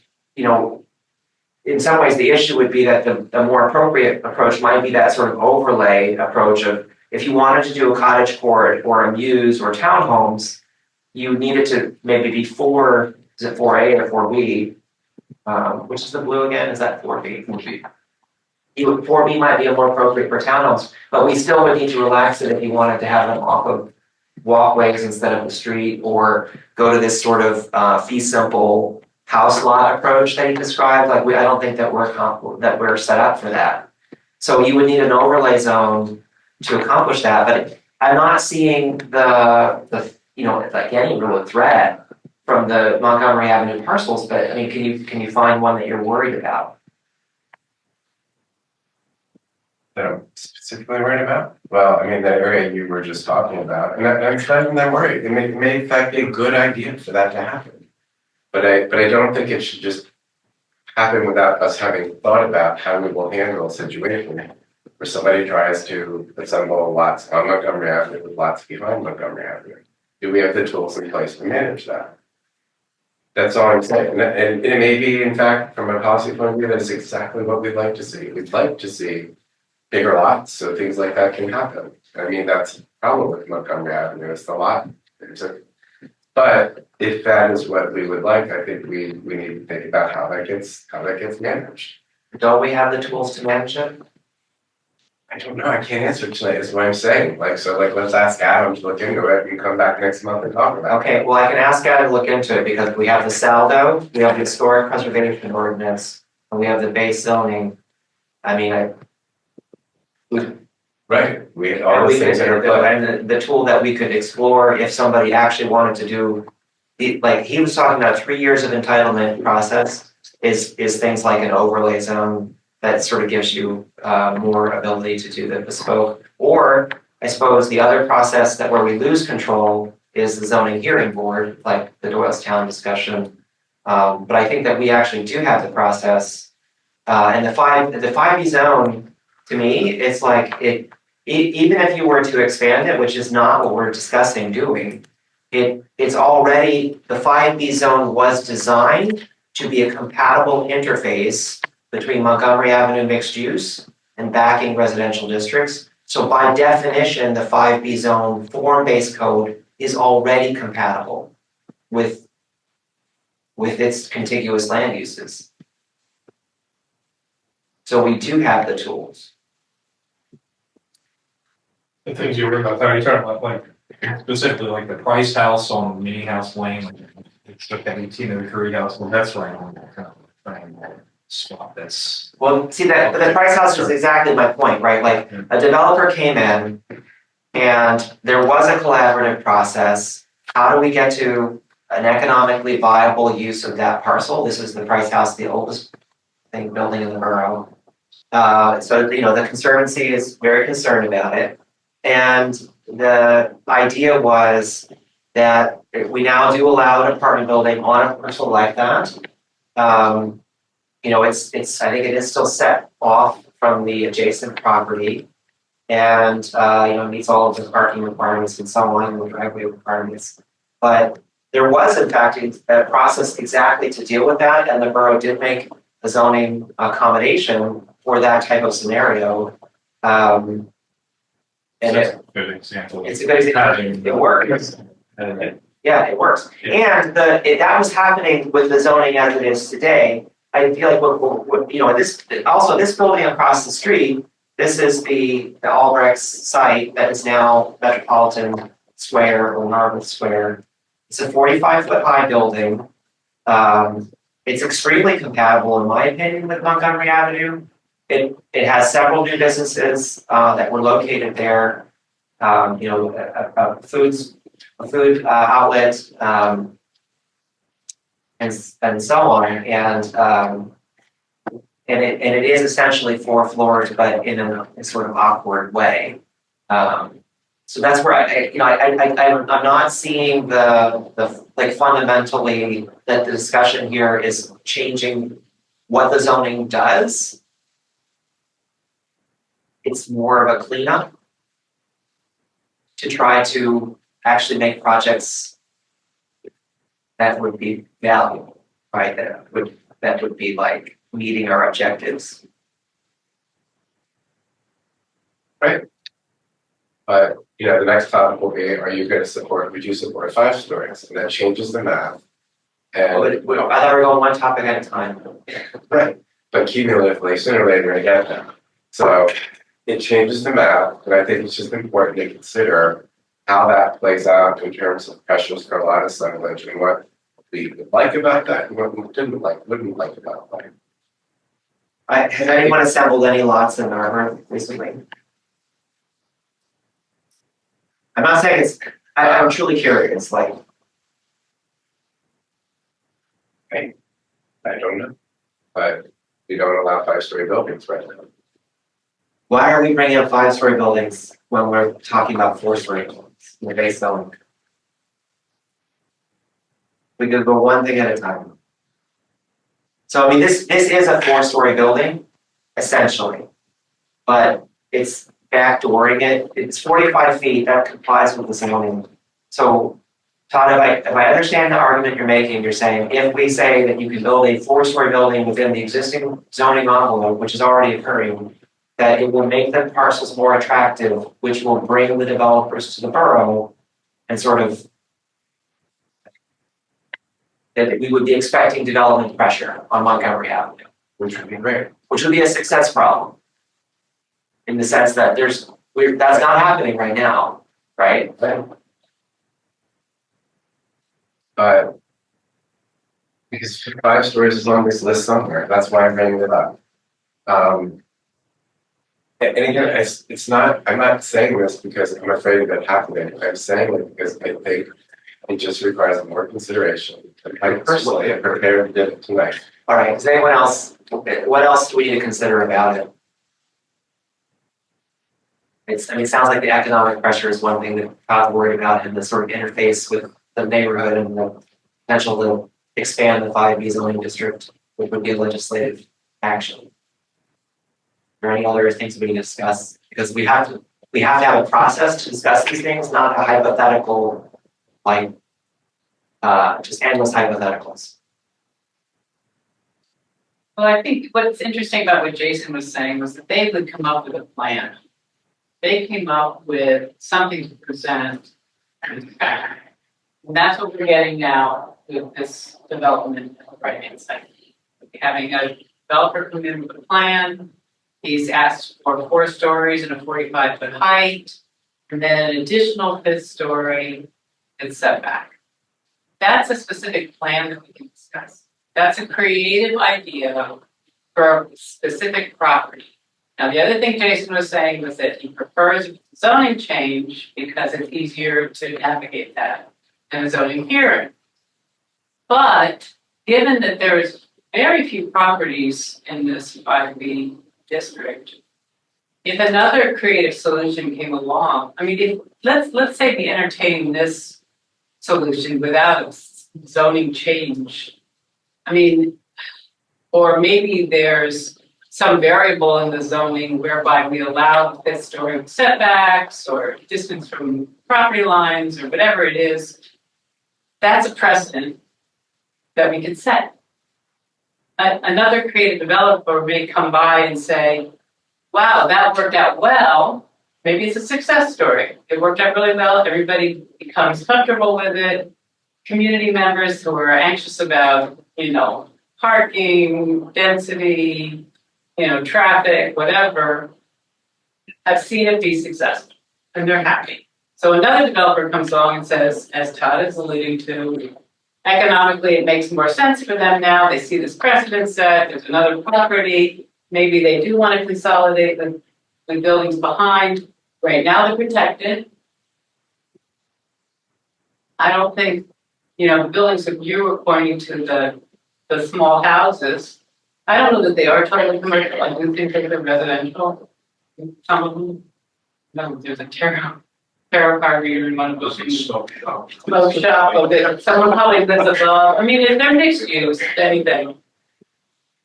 in some ways, the issue would be that the more appropriate approach might be that sort of overlay approach of, if you wanted to do a cottage court or a muse or townhomes, you needed to maybe be 4, is it 4A or 4B? Which is the blue again? Is that 4B? 4B. 4B might be more appropriate for townhomes, but we still would need to relax it if you wanted to have them off of walkways instead of the street, or go to this sort of fee simple house lot approach that you described. Like I don't think that we're set up for that. So you would need an overlay zone to accomplish that, but I'm not seeing the like any real threat from the Montgomery Avenue parcels. But I mean, can you find one that you're worried about? That I'm specifically worried about? Well, I mean, the area you were just talking about, and I'm not even that worried. It may in fact be a good idea for that to happen. But I don't think it should just happen without us having thought about how we will handle a situation where somebody tries to assemble lots on Montgomery Avenue with lots behind Montgomery Avenue. Do we have the tools in place to manage that? That's all I'm saying. And it may be, in fact, from a policy point of view, that's exactly what we'd like to see. We'd like to see bigger lots so things like that can happen. I mean, that's the problem with Montgomery Avenue, it's the lot. But if that is what we would like, I think we need to think about how that gets managed. Don't we have the tools to manage it? I don't know. I can't answer tonight. Is what I'm saying. Let's ask Adam to look into it and come back next month and talk about it. Okay, well, I can ask Adam to look into it because we have the SALDO, we have the historic preservation ordinance, and we have the base zoning. I mean, right. We all those things that are and the tool that we could explore if somebody actually wanted to do, like he was talking about 3 years of entitlement process is things like an overlay zone that sort of gives you more ability to do the bespoke. Or I suppose the other process that where we lose control is the zoning hearing board, like the Doylestown discussion. But I think that we actually do have the process. And the 5B zone, to me, it's like even if you were to expand it, which is not what we're discussing doing, It's already, the 5B zone was designed to be a compatible interface between Montgomery Avenue mixed use and backing residential districts. So by definition, the 5B zone form-based code is already compatible with its contiguous land uses. So we do have the tools. The things you were about, are you talking about like specifically like the Price House on Meeting House Lane? It's like that 1803 house, well, that's right on that kind of triangle spot, that's. Well, see that, but the Price House is exactly my point, right? Like a developer came in and there was a collaborative process. How do we get to an economically viable use of that parcel? This is the Price House, the oldest building in the borough. So, you know, the Conservancy is very concerned about it. And the idea was that we now do allow an apartment building on a parcel like that. You know, I think it is still set off from the adjacent property. And, you know, meets all of the parking requirements and so on, and the driveway requirements. But there was, in fact, a process exactly to deal with that, and the borough did make a zoning accommodation for that type of scenario. And That's a good example. it's a good example. It works. Yeah, it works. And that was happening with the zoning as it is today. I feel like what you know, this building across the street, this is the Albrecht's site that is now Metropolitan Square or Narberth Square. It's a 45-foot high building. It's extremely compatible, in my opinion, with Montgomery Avenue. It has several new businesses that were located there. You know, a food outlet, and so on. And it is essentially 4 floors, but in a sort of awkward way. So that's where I'm not seeing the like fundamentally that the discussion here is changing what the zoning does. It's more of a cleanup to try to actually make projects that would be valuable, right? That would be like meeting our objectives. Right. But, you know, the next topic will be, would you support 5 stories? And that changes the math. And I thought we were going one topic at a time. right, but cumulatively, sooner or later, you're gonna get them. So it changes the math, and I think it's just important to consider how that plays out in terms of Precious Carlotta assemblage and what we would like about that and what we wouldn't like about that. Has anyone assembled any lots in Narberth recently? I'm not saying I'm truly curious, like. I don't know, but we don't allow 5-story buildings right now. Why are we bringing up 5-story buildings when we're talking about 4-story buildings in the base zone? We could go one thing at a time. So I mean, this is a 4-story building, essentially, but it's backdooring it. It's 45 feet, that complies with the zoning. So Todd, if I understand the argument you're making, you're saying if we say that you can build a 4-story building within the existing zoning envelope, which is already occurring, that it will make the parcels more attractive, which will bring the developers to the borough and sort of that we would be expecting development pressure on Montgomery Avenue, which would be great, which would be a success problem in the sense that that's not happening right now, right? But because 5 stories is on this list somewhere, that's why I'm bringing it up. And again, it's not, I'm not saying this because I'm afraid of it happening. I'm saying it because I think it just requires more consideration. I personally am prepared to do it tonight. All right, does anyone else, what else do we need to consider about it? It sounds like the economic pressure is one thing that Todd's worried about, and the sort of interface with the neighborhood and the potential to expand the 5B zoning district, which would be a legislative action. Are there any other things we need to discuss? Because we have to have a process to discuss these things, not a hypothetical, like, just endless hypotheticals. Well, I think what's interesting about what Jason was saying was that they would come up with a plan. They came up with something to present. And that's what we're getting now with this development of the right-hand side. Having a developer come in with a plan. He's asked for 4 stories and a 45-foot height, and then an additional 5th story and setback. That's a specific plan that we can discuss. That's a creative idea for a specific property. Now, the other thing Jason was saying was that he prefers zoning change because it's easier to navigate that than a zoning hearing. But given that there is very few properties in this 5B district, if another creative solution came along, I mean, let's say we entertain this solution without a zoning change. I mean, or maybe there's some variable in the zoning whereby we allow the 5th story setbacks or distance from property lines or whatever it is. That's a precedent that we can set. Another creative developer may come by and say, wow, that worked out well. Maybe it's a success story. It worked out really well. Everybody becomes comfortable with it. Community members who are anxious about, parking, density, traffic, whatever, have seen it be successful and they're happy. So another developer comes along and says, as Todd is alluding to, economically it makes more sense for them now. They see this precedent set, there's another property. Maybe they do want to consolidate the buildings behind. Right now they're protected. I don't think, the buildings that you were pointing to, the small houses, I don't know that they are totally commercial. I do think that they're residential. Some of them, there's a tarot card reader in one of those. Smoke shop. Someone probably lives above. I mean, they're mixed use, anything.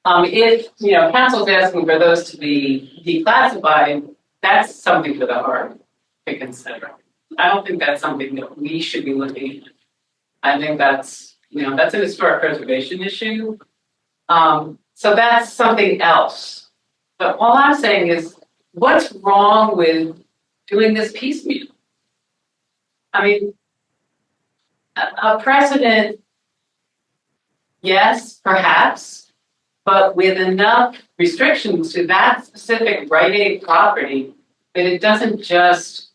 If, council's asking for those to be declassified, that's something for the heart to consider. I don't think that's something that we should be looking at. I think that's an historic preservation issue. So that's something else. But all I'm saying is, what's wrong with doing this piecemeal? I mean, a precedent, yes, perhaps, but with enough restrictions to that specific Rite Aid property that it doesn't just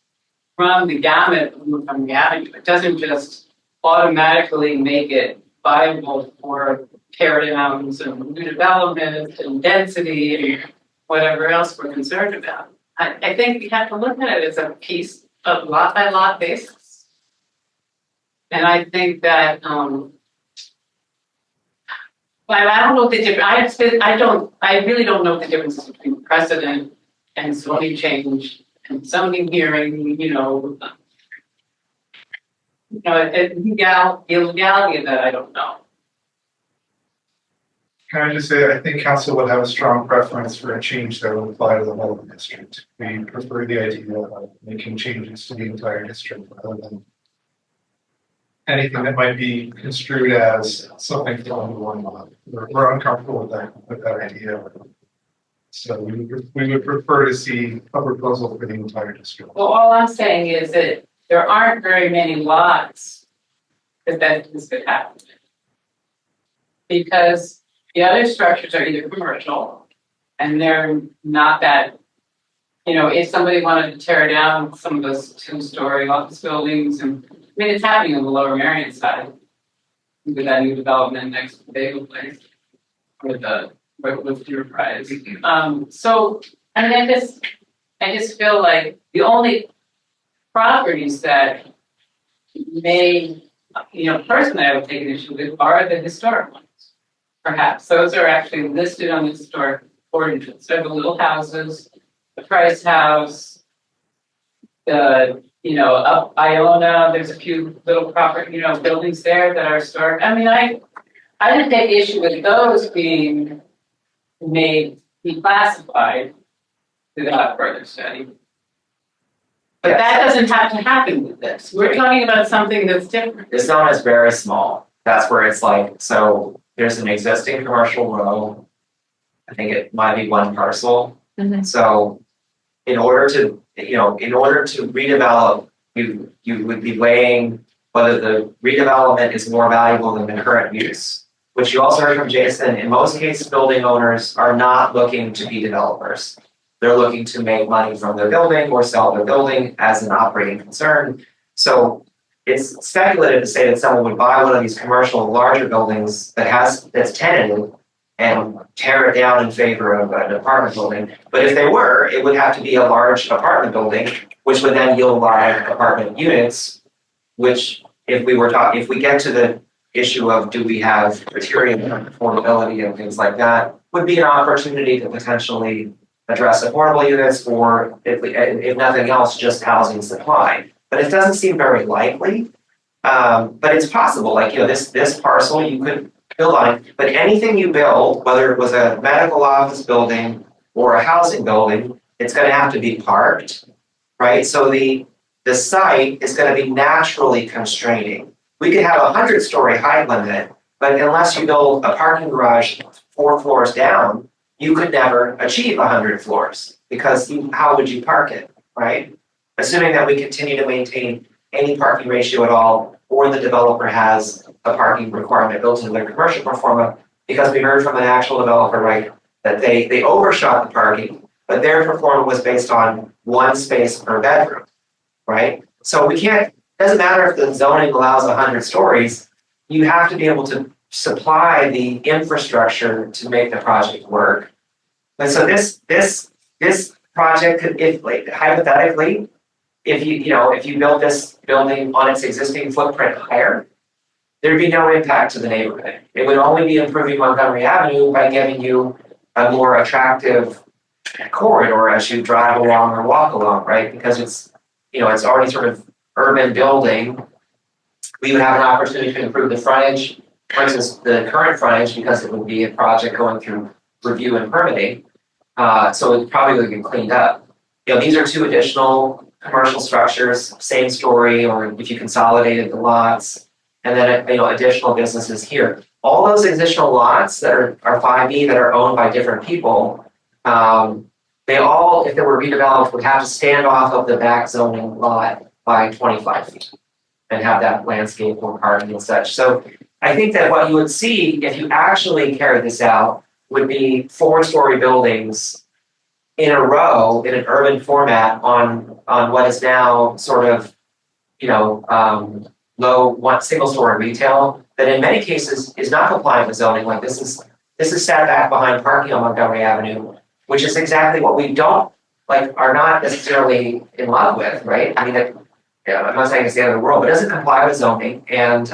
run the gamut from the avenue. It doesn't just automatically make it viable for tear downs and new development and density and whatever else we're concerned about. I think we have to look at it as a piece of lot by lot basis. And I think that I don't know the difference. I really don't know the difference between precedent and zoning change and zoning hearing, illegality of that, I don't know. Can I just say, I think council would have a strong preference for a change that would apply to the whole district. We prefer the idea of making changes to the entire district rather than anything that might be construed as something from one lot. We're uncomfortable with that idea. So we would prefer to see a proposal for the entire district. Well, all I'm saying is that there aren't very many lots that this could happen. Because the other structures are either commercial and they're not that, if somebody wanted to tear down some of those 2-story office buildings, and I mean, it's happening on the Lower Marion side with that new development next to the bagel place with your prize. So, I mean, I just feel like the only properties that may, personally I would take an issue with are the historic ones. Perhaps those are actually listed on the historic ordinance. So the little houses, the Price House, up Iona, there's a few little property, buildings there that are historic. I mean, I didn't take issue with those being made declassified without further study. But Yes. that doesn't have to happen with this. We're talking about something that's different. This zone is very small. That's where it's like, so there's an existing commercial row. I think it might be one parcel. Mhm. So in order to, in order to redevelop, you would be weighing whether the redevelopment is more valuable than the current use. Which you also heard from Jason, in most cases, building owners are not looking to be developers. They're looking to make money from their building or sell their building as an operating concern. So it's speculative to say that someone would buy one of these commercial larger buildings that's tenanted and tear it down in favor of an apartment building. But if they were, it would have to be a large apartment building, which would then yield large apartment units, which if we get to the issue of do we have criteria for affordability and things like that, would be an opportunity to potentially address affordable units or if nothing else, just housing supply. But it doesn't seem very likely. But it's possible, like, this parcel you could build on it, but anything you build, whether it was a medical office building or a housing building, it's gonna have to be parked, right? So the site is gonna be naturally constraining. We could have 100-story height limit, but unless you build a parking garage 4 floors down, you could never achieve 100 floors because how would you park it, right? Assuming that we continue to maintain any parking ratio at all, or the developer has a parking requirement built into their commercial pro forma, because we heard from an actual developer, right, that they overshot the parking, but their pro forma was based on 1 space per bedroom, right? So doesn't matter if the zoning allows 100 stories, you have to be able to supply the infrastructure to make the project work. And so this project could, if like hypothetically, if you build this building on its existing footprint higher, there'd be no impact to the neighborhood. It would only be improving Montgomery Avenue by giving you a more attractive corridor as you drive along or walk along, right? Because it's already sort of urban building. We would have an opportunity to improve the frontage versus the current frontage because it would be a project going through review and permitting. So it probably would get cleaned up. These are 2 additional commercial structures, same story, or if you consolidated the lots, and then additional businesses here. All those additional lots that are 5E that are owned by different people, they all, if they were redeveloped, would have to stand off of the back zoning lot by 25 feet and have that landscape or parking and such. So I think that what you would see if you actually carried this out would be 4-story buildings in a row in an urban format on what is now sort of, low single-story retail that in many cases is not compliant with zoning. Like this is sat back behind parking on Montgomery Avenue, which is exactly what we are not necessarily in love with, right? I mean, I'm not saying it's the end of the world, but it doesn't comply with zoning. And,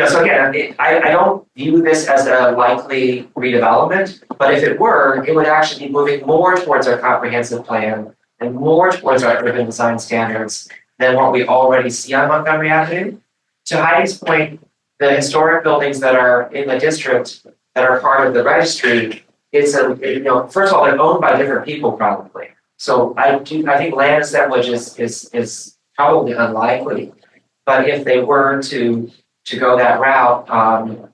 so again, I don't view this as a likely redevelopment, but if it were, it would actually be moving more towards our comprehensive plan and more towards our urban design standards than what we already see on Montgomery Avenue. To Heidi's point, the historic buildings that are in the district that are part of the registry, first of all, they're owned by different people probably. So I think land assemblage is probably unlikely. But if they were to go that route,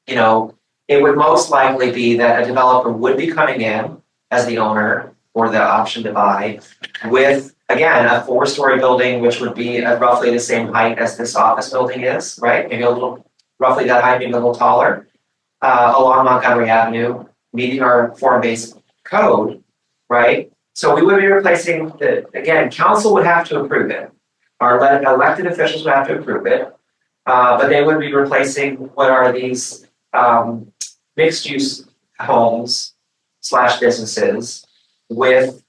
it would most likely be that a developer would be coming in as the owner or the option to buy with, again, a 4-story building, which would be at roughly the same height as this office building is, right? Maybe roughly that height, maybe a little taller, along Montgomery Avenue, meeting our form-based code, right? So we would be replacing again, council would have to approve it. Our elected officials would have to approve it. But they would be replacing what are these mixed-use homes / businesses with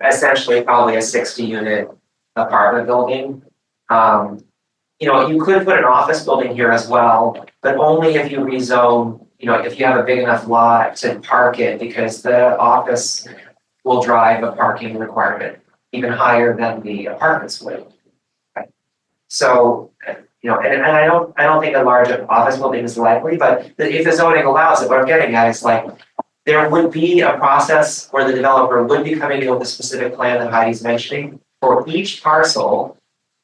essentially probably a 60-unit apartment building. You could put an office building here as well, but only if you rezone, if you have a big enough lot to park it, because the office will drive a parking requirement even higher than the apartments would. Right? So, and I don't think a large office building is likely, but if the zoning allows it, what I'm getting at is like, there would be a process where the developer would be coming in with a specific plan that Heidi's mentioning for each parcel,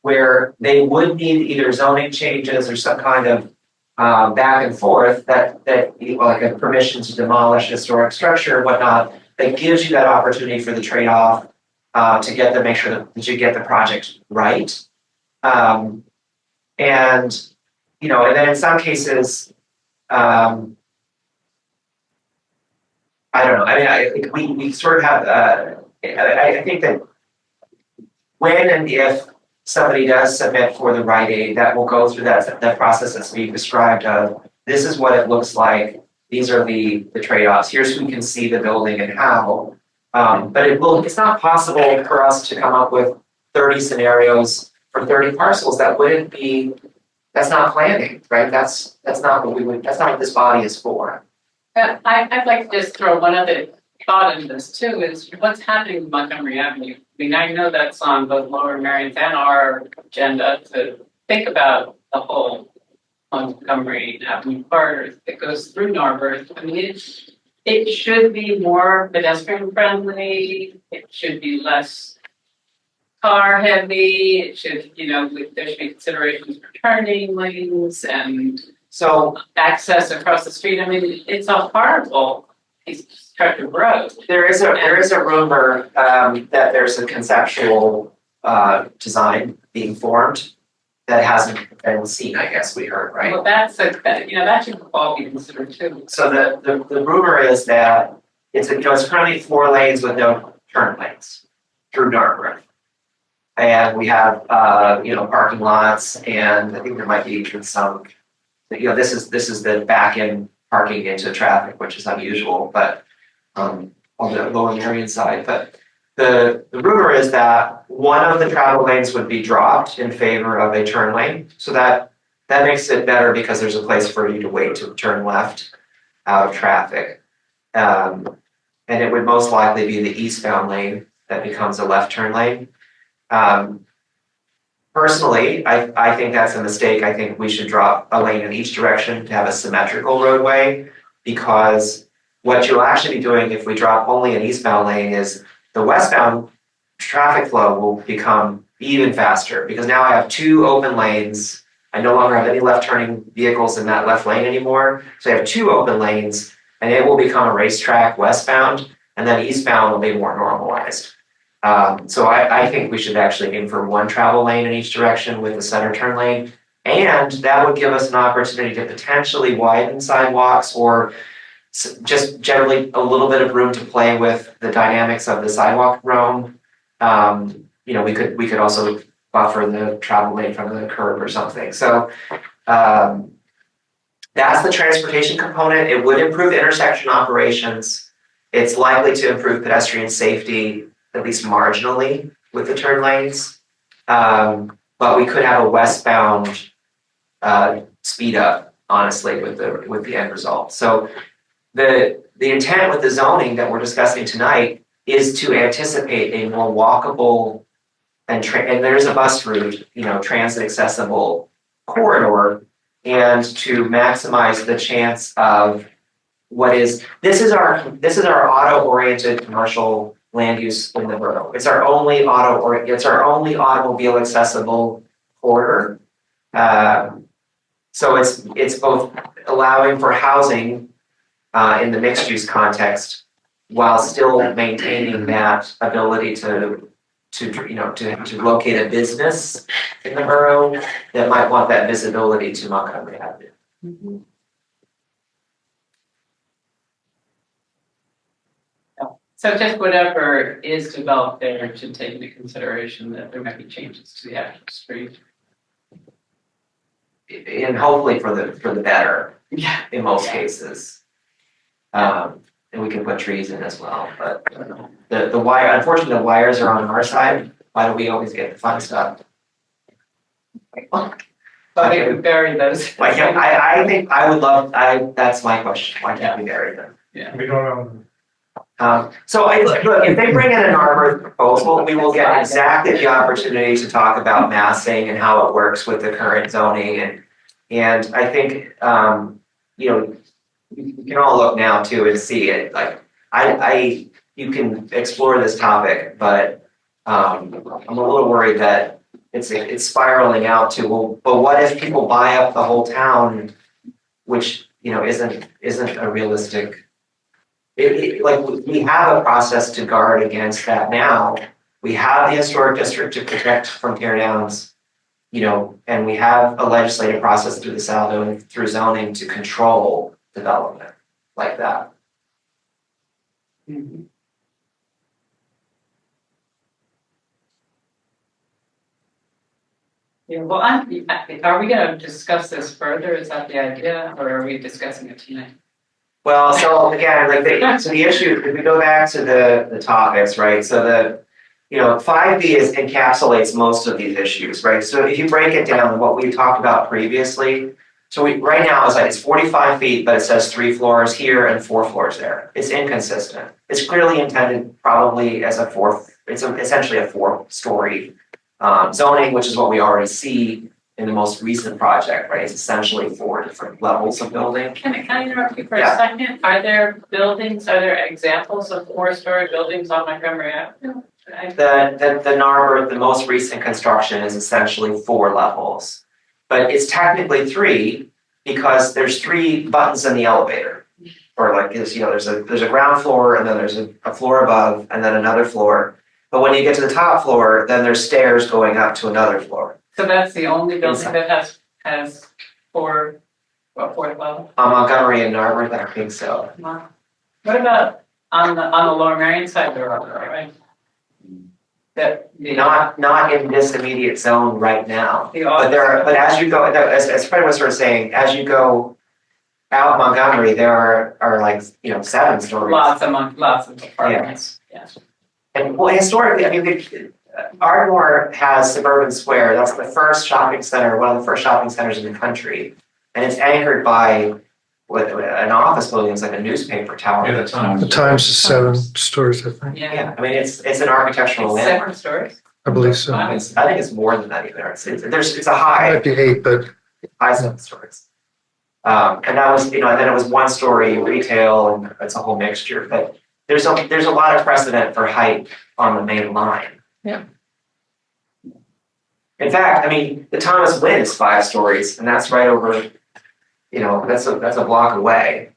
where they would need either zoning changes or some kind of back and forth that like a permission to demolish historic structure or whatnot, that gives you that opportunity for the trade-off to get make sure that you get the project right. And you know, and then in some cases, I don't know. I mean, we sort of have. I think that when and if somebody does submit for the Rite Aid, that will go through that process that's being described of this is what it looks like. These are the trade-offs. Here's who can see the building and how. But it's not possible for us to come up with 30 scenarios for 30 parcels. That's not planning, right? That's not what this body is for. I'd like to just throw one other thought into this too, is what's happening with Montgomery Avenue. I mean, I know that's on both Lower Merion and our agenda to think about the whole Montgomery Avenue corridor that goes through Narberth. I mean, it should be more pedestrian friendly. It should be less car heavy. It should, there should be considerations for turning lanes and so access across the street. I mean, it's a horrible stretch of road. There is a rumor that there's a conceptual design being formed that hasn't been seen. I guess we heard, right? Well, that should all be considered too. So the rumor is that it's currently 4 lanes with no turn lanes through Narberth. And we have parking lots, and I think there might be even some. This is the back end parking into traffic, which is unusual, but on the Lower Merion side. But the rumor is that one of the travel lanes would be dropped in favor of a turn lane. So that makes it better because there's a place for you to wait to turn left out of traffic. And it would most likely be the eastbound lane that becomes a left turn lane. Personally, I think that's a mistake. I think we should drop a lane in each direction to have a symmetrical roadway, because what you'll actually be doing if we drop only an eastbound lane is the westbound traffic flow will become even faster, because now I have 2 open lanes. I no longer have any left turning vehicles in that left lane anymore. So I have 2 open lanes, and it will become a racetrack westbound, and then eastbound will be more normalized. So I think we should actually aim for 1 travel lane in each direction with a center turn lane. And that would give us an opportunity to potentially widen sidewalks, or just generally a little bit of room to play with the dynamics of the sidewalk roam. We could also buffer the travel lane from the curb or something. So that's the transportation component. It would improve intersection operations. It's likely to improve pedestrian safety, at least marginally, with the turn lanes. But we could have a westbound speed up, honestly, with the end result. So the intent with the zoning that we're discussing tonight is to anticipate a more walkable and there's a bus route, transit accessible corridor, and to maximize the chance of this is our auto-oriented commercial land use in the borough. It's our only automobile accessible corridor. So it's both allowing for housing in the mixed use context, while still maintaining that ability to locate a business in the borough that might want that visibility to Montgomery Avenue. Mm-hmm. So just whatever is developed there should take into consideration that there might be changes to the actual street. And hopefully for the better. Yeah. In most cases. And we can put trees in as well, but the wire, unfortunately, the wires are on our side. Why do we always get the fun stuff? But they would bury those. Why can't I think I would love. That's my question. Why can't we bury them? Yeah. We don't own. So look, if they bring in an Narberth proposal, we will get exactly the opportunity to talk about massing and how it works with the current zoning, and I think you can all look now too and see it, like, you can explore this topic, but I'm a little worried that it's spiraling out to, well, but what if people buy up the whole town, which, isn't a realistic. Like, we have a process to guard against that now. We have the historic district to protect from tear downs, and we have a legislative process through the SALDO and through zoning to control development like that. Yeah, well, are we gonna discuss this further? Is that the idea, or are we discussing it tonight? Well, so again, so the issue, if we go back to the topics, right? So 5B encapsulates most of these issues, right? So if you break it down, what we talked about previously, so right now it's 45 feet, but it says 3 floors here and 4 floors there. It's inconsistent. It's clearly intended probably as it's essentially a 4-story zoning, which is what we already see in the most recent project, right? It's essentially 4 different levels of building. Can I interrupt you for a second? Are there examples of 4-story buildings on Montgomery Avenue? The Narberth, the most recent construction is essentially 4 levels, but it's technically 3 because there's 3 buttons in the elevator. Or like, there's a ground floor, and then there's a floor above, and then another floor. But when you get to the top floor, then there's stairs going up to another floor. So that's the only building that has 4th level? Montgomery and Narberth, I think so. What about on the Lower Marion side, there are, right? Not in this immediate zone right now. But but as you go, as Fred was sort of saying, as you go out Montgomery, there are like 7 stories. Lots of apartments. Yeah. And well, historically, I mean, Ardmore has Suburban Square. That's the first shopping center, one of the first shopping centers in the country, and it's anchored by an office building. It's like a newspaper tower. Yeah, the Times. The Times is 7 stories, I think. Yeah, I mean, it's an architectural It's landmark. 7 stories? I believe so. I think it's more than that even. It's a It high. might be 8, but High 7 stories. And that was, and then it was 1-story retail, and it's a whole mixture, but there's a lot of precedent for height on the main line. Yeah. In fact, I mean, the Thomas Wynn is 5 stories, and that's right over, that's a block away.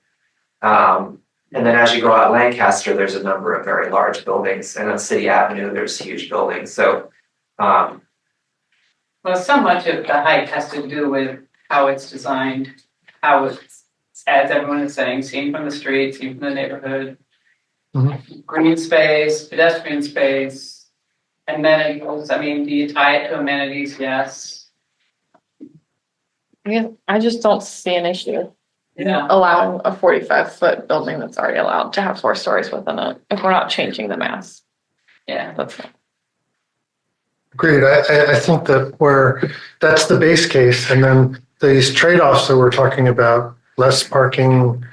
And then as you go out Lancaster, there's a number of very large buildings, and on City Avenue, there's huge buildings, so. Well, so much of the height has to do with how it's designed, how it's, as everyone is saying, seen from the street, seen from the neighborhood. Green space, pedestrian space, amenities. I mean, do you tie it to amenities? Yes. Yeah, I just don't see an issue Yeah. allowing a 45-foot building that's already allowed to have 4 stories within it if we're not changing the mass. Yeah. That's agreed. I think that that's the base case, and then these trade-offs that we're talking about, less parking,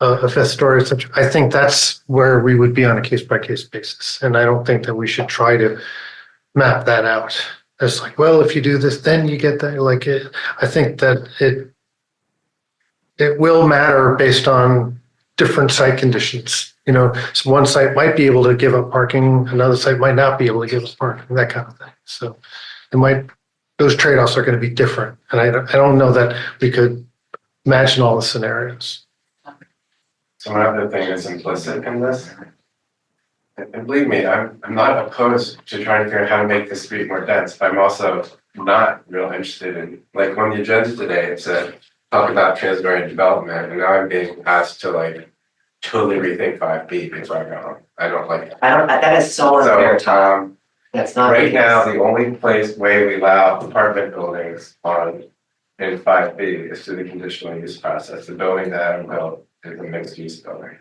a 5th story, etc. I think that's where we would be on a case-by-case basis, and I don't think that we should try to map that out. It's like, well, if you do this, then you get that. Like I think that it will matter based on different site conditions. So one site might be able to give up parking, another site might not be able to give up parking, that kind of thing. So those trade-offs are going to be different, and I don't know that we could imagine all the scenarios. So one other thing that's implicit in this, and believe me, I'm not opposed to trying to figure out how to make the street more dense, but I'm also not real interested in, like, on the agenda today, it said, talk about transit-oriented development, and now I'm being asked to totally rethink 5B before I go. I don't like it. That is so unfair, Tom. That's not. Right now, the only way we allow apartment buildings in 5B is through the conditional use process. The building that Adam built is a mixed use building.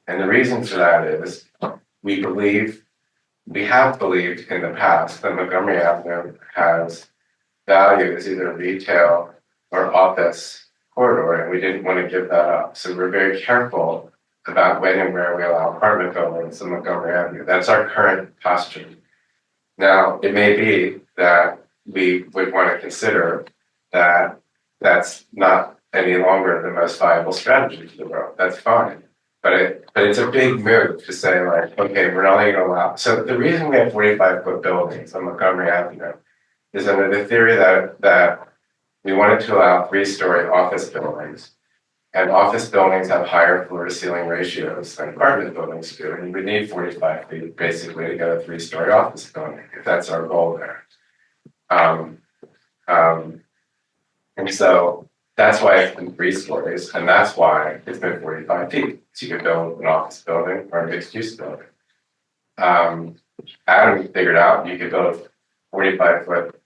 And the reason for that is we have believed in the past that Montgomery Avenue has value as either retail or office corridor, and we didn't want to give that up. So we're very careful about when and where we allow apartment buildings in Montgomery Avenue. That's our current posture. Now, it may be that we would want to consider that that's not any longer the most viable strategy for the world. That's fine. But it's a big move to say like, okay, we're only gonna allow, so the reason we have 45-foot buildings on Montgomery Avenue is under the theory that we wanted to allow 3-story office buildings. And office buildings have higher floor to ceiling ratios than apartment buildings do. And you would need 45 feet basically to get a 3-story office building, if that's our goal there. And so that's why it's been 3 stories, and that's why it's been 45 feet. So you could build an office building or a mixed use building. Adam figured out you could build a 45-foot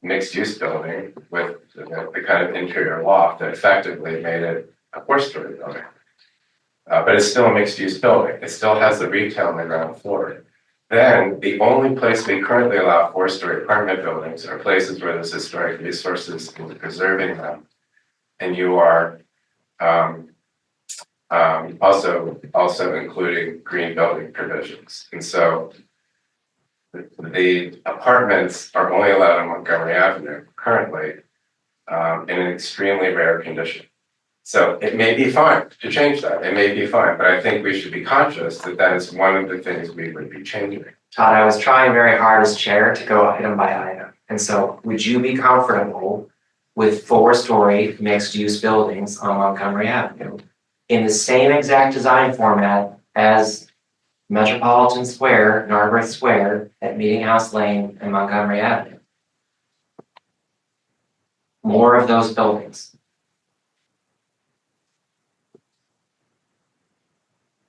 mixed use building with the kind of interior loft that effectively made it a 4-story building. But it's still a mixed use building. It still has the retail on the ground floor. Then the only place we currently allow 4-story apartment buildings are places where there's historic resources and preserving them. And you are also including green building provisions. And so the apartments are only allowed on Montgomery Avenue currently in an extremely rare condition. So it may be fine to change that. It may be fine, but I think we should be conscious that that is one of the things we would be changing. Todd, I was trying very hard as chair to go item by item. And so would you be comfortable with 4-story mixed-use buildings on Montgomery Avenue in the same exact design format as Metropolitan Square, Narberth Square, at Meeting House Lane and Montgomery Avenue? More of those buildings.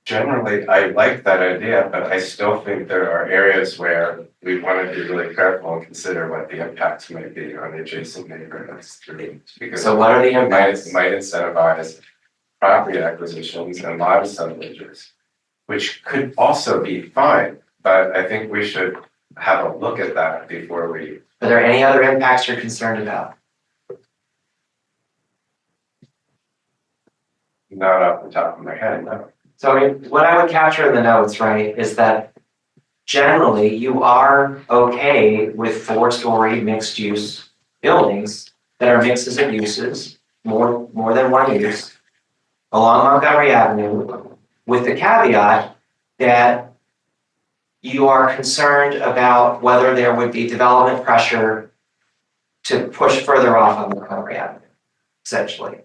Generally, I like that idea, but I still think there are areas where we want to be really careful and consider what the impacts might be on the adjacent neighborhoods. Because So what are the it impacts? might incentivize property acquisitions and lot assemblages, which could also be fine, but I think we should have a look at that before we. Are there any other impacts you're concerned about? Not off the top of my head, no. So I mean, what I would capture in the notes, right, is that generally you are okay with 4-story mixed use buildings that are mixes of uses, more than one use, along Montgomery Avenue, with the caveat that you are concerned about whether there would be development pressure to push further off on Montgomery Avenue, essentially.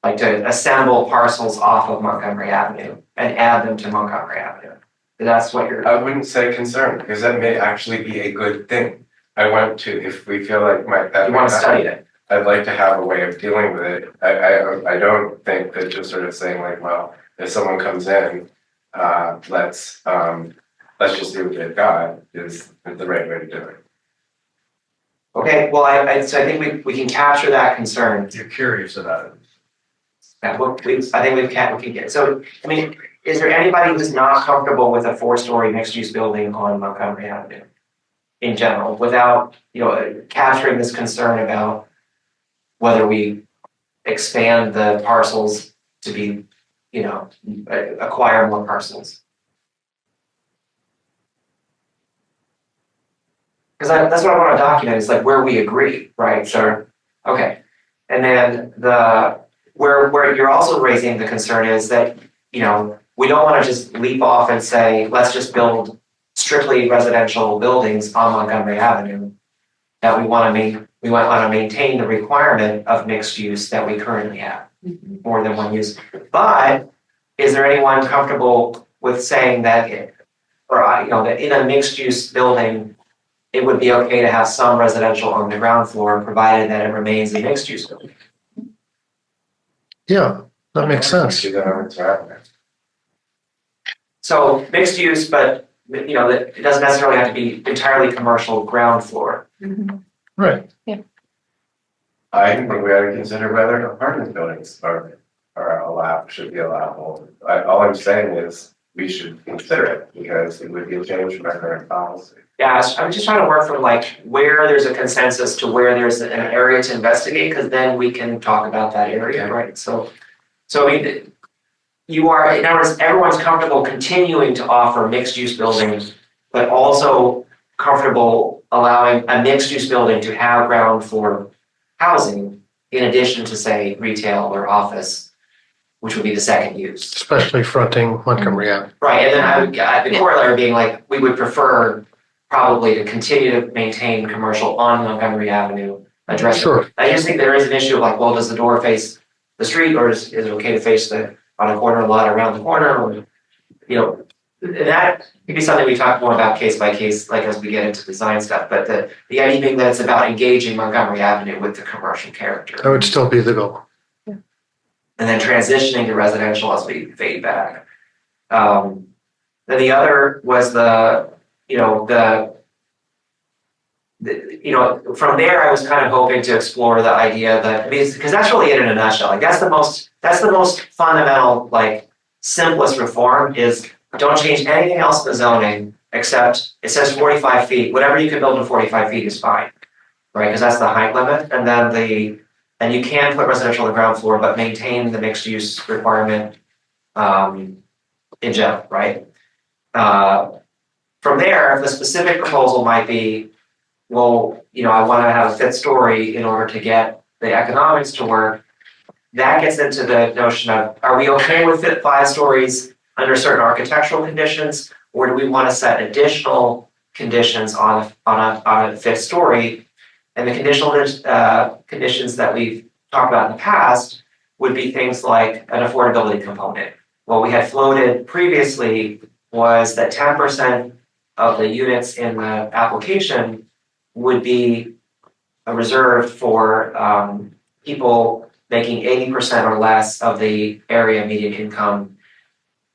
Like to assemble parcels off of Montgomery Avenue and add them to Montgomery Avenue. That's what you're. I wouldn't say concerned, because that may actually be a good thing. I want to, if we feel like that. You want to study it. I'd like to have a way of dealing with it. I don't think that just sort of saying like, well, if someone comes in, let's just see what they've got is the right way to do it. Okay, well, so I think we can capture that concern. You're curious about it. Yeah, I think we can get, so, I mean, is there anybody who's not comfortable with a 4-story mixed-use building on Montgomery Avenue in general, without, capturing this concern about whether we expand the parcels to be, acquire more parcels? Because that's what I want to document, is like where we agree, right? So, okay. And then where you're also raising the concern is that, we don't want to just leap off and say, let's just build strictly residential buildings on Montgomery Avenue. That we want to maintain the requirement of mixed use that we currently have, more than one use. But is there anyone comfortable with saying that, that in a mixed use building, it would be okay to have some residential on the ground floor, provided that it remains a mixed use building? Yeah, that makes sense. So mixed use, but that it doesn't necessarily have to be entirely commercial ground floor. Right. I think we ought to consider whether apartment buildings should be allowable. All I'm saying is we should consider it, because it would be a change from our current policy. Yeah, I'm just trying to work from like where there's a consensus to where there's an area to investigate, because then we can talk about that area, right? So I mean, in other words, everyone's comfortable continuing to offer mixed use buildings, but also comfortable allowing a mixed use building to have ground floor housing in addition to say retail or office, which would be the second use. Especially fronting Montgomery Ave. Right, and then the corollary being like, we would prefer probably to continue to maintain commercial on Montgomery Avenue, address it. Sure. I just think there is an issue of like, well, does the door face the street, or is it okay to face on a corner lot around the corner, or, that could be something we talk more about case by case, like as we get into design stuff, but the idea being that it's about engaging Montgomery Avenue with the commercial character. That would still be the goal. And then transitioning to residential as we fade back. Then the other was from there, I was kind of hoping to explore the idea that, because that's really it in a nutshell. Like that's the most fundamental, like simplest reform is don't change anything else in the zoning except it says 45 feet. Whatever you can build in 45 feet is fine, right? Because that's the height limit. And then and you can put residential on the ground floor, but maintain the mixed use requirement in general, right? From there, the specific proposal might be, well, I want to have a fifth story in order to get the economics to work. That gets into the notion of, are we okay with 5 stories under certain architectural conditions, or do we want to set additional conditions on a fifth story? And the conditional conditions that we've talked about in the past would be things like an affordability component. What we had floated previously was that 10% of the units in the application would be reserved for people making 80% or less of the area median income,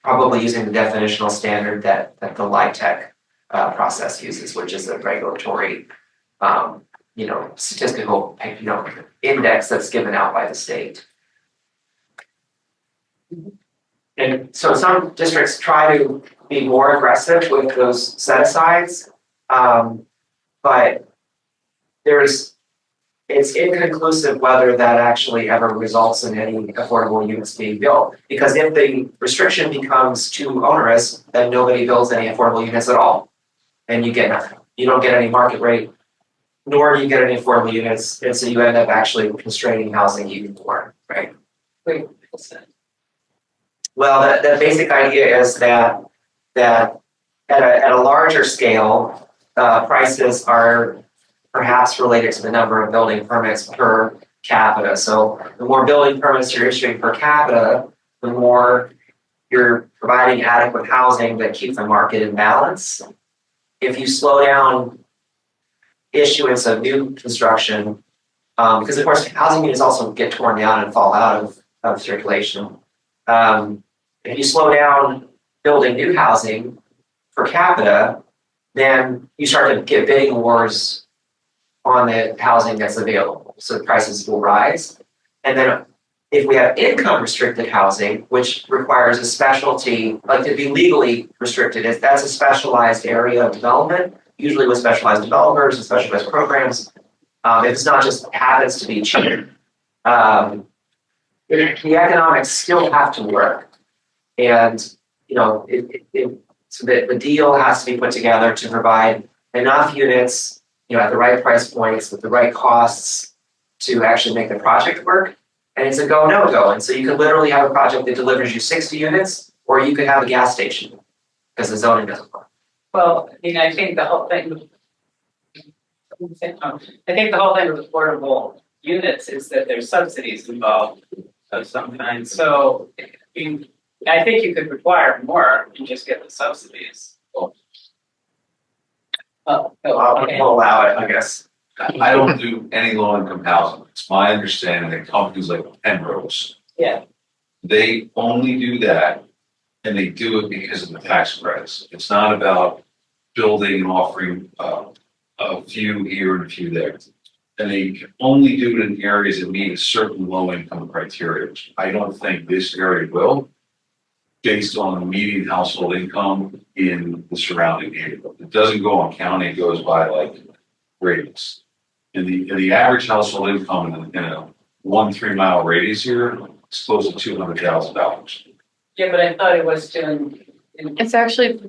probably using the definitional standard that the LIHTC process uses, which is a regulatory, statistical, index that's given out by the state. And so some districts try to be more aggressive with those set-asides, but it's inconclusive whether that actually ever results in any affordable units being built. Because if the restriction becomes too onerous, then nobody builds any affordable units at all. And you get nothing. You don't get any market rate, nor do you get any affordable units. And so you end up actually constraining housing even more, right? Well, the basic idea is that at a larger scale, prices are perhaps related to the number of building permits per capita. So the more building permits you're issuing per capita, the more you're providing adequate housing that keeps the market in balance. If you slow down issuance of new construction, because of course housing units also get torn down and fall out of circulation. If you slow down building new housing per capita, then you start to get bidding wars on the housing that's available. So the prices will rise. And then if we have income restricted housing, which requires a specialty, like to be legally restricted, that's a specialized area of development, usually with specialized developers and specialized programs. If it's not just happens to be cheap, the economics still have to work. And, so the deal has to be put together to provide enough units at the right price points with the right costs to actually make the project work. And it's a go, no go. And so you could literally have a project that delivers you 60 units, or you could have a gas station because the zoning doesn't work. Well, I think the whole thing with affordable units is that there's subsidies involved of some kind. So I think you could require more and just get the subsidies. I'll allow it, I guess. I don't do any low-income housing. It's my understanding that companies like Penrose, Yeah. they only do that, and they do it because of the tax credits. It's not about building and offering a few here and a few there. And they can only do it in areas that meet a certain low-income criteria, which I don't think this area will, based on the median household income in the surrounding neighborhood. It doesn't go on county, it goes by like radius. And the average household income in a 1-3 mile radius here is close to $200,000. Yeah, but I thought it was doing. It's actually,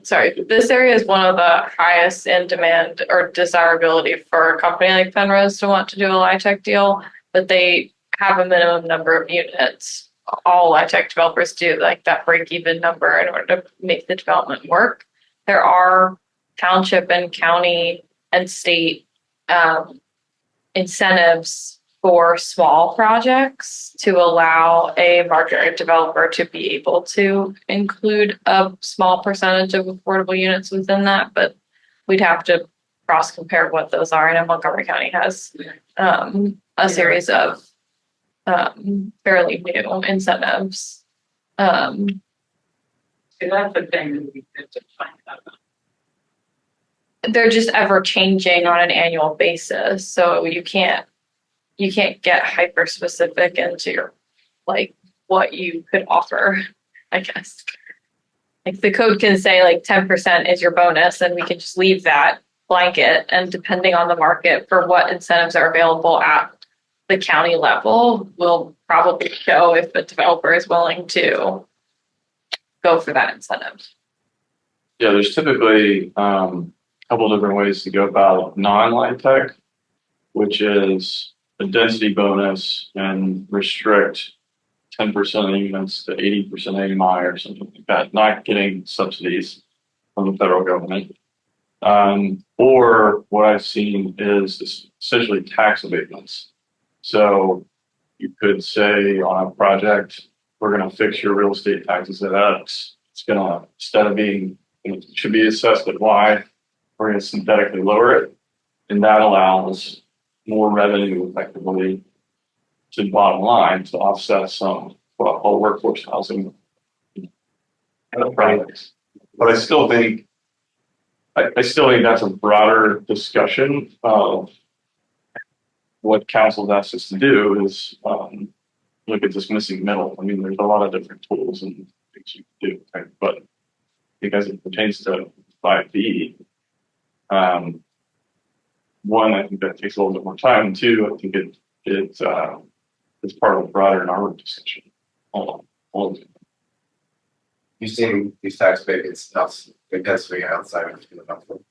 this area is one of the highest in demand or desirability for a company like Penrose to want to do a LIHTC deal, but they have a minimum number of units. All tech developers do like that break even number in order to make the development work. There are township and county and state incentives for small projects to allow a market developer to be able to include a small percentage of affordable units within that, but we'd have to cross compare what those are. And Montgomery County has a series of fairly new incentives. So that's the thing that we have to find out. They're just ever changing on an annual basis, so you can't get hyper specific into your like what you could offer, I guess. Like the code can say like 10% is your bonus, and we can just leave that blanket, and depending on the market for what incentives are available at the county level will probably show if the developer is willing to go for that incentive. Yeah, there's typically a couple different ways to go about non-light tech, which is a density bonus and restrict 10% of the units to 80% AMI or something like that, not getting subsidies from the federal government. Or what I've seen is essentially tax abatements. So you could say on a project, we're going to fix your real estate taxes at X. It's going to, instead of being, it should be assessed at Y, we're going to synthetically lower it. And that allows more revenue effectively to the bottom line to offset some what I'll call workforce housing projects. But I still think that's a broader discussion of what council asks us to do is look at this missing middle. I mean, there's a lot of different tools and things you can do, right? But because it pertains to 5B, one, I think that takes a little bit more time. And two, I think it's part of a broader NARB discussion. All of it. You've seen these tax abatements intensely outside of the council.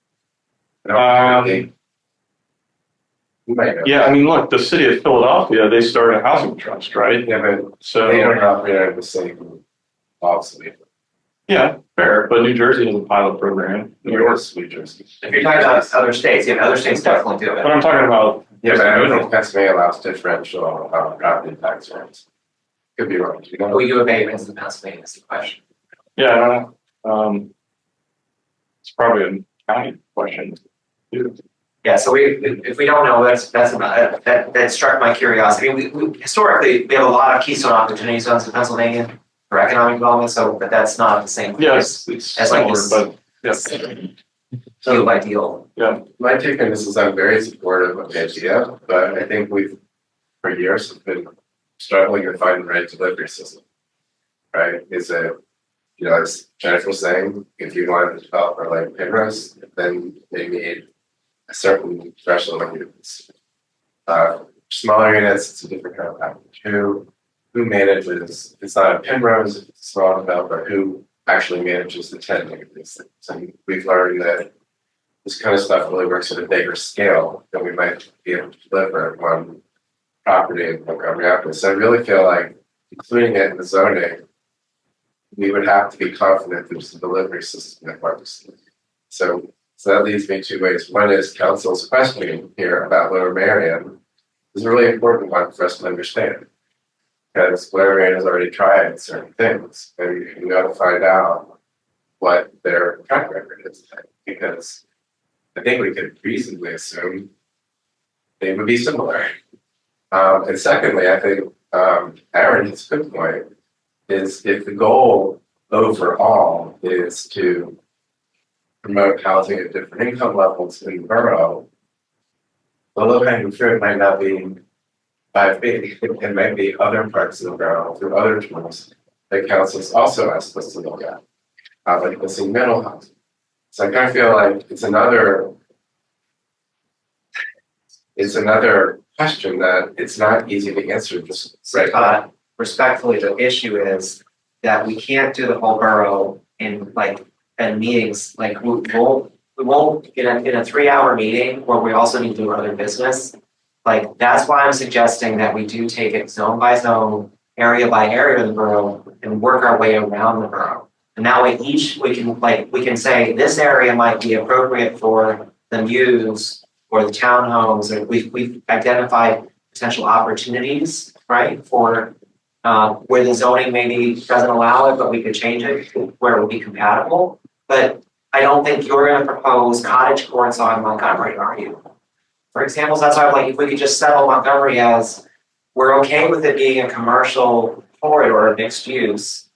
Yeah, I mean, look, the city of Philadelphia, they started a housing trust, right? Yeah, but So they don't operate the same policy. yeah, fair. But New Jersey has a pilot program. New York's New Jersey. If you're talking about other states, yeah, other states definitely do it. But I'm talking about Yeah, but I don't think Pennsylvania allows differential property tax rates. Could be wrong. You know? We do abatements in Pennsylvania, is the question. yeah, I don't know. It's probably a county question too. Yeah, so if we don't know, that struck my curiosity. We historically, we have a lot of Keystone Opportunity Zones in Pennsylvania for economic development, so, but that's not the same. Yes, it's as like similar, this, but deal by deal. yeah. My take on this is I'm very supportive of the idea, but I think we've, for years, have been struggling to find the right delivery system. Right? Is it, you know, as Jennifer was saying, if you want to develop like Penrose, then they need a certain threshold of units. Smaller units, it's a different kind of package. Who manages, it's not a Penrose, it's a small developer, who actually manages the tenant of these things. And we've learned that this kind of stuff really works at a bigger scale than we might be able to deliver on property in Montgomery County. So I really feel like including it in the zoning, we would have to be confident there's a delivery system that works. So that leads me two ways. One is council's questioning here about Lower Merion is a really important one for us to understand. Because Lower Merion has already tried certain things, and you got to find out what their track record is. Because I think we could reasonably assume they would be similar. And secondly, I think Aaron's good point is if the goal overall is to promote housing at different income levels in the borough, the low-hanging fruit might not be 5B. It might be other parts of the borough through other tools that council's also asked us to look at, like missing middle housing. So I kind of feel like it's another question that it's not easy to answer just right. Respectfully, the issue is that we can't do the whole borough in meetings, like we won't in a 3-hour meeting where we also need to do other business. Like, that's why I'm suggesting that we do take it zone by zone, area by area of the borough and work our way around the borough. And that way we can say this area might be appropriate for the Muse or the townhomes, or we've identified potential opportunities, right? For where the zoning maybe doesn't allow it, but we could change it where it would be compatible. But I don't think you're gonna propose cottage courts on Montgomery, are you? For example, that's why I'm like, if we could just settle Montgomery as, we're okay with it being a commercial corridor, mixed use,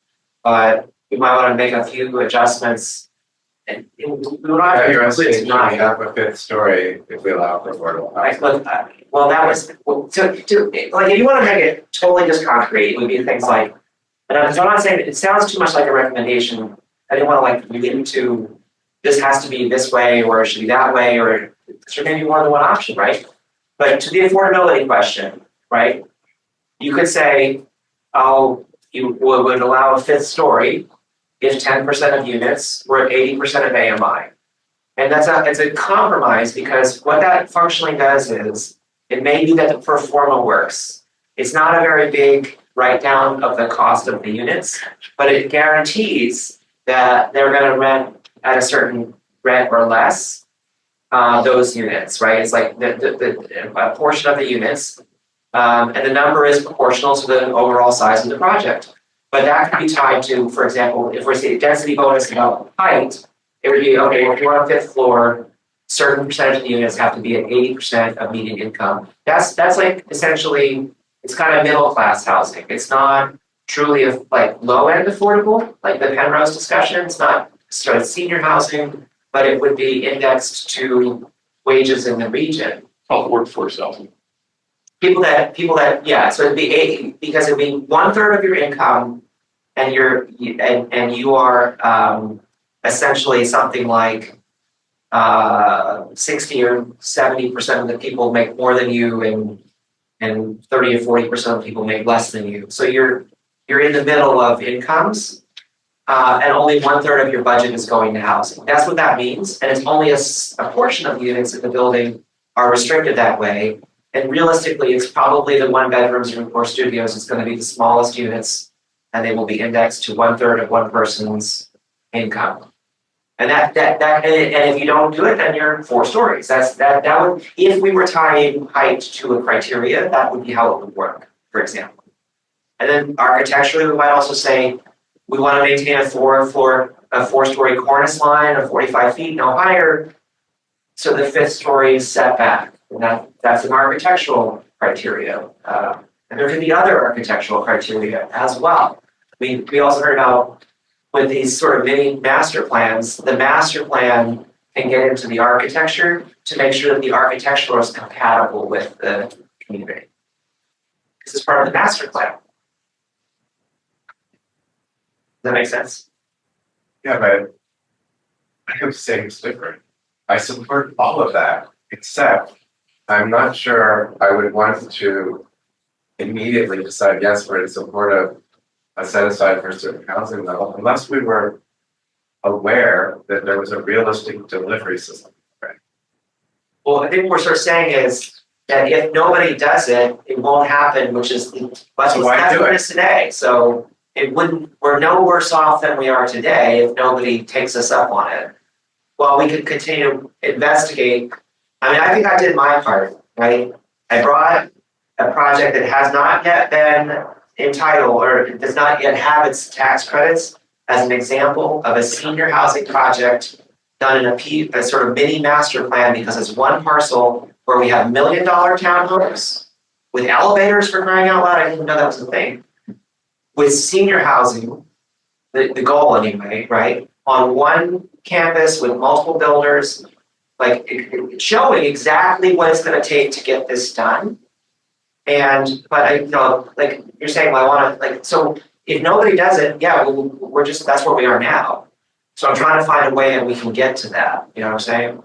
but we might wanna make a few adjustments. And we don't have to You're include asking, can we tonight. have a fifth story if we allow for affordable Like, housing? look, well, that was, like, if you wanna make it totally just concrete, it would be things like, and so I'm not saying, it sounds too much like a recommendation. I didn't wanna like lead into, this has to be this way, or it should be that way, or there may be more than one option, right? But to the affordability question, right? You could say, oh, you would allow a fifth story if 10% of units were at 80% of AMI. And it's a compromise, because what that functionally does is, it may be that the pro forma works. It's not a very big write down of the cost of the units, but it guarantees that they're gonna rent at a certain rent or less, those units, right? It's like a portion of the units, and the number is proportional to the overall size of the project. But that can be tied to, for example, if we're saying density bonus about height, it would be, okay, well, if you're on a fifth floor, certain percentage of the units have to be at 80% of median income. That's like essentially, it's kind of middle class housing. It's not truly like low end affordable, like the Penrose discussion. It's not sort of senior housing, but it would be indexed to wages in the region. Called workforce housing. People that, yeah, so it'd be because it'd be 1/3 of your income, and you are essentially something like 60 or 70% of the people make more than you, and 30 or 40% of people make less than you. So you're in the middle of incomes, and only 1/3 of your budget is going to housing. That's what that means, and it's only a portion of the units in the building are restricted that way. And realistically, it's probably the 1 bedrooms or studios. It's going to be the smallest units, and they will be indexed to 1/3 of one person's income. And and if you don't do it, then you're 4 stories. That would, if we were tying height to a criteria, that would be how it would work, for example. And then architecturally, we might also say, we want to maintain a 4-story cornice line of 45 feet, no higher. So the 5th story is set back. And that's an architectural criteria. And there could be other architectural criteria as well. We also heard about, with these sort of mini master plans, the master plan can get into the architecture to make sure that the architecture is compatible with the community. This is part of the master plan. Does that make sense? Yeah, but I have to say it's different. I support all of that, except I'm not sure I would want to immediately decide, yes, we're in support of a set aside for a certain housing level, unless we were aware that there was a realistic delivery system. Right? Well, I think what we're sort of saying is that if nobody does it, it won't happen, which is that's what it is today. So we're no worse off than we are today if nobody takes us up on it. Well, we could continue to investigate. I mean, I think I did my part, right? I brought a project that has not yet been entitled or does not yet have its tax credits as an example of a senior housing project done in a sort of mini master plan, because it's one parcel where we have $1 million townhomes with elevators, for crying out loud. I didn't even know that was a thing. With senior housing, the goal anyway, right? On one campus with multiple builders, like showing exactly what it's going to take to get this done. But like you're saying, well, I want to so if nobody does it, yeah, we're just, that's where we are now. So I'm trying to find a way that we can get to that. You know what I'm saying?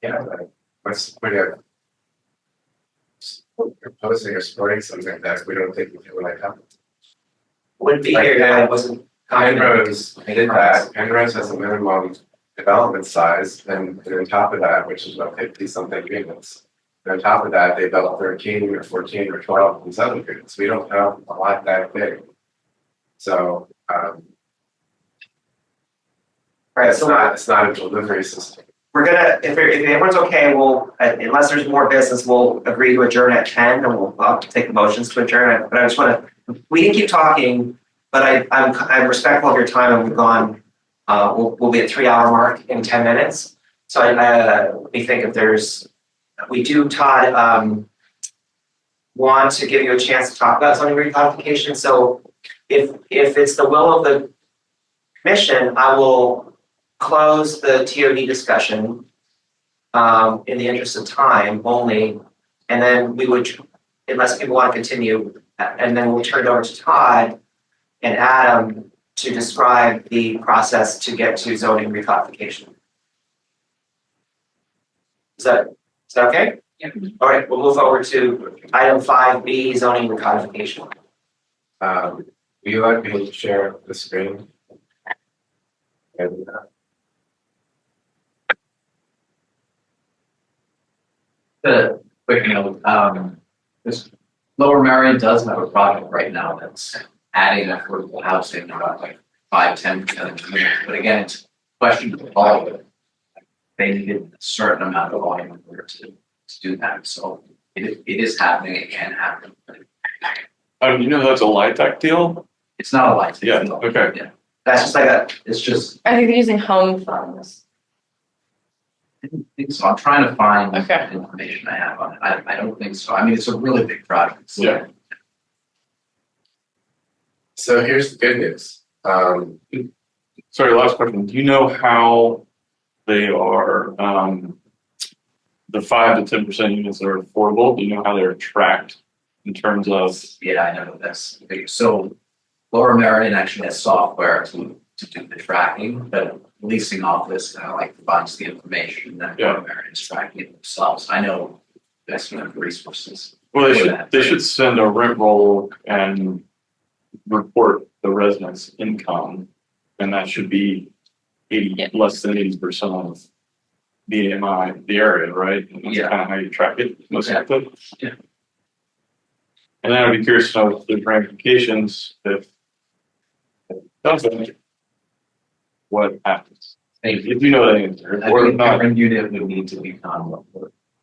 Yeah, like, what's the point of proposing or supporting something like that if we don't think we can like that? Wouldn't be Like, here if I wasn't. Penrose did that. Penrose has a minimum development size, and on top of that, which is about 50 something units. And on top of that, they built 13 or 14 or 12 in Southern units. We don't have a lot that big. So, Right, it's so not a delivery system. we're gonna, if everyone's okay, we'll, unless there's more business, we'll agree to adjourn at 10 and we'll take the motions to adjourn. But I just wanna, we can keep talking, but I'm respectful of your time and we've gone, we'll be at 3-hour mark in 10 minutes. So we think if there's, we do, Todd, want to give you a chance to talk about zoning recodification. So if it's the will of the commission, I will close the TOD discussion in the interest of time only, and then we would, unless people want to continue, and then we'll turn it over to Todd and Adam to describe the process to get to zoning recodification. Is that okay? Yeah. All right, we'll move over to item 5B, zoning recodification. Would you like me to share the screen? And, The quick note, this Lower Marion does have a project right now that's adding affordable housing about like 5-10%. But again, it's a question of volume. They needed a certain amount of volume in order to do that. So it is happening, it can happen. You know, that's a LIHTC deal? It's not a light. Yeah, okay. Yeah. That's just like it's just, I think they're using home funds. I don't think so. I'm trying to find Okay. the information I have on it. I don't think so. I mean, it's a really big project. So Yeah. so here's the good news. Sorry, last question. Do you know how they are, the 5 to 10% units that are affordable? Do you know how they're tracked in terms of? Yeah, I know that's big. So Lower Merion actually has software to do the tracking, but leasing office kind of like provides the information that Yeah. Lower Merion's tracking it themselves. I know that's one of the resources. Well, for that. they should send a rent roll and report the residents' income, and that should be Yeah. less than 80% of the AMI, the area, right? And that's Yeah. kind of how you track it, most likely. Yeah. And then I'd be curious to know if there's ramifications if it doesn't, what happens? If you know the answer, I or think not. every unit would need to become.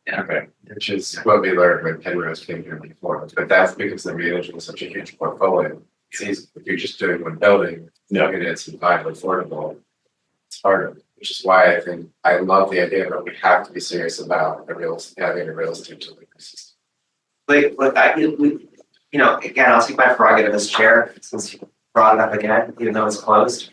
Yeah. Okay, which is what we learned when Penrose came here before, but that's because they're managing such a huge portfolio. It's easy, if you're just doing one building, Yeah. it's highly affordable, it's harder, which is why I think, I love the idea that we have to be serious about having a real estate delivery system. like, you know, again, I'll take my prerogative as chair, since you brought it up again, even though it's closed.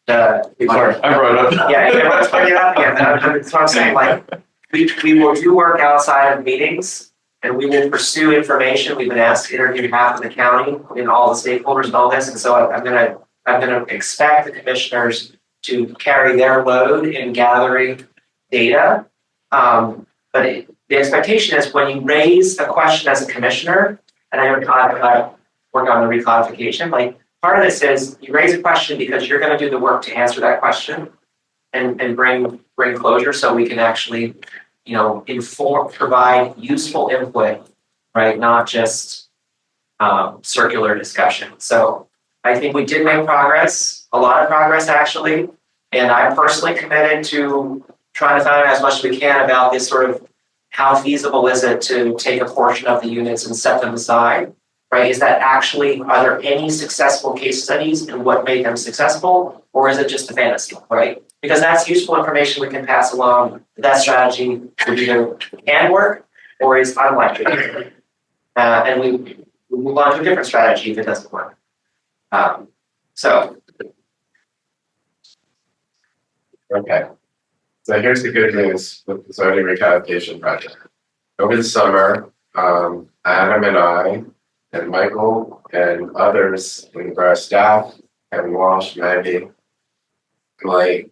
Sorry, I brought it up. Yeah, let's bring it up again, that's what I'm saying, like, we will do work outside of meetings, and we will pursue information, we've been asked to interview half of the county and all the stakeholders and all this, and so I'm gonna expect the commissioners to carry their load in gathering data. But the expectation is when you raise a question as a commissioner, and I work on the recodification, like, part of this is you raise a question because you're gonna do the work to answer that question and bring closure so we can actually, you know, provide useful input, right? Not just circular discussion. So I think we did make progress, a lot of progress actually, and I'm personally committed to trying to find out as much as we can about this sort of how feasible is it to take a portion of the units and set them aside, right? Is that actually, are there any successful case studies and what made them successful, or is it just a fantasy, right? Because that's useful information we can pass along. That strategy would either can work or is unlikely. And we move on to a different strategy if it doesn't work. Okay. So here's the good news with the zoning recodification project. Over the summer, Adam and I and Michael and others in our staff, Kevin Walsh, Maggie, like,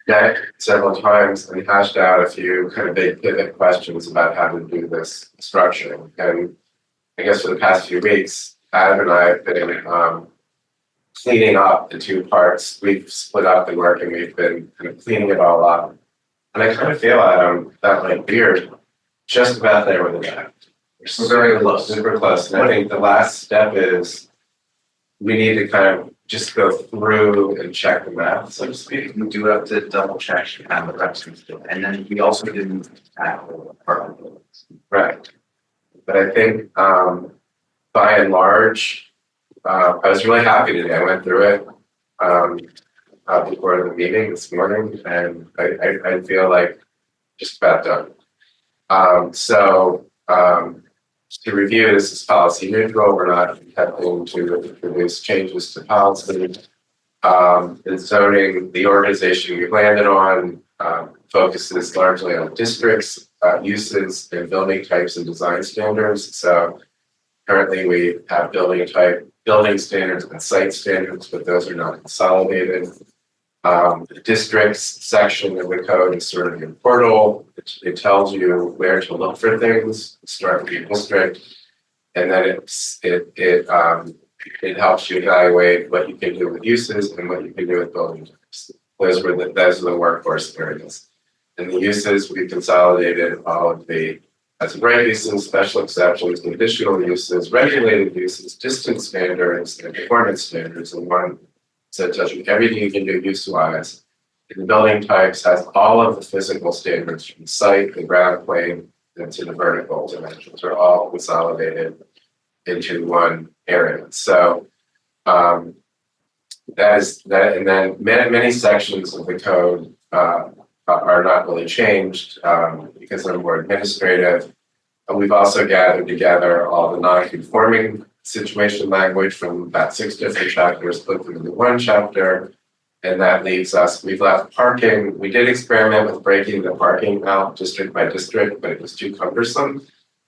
met several times and hashed out a few kind of big pivot questions about how to do this structuring. And I guess for the past few weeks, Adam and I have been cleaning up the two parts. We've split up the work and we've been kind of cleaning it all up. And I kind of feel, Adam, that like we're just about there with the draft. We're very close. Super close, and I think the last step is we need to kind of just go through and check the math, so to speak. We do have to double check and the reps and then we also didn't have apartment buildings. Right. But I think, by and large, I was really happy today. I went through it, before the meeting this morning, and I feel like just about done. To review, this is policy neutral. We're not attempting to introduce changes to policy. The zoning, the organization we landed on, focuses largely on districts, uses and building types and design standards. So currently we have building type, building standards and site standards, but those are not consolidated. The districts section of the code is sort of your portal. It tells you where to look for things, start with your district, and then it helps you evaluate what you can do with uses and what you can do with building types. Those are the workforce areas. And the uses, we consolidated all of the as of right uses, special exceptions, conditional uses, regulated uses, distance standards, and performance standards in one. So it tells you everything you can do use-wise. And the building types has all of the physical standards from the site, the ground plane, and to the vertical dimensions are all consolidated into one area. So that is that, and then many sections of the code are not really changed because they're more administrative. And we've also gathered together all the non-conforming situation language from about 6 different chapters, put them into one chapter, and that leaves us, we've left parking. We did experiment with breaking the parking out district by district, but it was too cumbersome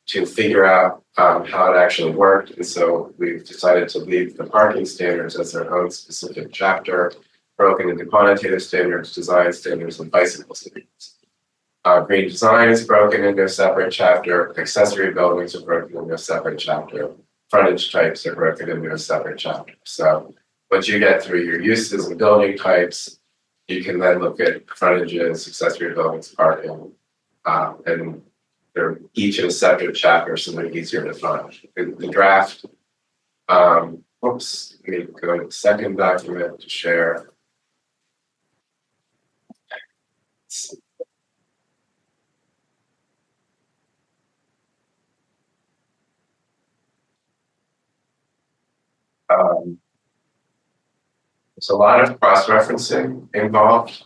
to figure out how it actually worked. And so we've decided to leave the parking standards as their own specific chapter, broken into quantitative standards, design standards, and bicycle standards. Green design is broken into a separate chapter, accessory buildings are broken into a separate chapter, frontage types are broken into a separate chapter. So once you get through your uses and building types, you can then look at frontages, accessory buildings, parking, and they're each in a separate chapter, so they're easier to find. The draft, let me go to the second document to share. There's a lot of cross-referencing involved.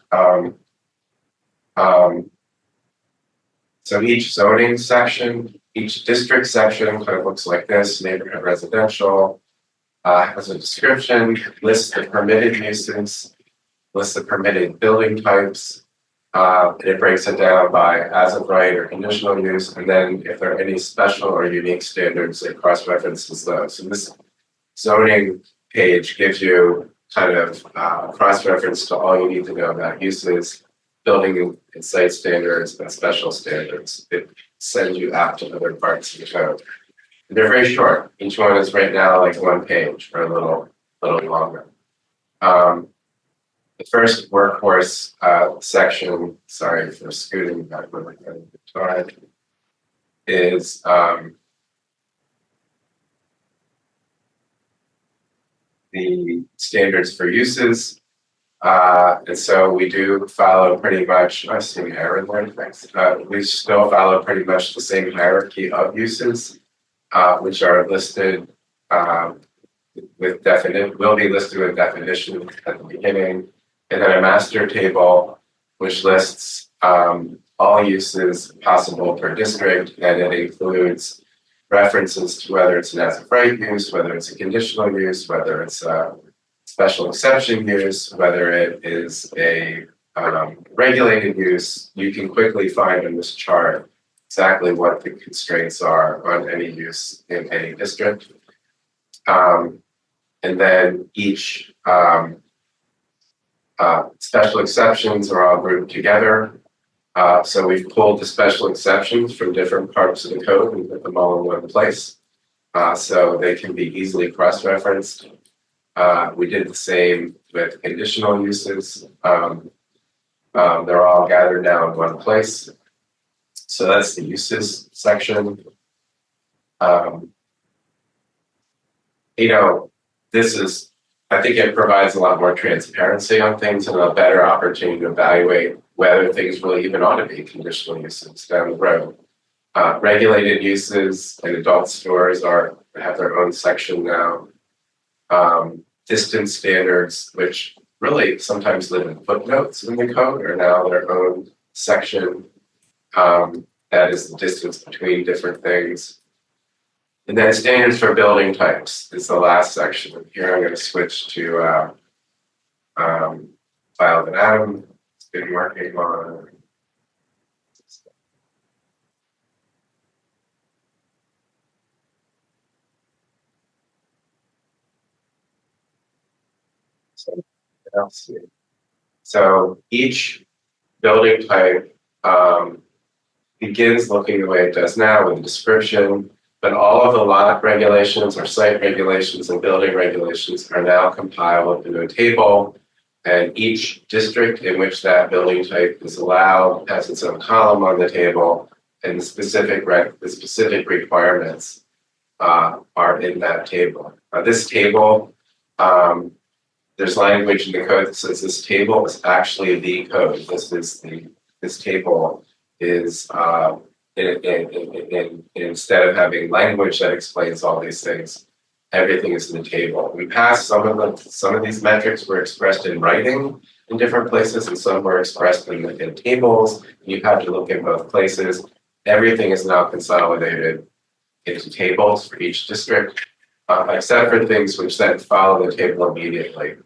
So each zoning section, each district section kind of looks like this: neighborhood residential, has a description, lists the permitted uses, lists the permitted building types, and it breaks it down by as of right or conditional use, and then if there are any special or unique standards, it cross-references those. So this zoning page gives you kind of cross-reference to all you need to know about uses, building and site standards, and special standards. It sends you out to other parts of the code. They're very short. Each one is right now like 1 page or a little longer. The first workforce section, sorry for scooting back with my guitar, is the standards for uses. And so we do follow pretty much, I see hair in there, thanks. We still follow pretty much the same hierarchy of uses, which are listed with will be listed with definition at the beginning, and then a master table, which lists all uses possible per district, and it includes references to whether it's an as of right use, whether it's a conditional use, whether it's a special exception use, whether it is a regulated use. You can quickly find in this chart exactly what the constraints are on any use in any district. And then each special exceptions are all grouped together. So we've pulled the special exceptions from different parts of the code and put them all in one place. So they can be easily cross-referenced. We did the same with conditional uses. They're all gathered down in one place. So that's the uses section. I think it provides a lot more transparency on things and a better opportunity to evaluate whether things really even ought to be conditional uses down the road. Regulated uses and adult stores have their own section now. Distance standards, which really sometimes live in footnotes in the code, are now their own section. That is the distance between different things. And then standards for building types is the last section. Here I'm going to switch to file that Adam has been working on. So each building type begins looking the way it does now with a description, but all of the lot regulations or site regulations and building regulations are now compiled into a table, and each district in which that building type is allowed has its own column on the table, and the specific requirements are in that table. This table, there's language in the code that says this table is actually the code. This table is instead of having language that explains all these things, everything is in the table. We passed some of these metrics were expressed in writing in different places, and some were expressed in tables. You have to look in both places. Everything is now consolidated into tables for each district, except for things which then follow the table immediately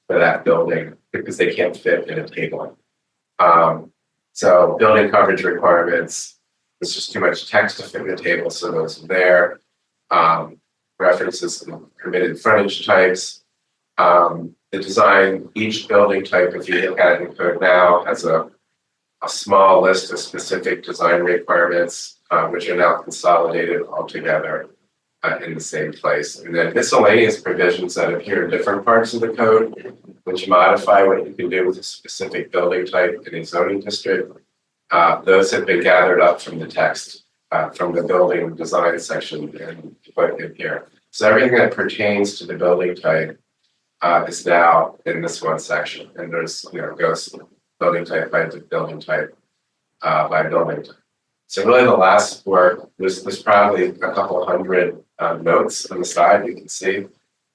for that building because they can't fit in a table. So building coverage requirements, there's just too much text to fit in the table, so those are there. References to permitted frontage types. The design, each building type, if you look at it in code now, has a small list of specific design requirements, which are now consolidated all together in the same place. And then miscellaneous provisions that appear in different parts of the code, which modify what you can do with a specific building type in a zoning district. Those have been gathered up from the text from the building design section and put in here. So everything that pertains to the building type is now in this one section. And there's, goes building type by building type by building type. So really the last work was probably a couple hundred notes on the side, you can see.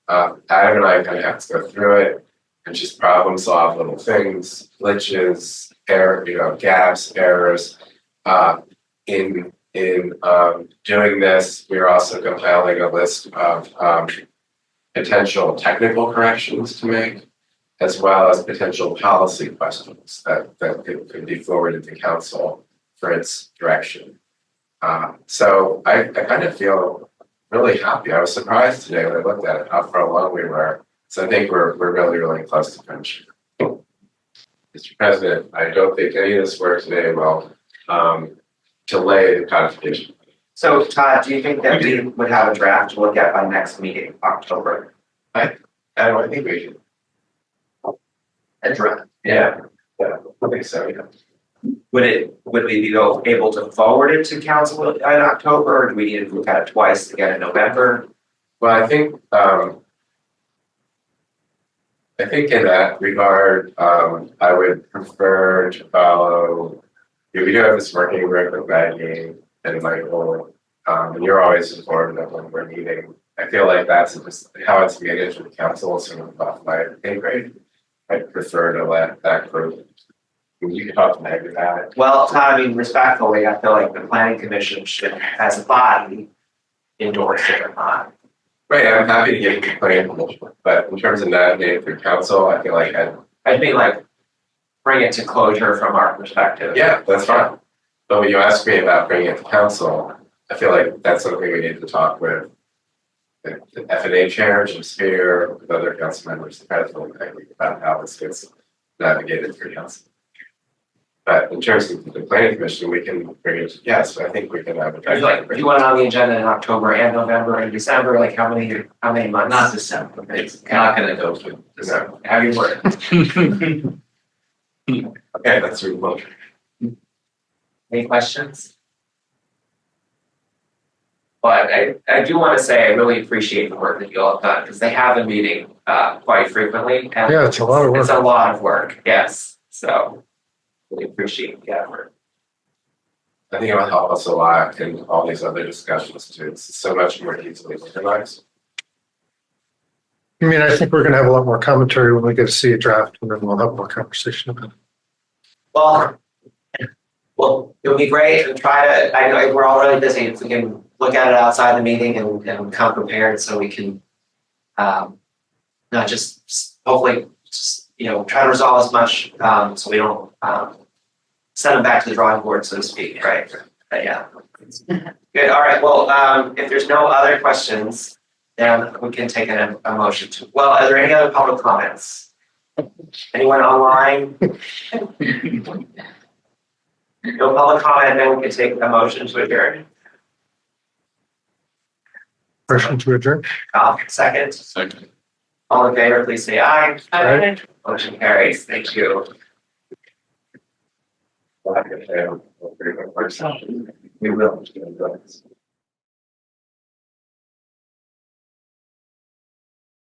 Adam and I kind of have to go through it and just problem solve little things, glitches, gaps, errors. In doing this, we're also compiling a list of potential technical corrections to make, as well as potential policy questions that could be forwarded to council for its direction. So I kind of feel really happy. I was surprised today when I looked at it, how far along we were. So I think we're really, really close to finishing. Mr. President, I don't think any of this work today will delay the codification. So Todd, do you think that we would have a draft to look at by next meeting, October? I think we should. A draft? Yeah, I think so, yeah. Would we be able to forward it to council in October, or do we need to look at it twice again in November? Well, I think in that regard, I would prefer to follow. We do have this working group with Maggie and Michael, and you're always informed of when we're meeting. I feel like that's just how it's managed with council, sort of above my pay grade. I'd prefer to let that group. You can talk to Maggie about it. Well, Todd, respectfully, I feel like the planning commission should, as a body, endorse it or not. Right, I'm happy to give you planning commission, but in terms of navigating through council, I feel like I'd be like, bring it to closure from our perspective. Yeah, that's fine. But when you ask me about bringing it to council, I feel like that's something we need to talk with the F&A chair, Jim Spear, with other council members, the president, about how this gets navigated through council. But in terms of the planning commission, we can bring it. Yes, I think we can have it. Do you want it on the agenda in October and November and December? Like how many months? Not December. It's not going to go through December. How you work? Okay, that's remote. Any questions? But I do want to say I really appreciate the work that you all have done, because they have been meeting quite frequently. And Yeah, it's a lot of work. It's a lot of work, yes, so really appreciate the effort. I think it will help us a lot in all these other discussions too. It's so much more easily organized. I mean, I think we're gonna have a lot more commentary when we get to see a draft, and then we'll have more conversation about it. Well, it would be great to try to, I know we're all really busy, if we can look at it outside the meeting and come prepared so we can not just, hopefully, just, try to resolve as much, so we don't send them back to the drawing board, so to speak, right? But yeah. Good, all right, well, if there's no other questions, then we can take a motion to, well, are there any other public comments? Anyone online? No public comment, then we can take a motion to adjourn. Motion to adjourn? Second. Second. All in favor, please say aye. Aye. Motion carries. Thank you. We'll have to say, We will.